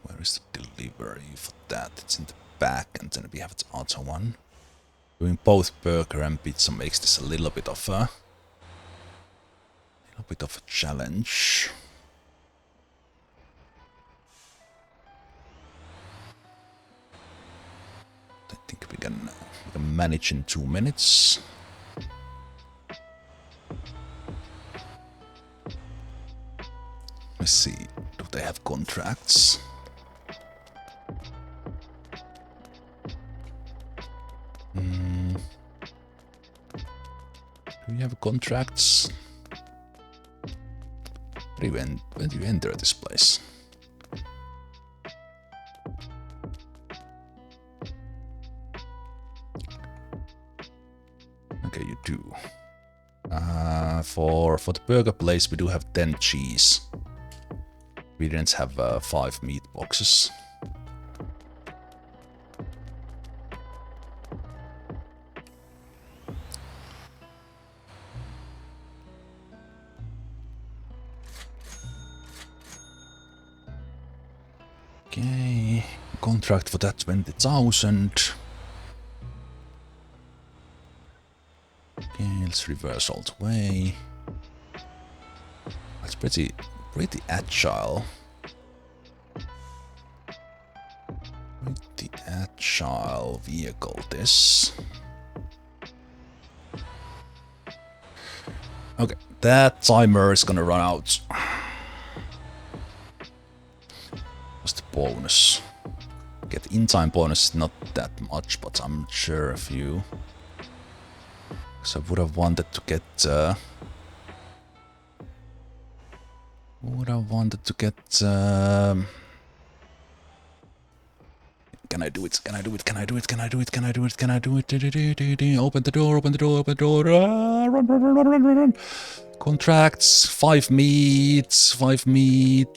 Where is the delivery for that? It's in the back, and then we have the other one. Doing both burger and pizza makes this a little bit of a challenge. I think we can manage in 2 minutes. Let's see, do they have contracts? Do we have contracts? When do you enter this place? Okay, you do. For the burger place, we do have 10 cheese. We didn't have 5 meat boxes. Okay, contract for that 20,000. Okay, let's reverse all the way. That's pretty agile. Pretty agile vehicle, this. Okay, that timer is gonna run out. What's the bonus? Get in-time bonus is not that much, but I'm sure if you... So I would have wanted to get... Can I do it? Can I do it? Can I do it? Can I do it? Can I do it? Can I do it? Open the door, open the door, open the door. Run. Contracts, 5 meat,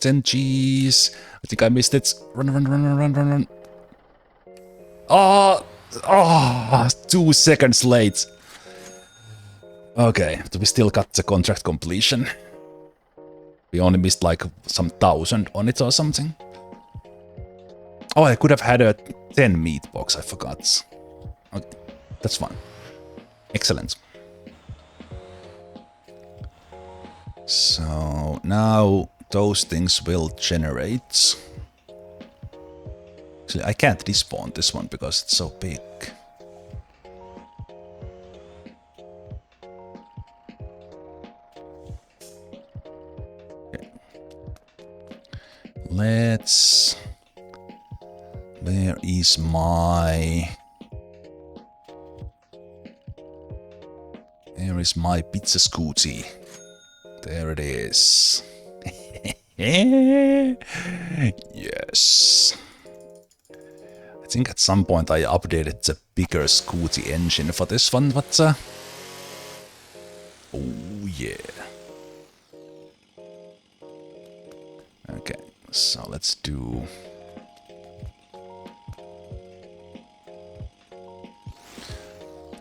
10 cheese. I think I missed it. Run. Oh, 2 seconds late. Okay, we still got the contract completion. We only missed like some 1,000 on it or something. Oh, I could have had a 10 meat box, I forgot. Okay, that's fine. Excellent. So now those things will generate. Actually, I can't despawn this one because it's so big. Okay. Let's... Where is my... Where is my pizza scooty? There it is. Yes. I think at some point I updated the bigger scooty engine for this one, but... Oh yeah. Okay, so let's do...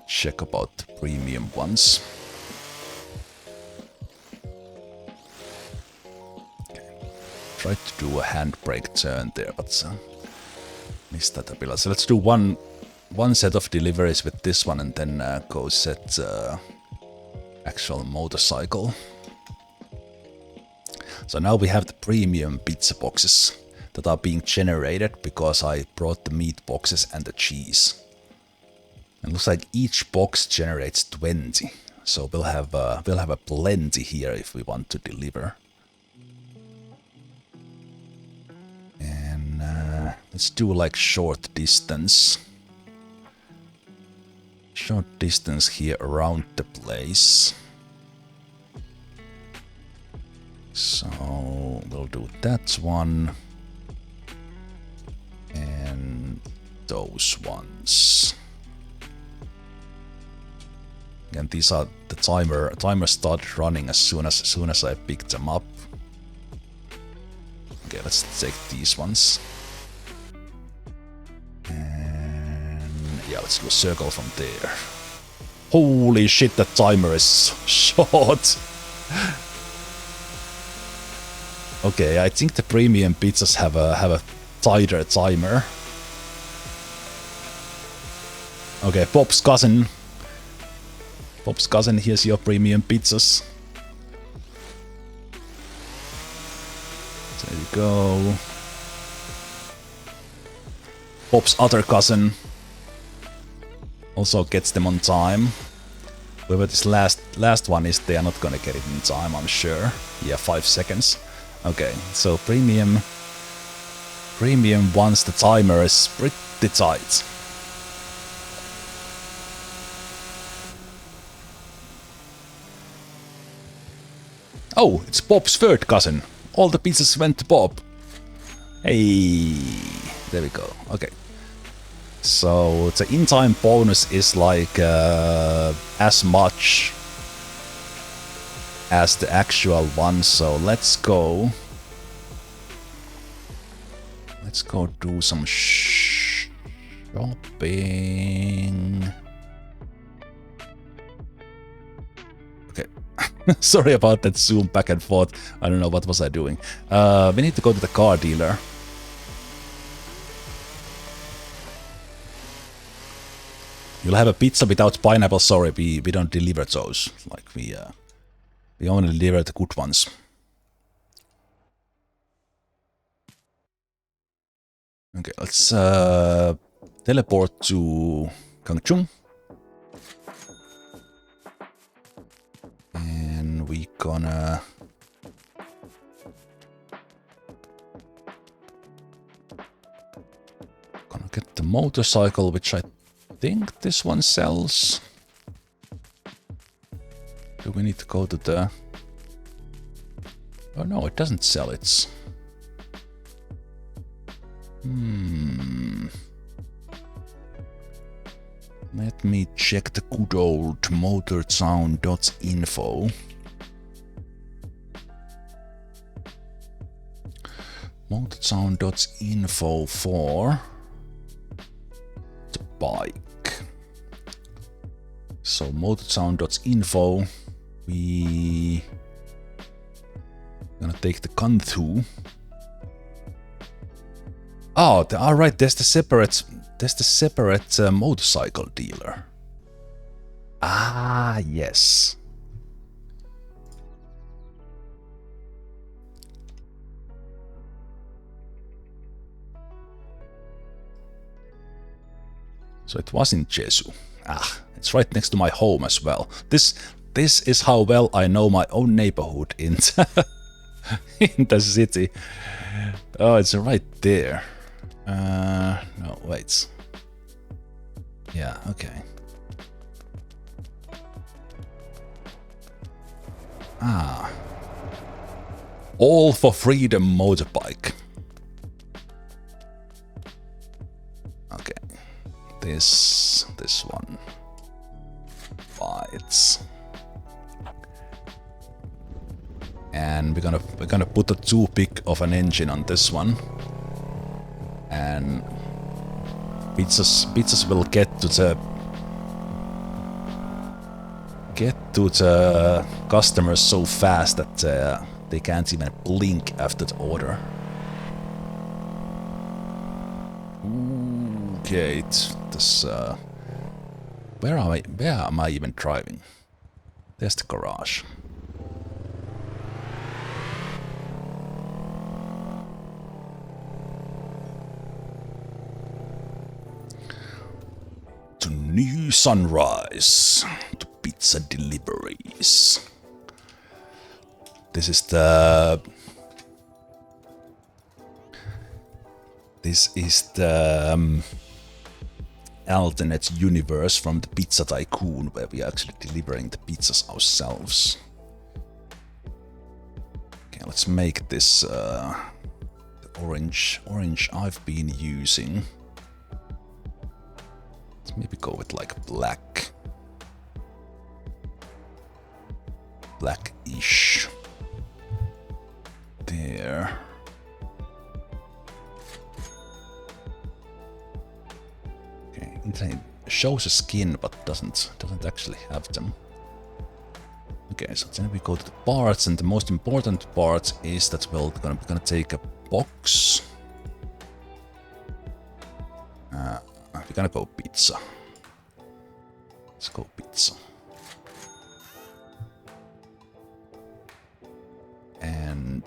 Check about the premium ones. Okay. Tried to do a handbrake turn there, but missed that ability. So let's do one set of deliveries with this one and then go set actual motorcycle. So now we have the premium pizza boxes that are being generated because I brought the meat boxes and the cheese. It looks like each box generates 20. So we'll have a plenty here if we want to deliver. And let's do like short distance. Short distance here around the place. So we'll do that one. And those ones. And these are the timer started running as soon as I picked them up. Okay, let's take these ones. And yeah, let's do a circle from there. Holy shit, that timer is short. Okay, I think the premium pizzas have a tighter timer. Okay, Bob's cousin. Bob's cousin, here's your premium pizzas. There you go. Bob's other cousin also gets them on time. Whoever this last one is, they are not gonna get it in time, I'm sure. Yeah, 5 seconds. Okay, so premium once the timer is pretty tight. Oh, it's Bob's third cousin. All the pizzas went to Bob. Hey, there we go. Okay. So the in-time bonus is like as much as the actual one. So let's go. Let's go do some shopping. Okay. Sorry about that zoom back and forth. I don't know, what was I doing? We need to go to the car dealer. You'll have a pizza without pineapple. Sorry, we don't deliver those. Like we only deliver the good ones. Okay, let's teleport to Gangchung. And we gonna get the motorcycle, which I think this one sells. Do we need to go to the... Oh no, it doesn't sell it. Let me check the good old motortown.info. Motortown.info for the bike. So motortown.info, we gonna take the Kanthu. Oh, alright, there's the separate motorcycle dealer. Ah, yes. So it was in Jesu. Ah, it's right next to my home as well. This is how well I know my own neighborhood in in the city. Oh, it's right there. No, wait. Yeah, okay. Ah. All for Freedom motorbike. Okay. This one. Right. And we're gonna put a too big of an engine on this one. And pizzas will get to the customers so fast that they can't even blink after the order. Okay, this where am I even driving? There's the garage. New sunrise to pizza deliveries. This is the alternate universe from the Pizza Tycoon, where we are actually delivering the pizzas ourselves. Okay, let's make this the orange I've been using. Let's maybe go with like black. Blackish. There. Okay, it shows a skin but doesn't actually have them. Okay, so then we go to the parts, and the most important part is that we're gonna take a box. We're gonna go pizza. Let's go pizza. And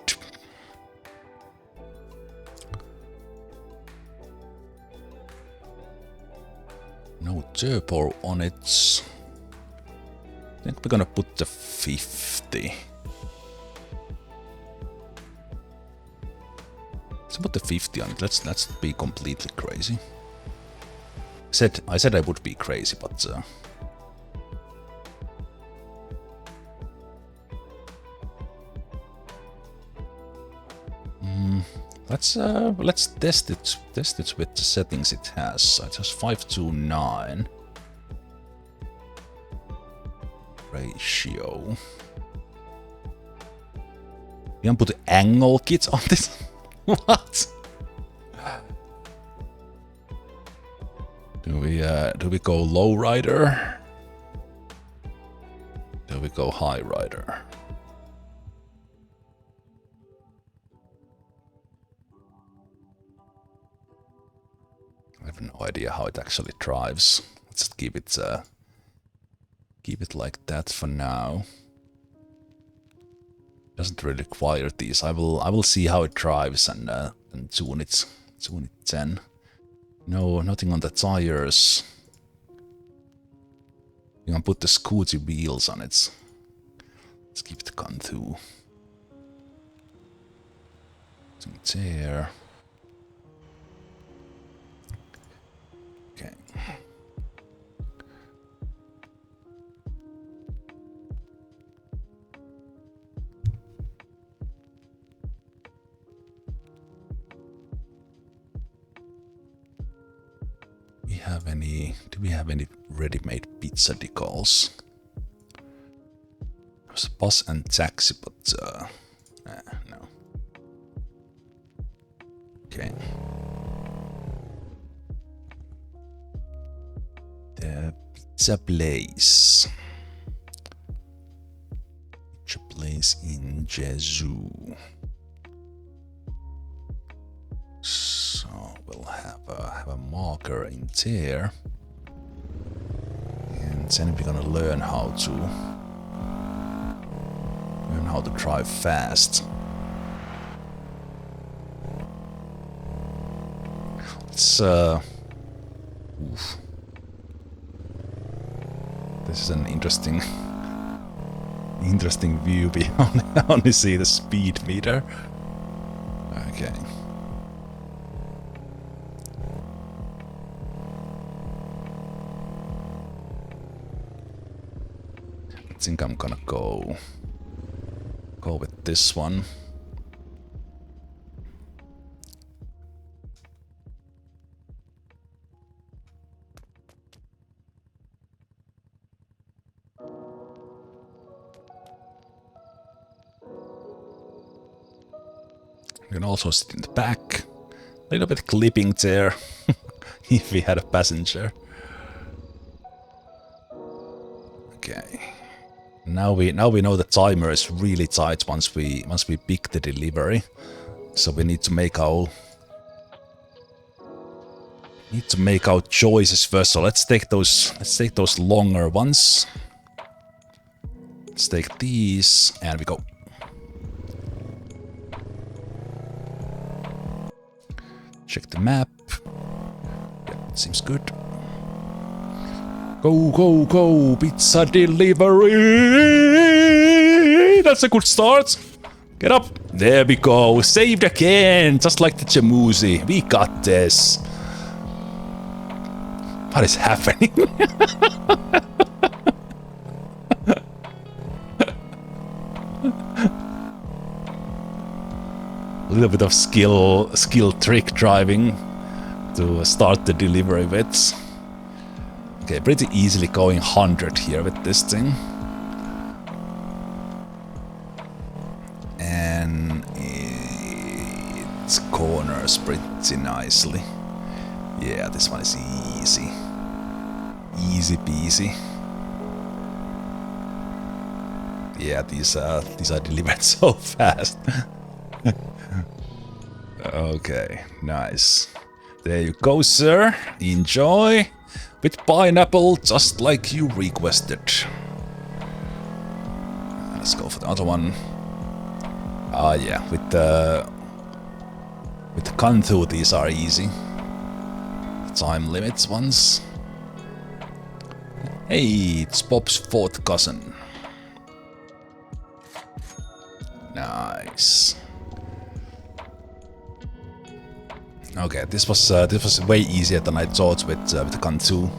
no turbo on it. I think we're gonna put the 50. Let's put the 50 on it. Let's be completely crazy. I said I would be crazy, but let's test it with the settings it has. So it has 5:9 ratio. You can put angle kit on this. What? Do we go low rider? Do we go high rider? I have no idea how it actually drives. Let's keep it like that for now. Doesn't really require these. I will see how it drives and tune it then. No, nothing on the tires. You can put the scooty wheels on it. Let's keep it gone through. There. Okay. Do we have any ready-made pizza decals? There's bus and taxi, but no. Okay. The pizza place. Pizza place in Jemusi. So we'll have a marker in there, and then we're gonna learn how to drive fast. It's this is an interesting view. We only see the speed meter. Okay. I think I'm gonna go with this one. You can also sit in the back. A little bit clipping there if we had a passenger. Okay. Now we know the timer is really tight once we pick the delivery. So we need to make our choices first. So let's take those longer ones. Let's take these and we go. Check the map. Yeah, seems good. Go, go, go, pizza delivery! That's a good start. Get up. There we go. Saved again, just like the Jemusi. We got this. What is happening? A little bit of skill trick driving to start the delivery with. Okay, pretty easily going 100 here with this thing. And it corners pretty nicely. Yeah, this one is easy. Easy peasy. Yeah, these are delivered so fast. Okay, nice. There you go, sir. Enjoy. With pineapple, just like you requested. Let's go for the other one. Ah, yeah, with the Kantu, these are easy. Time limits ones. Hey, it's Bob's fourth cousin. Nice. Okay, this was way easier than I thought with the Kantu.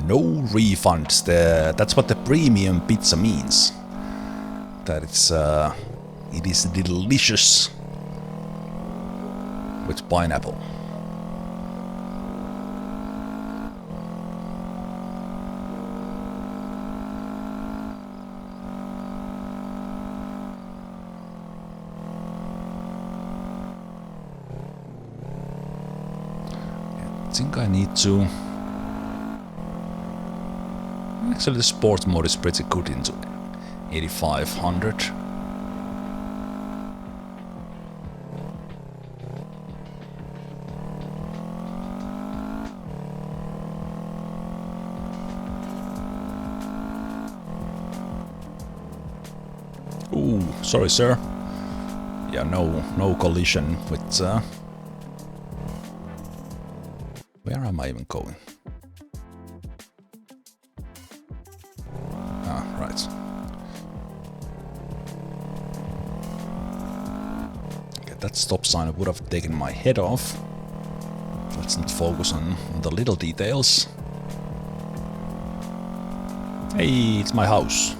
No refunds. That's what the premium pizza means. That it is delicious with pineapple. I think I need to... Actually, the sport mode is pretty good into 8500. Ooh, sorry, sir. Yeah, no collision with... Where am I even going? Ah, right. Okay, that stop sign would have taken my head off. Let's not focus on the little details. Hey, it's my house.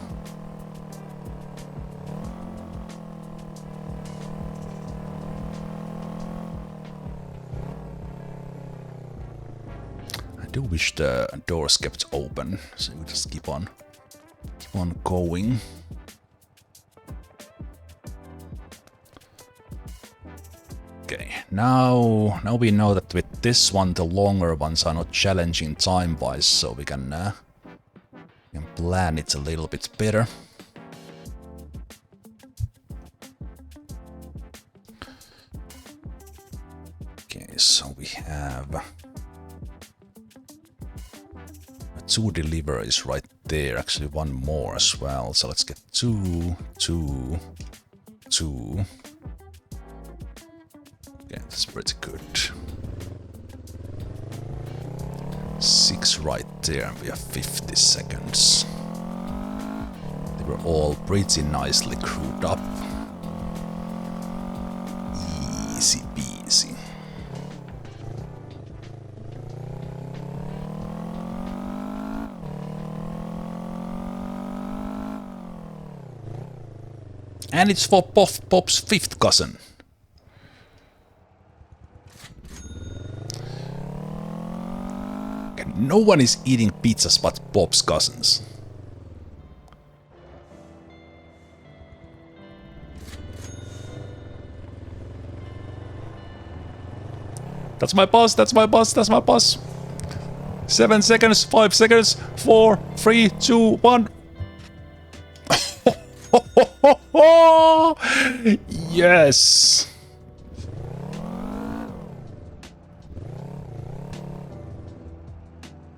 I do wish the doors kept open, so we just keep on going. Okay, now we know that with this one the longer ones are not challenging time-wise, so we can plan it a little bit better. Okay, so we have 2 deliveries right there, actually one more as well, so let's get 2, 2, 2. Okay, that's pretty good. 6 right there, and we have 50 seconds. They were all pretty nicely crewed up. Easy peasy. And it's for Pop's 5th cousin. Okay, no one is eating pizzas but Pop's cousins. That's my boss, that's my boss, that's my boss. 7 seconds, 5 seconds, 4, 3, 2, 1. Yes!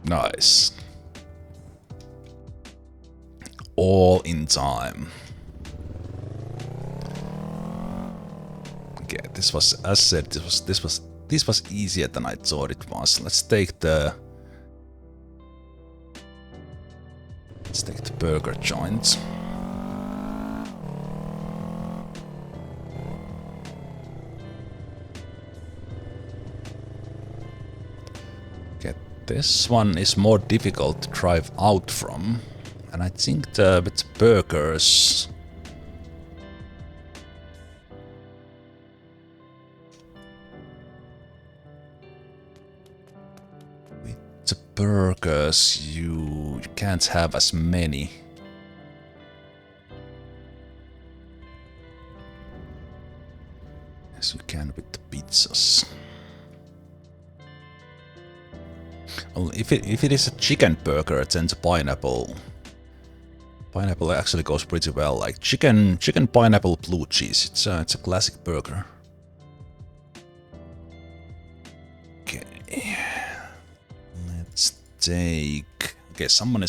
Nice. All in time. Okay, this was, as said, this was This was easier than I thought it was. Let's take the burger joint. Okay, this one is more difficult to drive out from, and I think with burgers. The burgers, you can't have as many. As you can with the pizzas. Well, if it is a chicken burger, then the pineapple actually goes pretty well. Like chicken pineapple blue cheese. It's a classic burger. Okay. Let's take. Okay, someone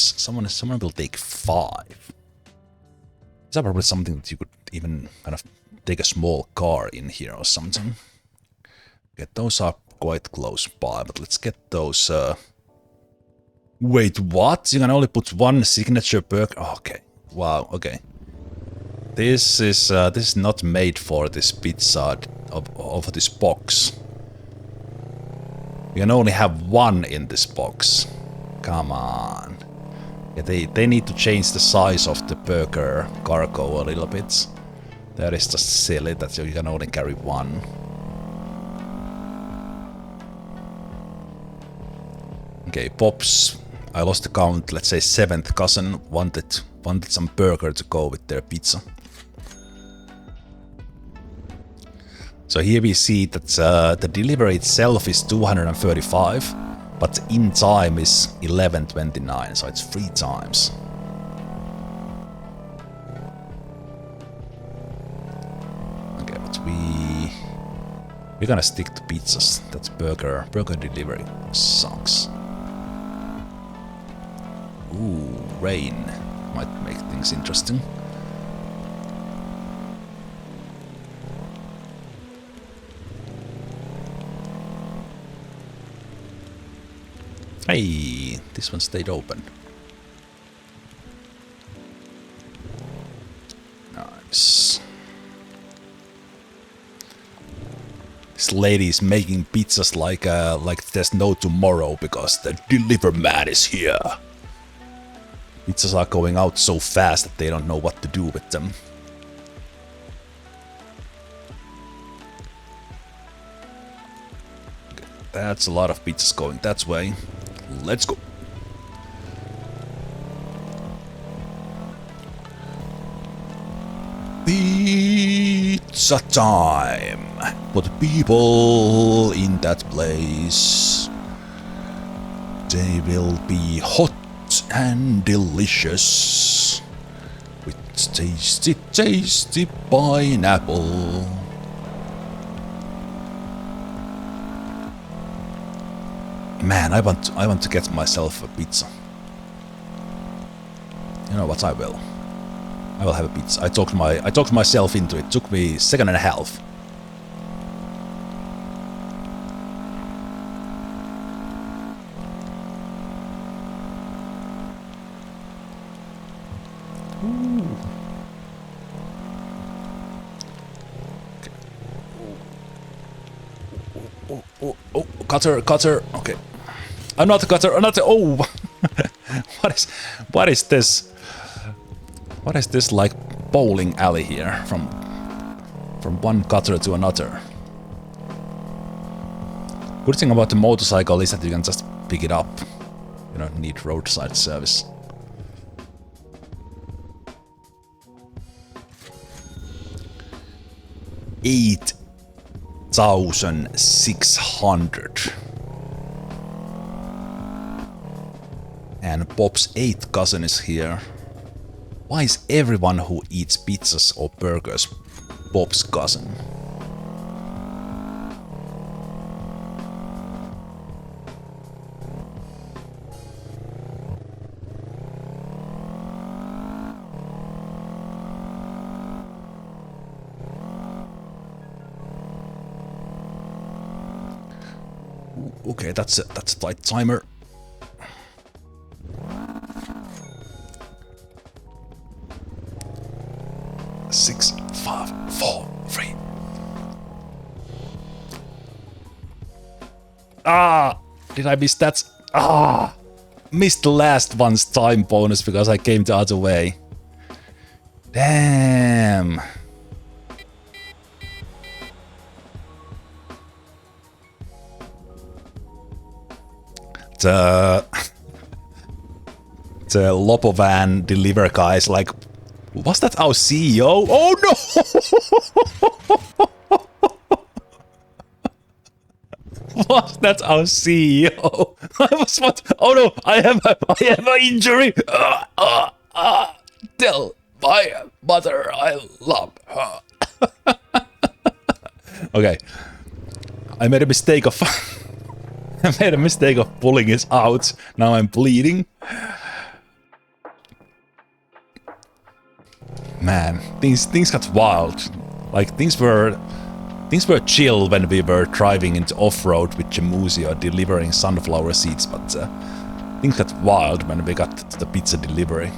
will take 5. Is that probably something that you could even kind of take a small car in here or something? Okay, those are quite close by, but let's get those. Wait, what? You can only put 1 signature burger. Oh, okay. Wow. Okay. This is not made for this pizza of this box. You can only have 1 in this box. Come on. Yeah, they need to change the size of the burger cargo a little bit. That is just silly that you can only carry 1. Okay, Bob's, I lost the count, let's say 7th cousin wanted some burger to go with their pizza. So here we see that the delivery itself is 235, but in time is 1129, so it's 3 times. Okay, but we're gonna stick to pizzas. That's burger delivery sucks. Ooh, rain might make things interesting. Hey, this one stayed open. Nice. This lady is making pizzas like there's no tomorrow because the deliver man is here. Pizzas are going out so fast that they don't know what to do with them. Okay, that's a lot of pizzas going that way. Let's go. Pizza time! For the people in that place, they will be hot and delicious with tasty, tasty pineapple. Man, I want to get myself a pizza. You know what? I will have a pizza. I talked myself into it. Took me 1.5 seconds. Cutter. Okay. I'm not a cutter. I'm not a. Oh, what is this? What is this like bowling alley here from one cutter to another? Good thing about the motorcycle is that you can just pick it up. You don't need roadside service. $8,600. And Bob's 8th cousin is here. Why is everyone who eats pizzas or burgers Bob's cousin? Okay, that's a tight timer. Six, 5, 4, 3. Ah! Did I miss that? Ah! Missed the last one's time bonus because I came the other way. Damn. The Lopovan deliver guy is like, was that our CEO? Oh no! Was that our CEO? I was what? Oh no! I have an injury. Tell my mother I love her. Okay, I made a mistake of. I made a mistake of pulling it out. Now I'm bleeding. Man, things got wild. Like things were chill when we were driving into off-road with Jemusi or delivering sunflower seeds, but things got wild when we got to the pizza delivery.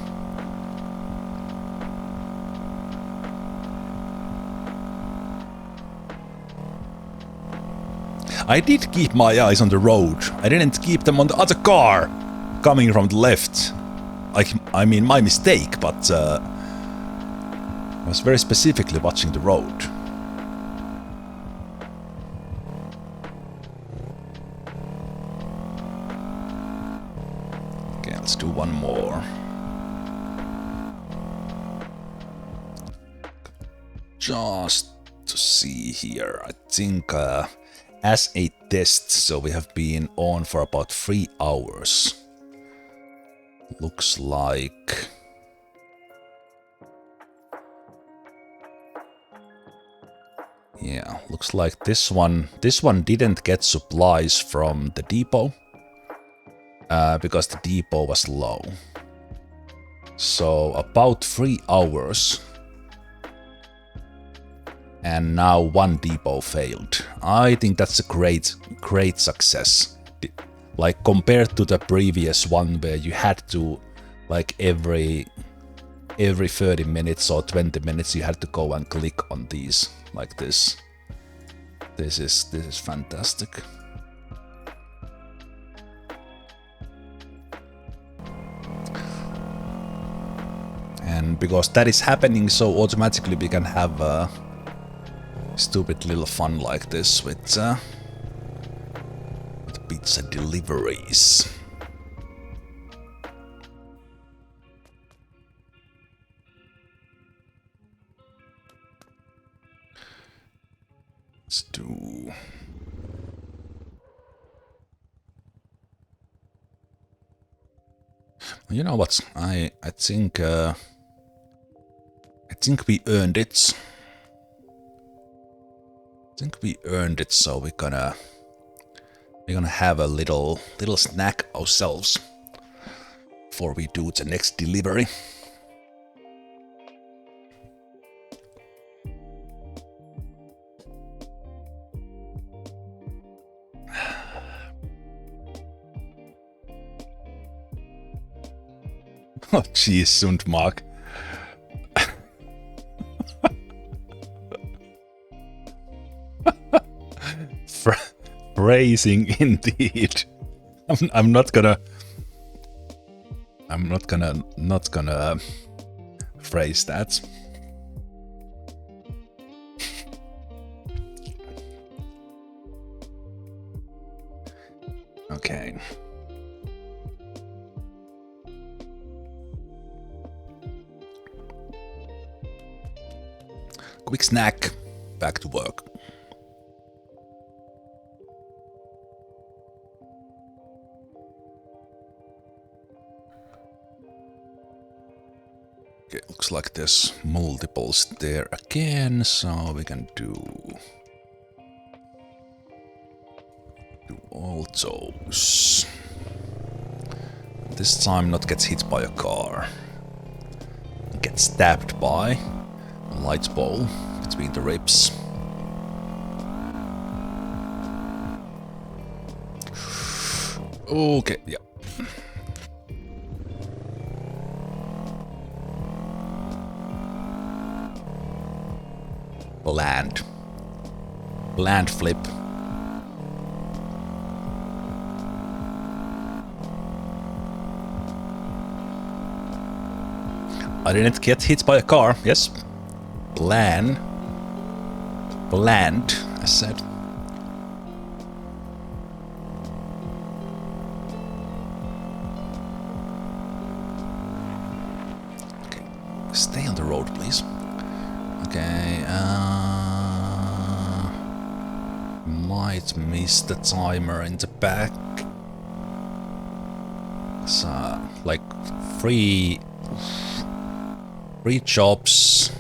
I did keep my eyes on the road. I didn't keep them on the other car coming from the left. I mean, my mistake, but I was very specifically watching the road. Okay, let's do one more. Just to see here, I think as a test, so we have been on for about 3 hours. Looks like... yeah, looks like this one didn't get supplies from the depot because the depot was low. So about 3 hours. And now 1 depot failed. I think that's a great success. Like compared to the previous one where you had to, like every 30 minutes or 20 minutes you had to go and click on these like this. This is fantastic. And because that is happening, so automatically we can have stupid little fun like this with pizza deliveries. Let's do... you know what? I think we earned it. I think we earned it, so we're gonna have a little snack ourselves before we do the next delivery. Oh jeez, Sundmark. Phrasing indeed. I'm not gonna phrase that. Okay. Quick snack, back to work. Okay, looks like there's multiples there again, so we can do all those. This time not get hit by a car. Get stabbed by a light ball between the ribs. Okay, yeah. Land. Land flip. I didn't get hit by a car, yes. Land, I said. Okay, stay on the road, please. Okay, might miss the timer in the back. So, like, three jobs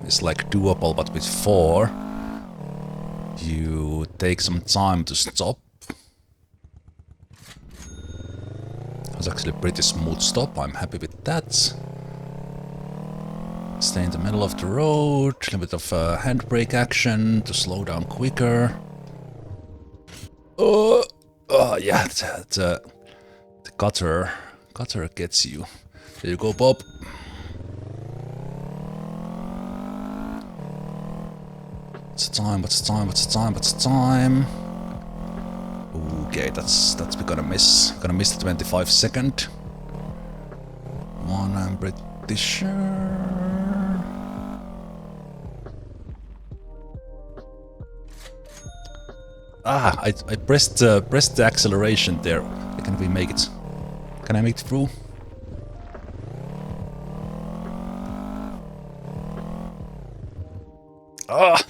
is like doable, but with 4, you take some time to stop. It was actually a pretty smooth stop, I'm happy with that. Stay in the middle of the road, a little bit of handbrake action to slow down quicker. Oh yeah, the gutter gets you. There you go, Bob. What's the time? Okay, that's we're gonna miss. Gonna miss the 25-second one, I'm pretty sure. Ah, I pressed the acceleration there. Can we make it? Can I make it through? Ah!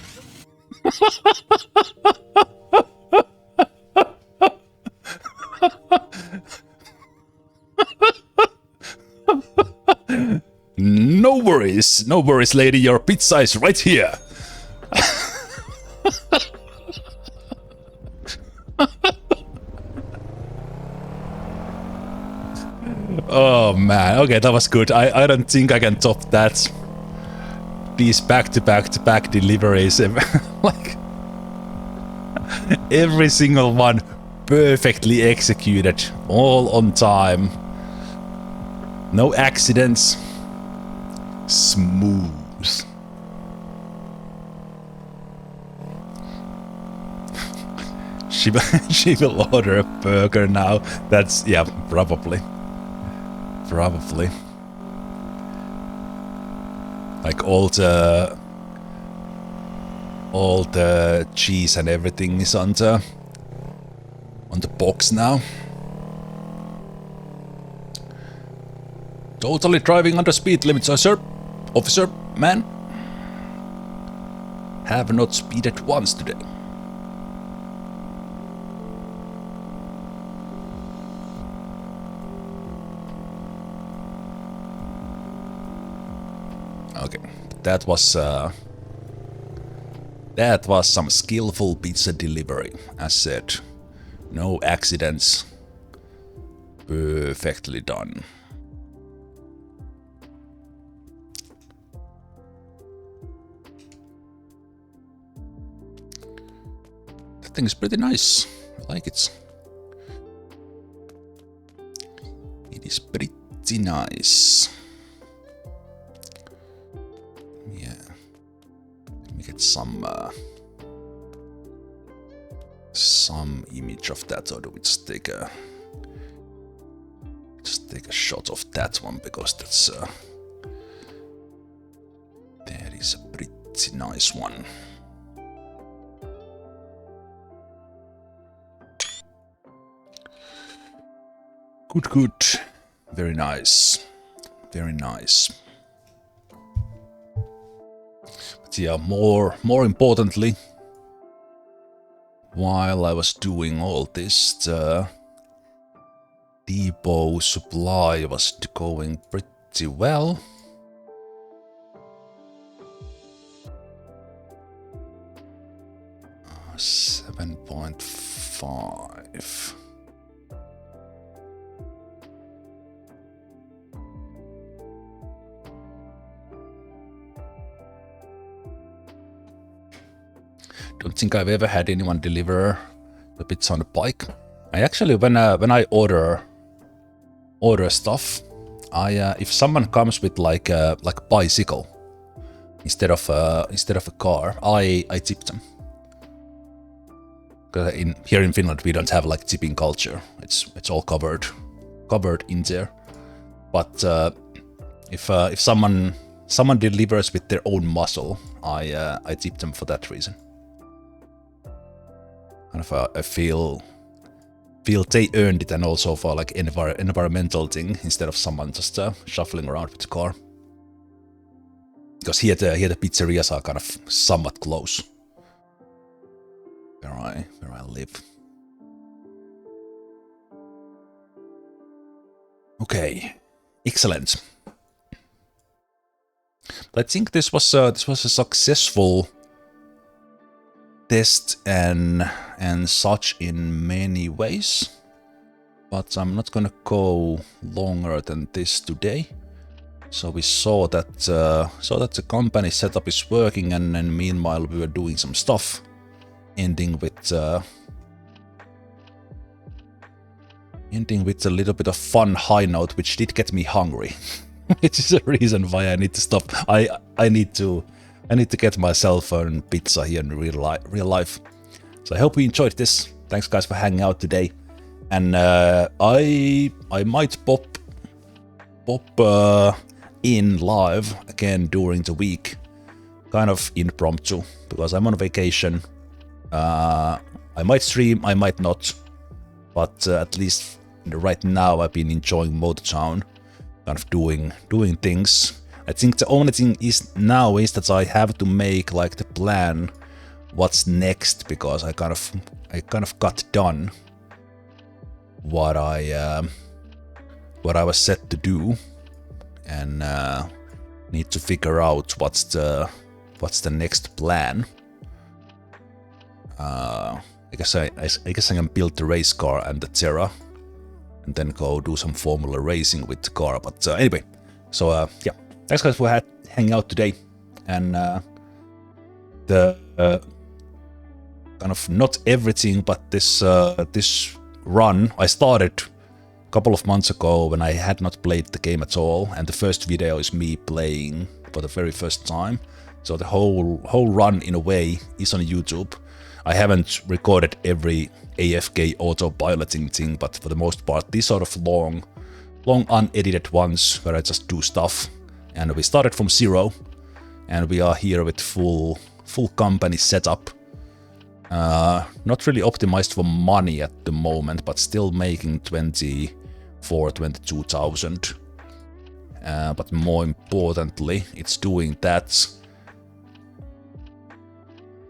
No worries, lady. Your pizza is right here. Oh man, okay, that was good. I don't think I can top that. These back-to-back deliveries, like every single one perfectly executed, all on time. No accidents. Smooth. She will order a burger now. That's, yeah, probably. Like all the cheese and everything is on the box now. Totally driving under speed limit, sir. Officer, man. Have not speeded once today. Okay, that was some skillful pizza delivery. As said, no accidents. Perfectly done. That thing is pretty nice. I like it. It is pretty nice. Yeah. Let me get some image of that, or do we just take a shot of that one, because that's that is a pretty nice one. Good. Very nice. Very nice. But yeah, more importantly, while I was doing all this, the depot supply was going pretty well. Uh, 7.5. Don't think I've ever had anyone deliver the pizza on a bike. I actually, when I order stuff, if someone comes with like a bicycle instead of a car, I tip them. Because here in Finland we don't have like tipping culture. It's all covered in there. But if someone delivers with their own muscle, I tip them for that reason. Kind of I feel they earned it, and also for like environmental thing instead of someone just shuffling around with the car. Because here the pizzerias are kind of somewhat close where I live. Okay, excellent. But I think this was a successful test and such in many ways. But I'm not gonna go longer than this today. So we saw that the company setup is working, and meanwhile we were doing some stuff, ending with a little bit of fun high note, which did get me hungry, which is a reason why I need to stop. I need to get myself a pizza here in real life. So I hope you enjoyed this. Thanks guys for hanging out today, and I might pop in live again during the week, kind of impromptu, because I'm on vacation. I might stream, I might not, but at least right now I've been enjoying Motortown, kind of doing things. I think the only thing is that I have to make like the plan what's next, because I kind of got done what I was set to do, and need to figure out what's the next plan. I guess I can build the race car and the Terra, and then go do some Formula racing with the car. But anyway, so yeah, thanks guys for hanging out today, and the kind of not everything, but this run I started a couple of months ago when I had not played the game at all, and the first video is me playing for the very first time. So the whole run in a way is on YouTube. I haven't recorded every AFK autopiloting thing, but for the most part, these sort of long unedited ones where I just do stuff. And we started from zero, and we are here with full company setup. Not really optimized for money at the moment, but still making 22,000. But more importantly, it's doing that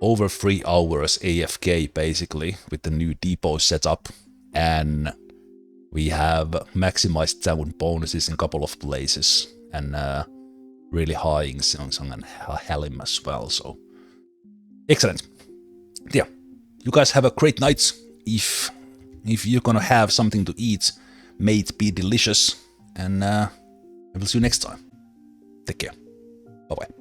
over 3 hours AFK basically with the new depot setup, and we have maximized sound bonuses in a couple of places, and really high in Samsung and Halim as well. So excellent. Yeah, you guys have a great night. If you're gonna have something to eat, may it be delicious, and I will see you next time. Take care. Bye bye.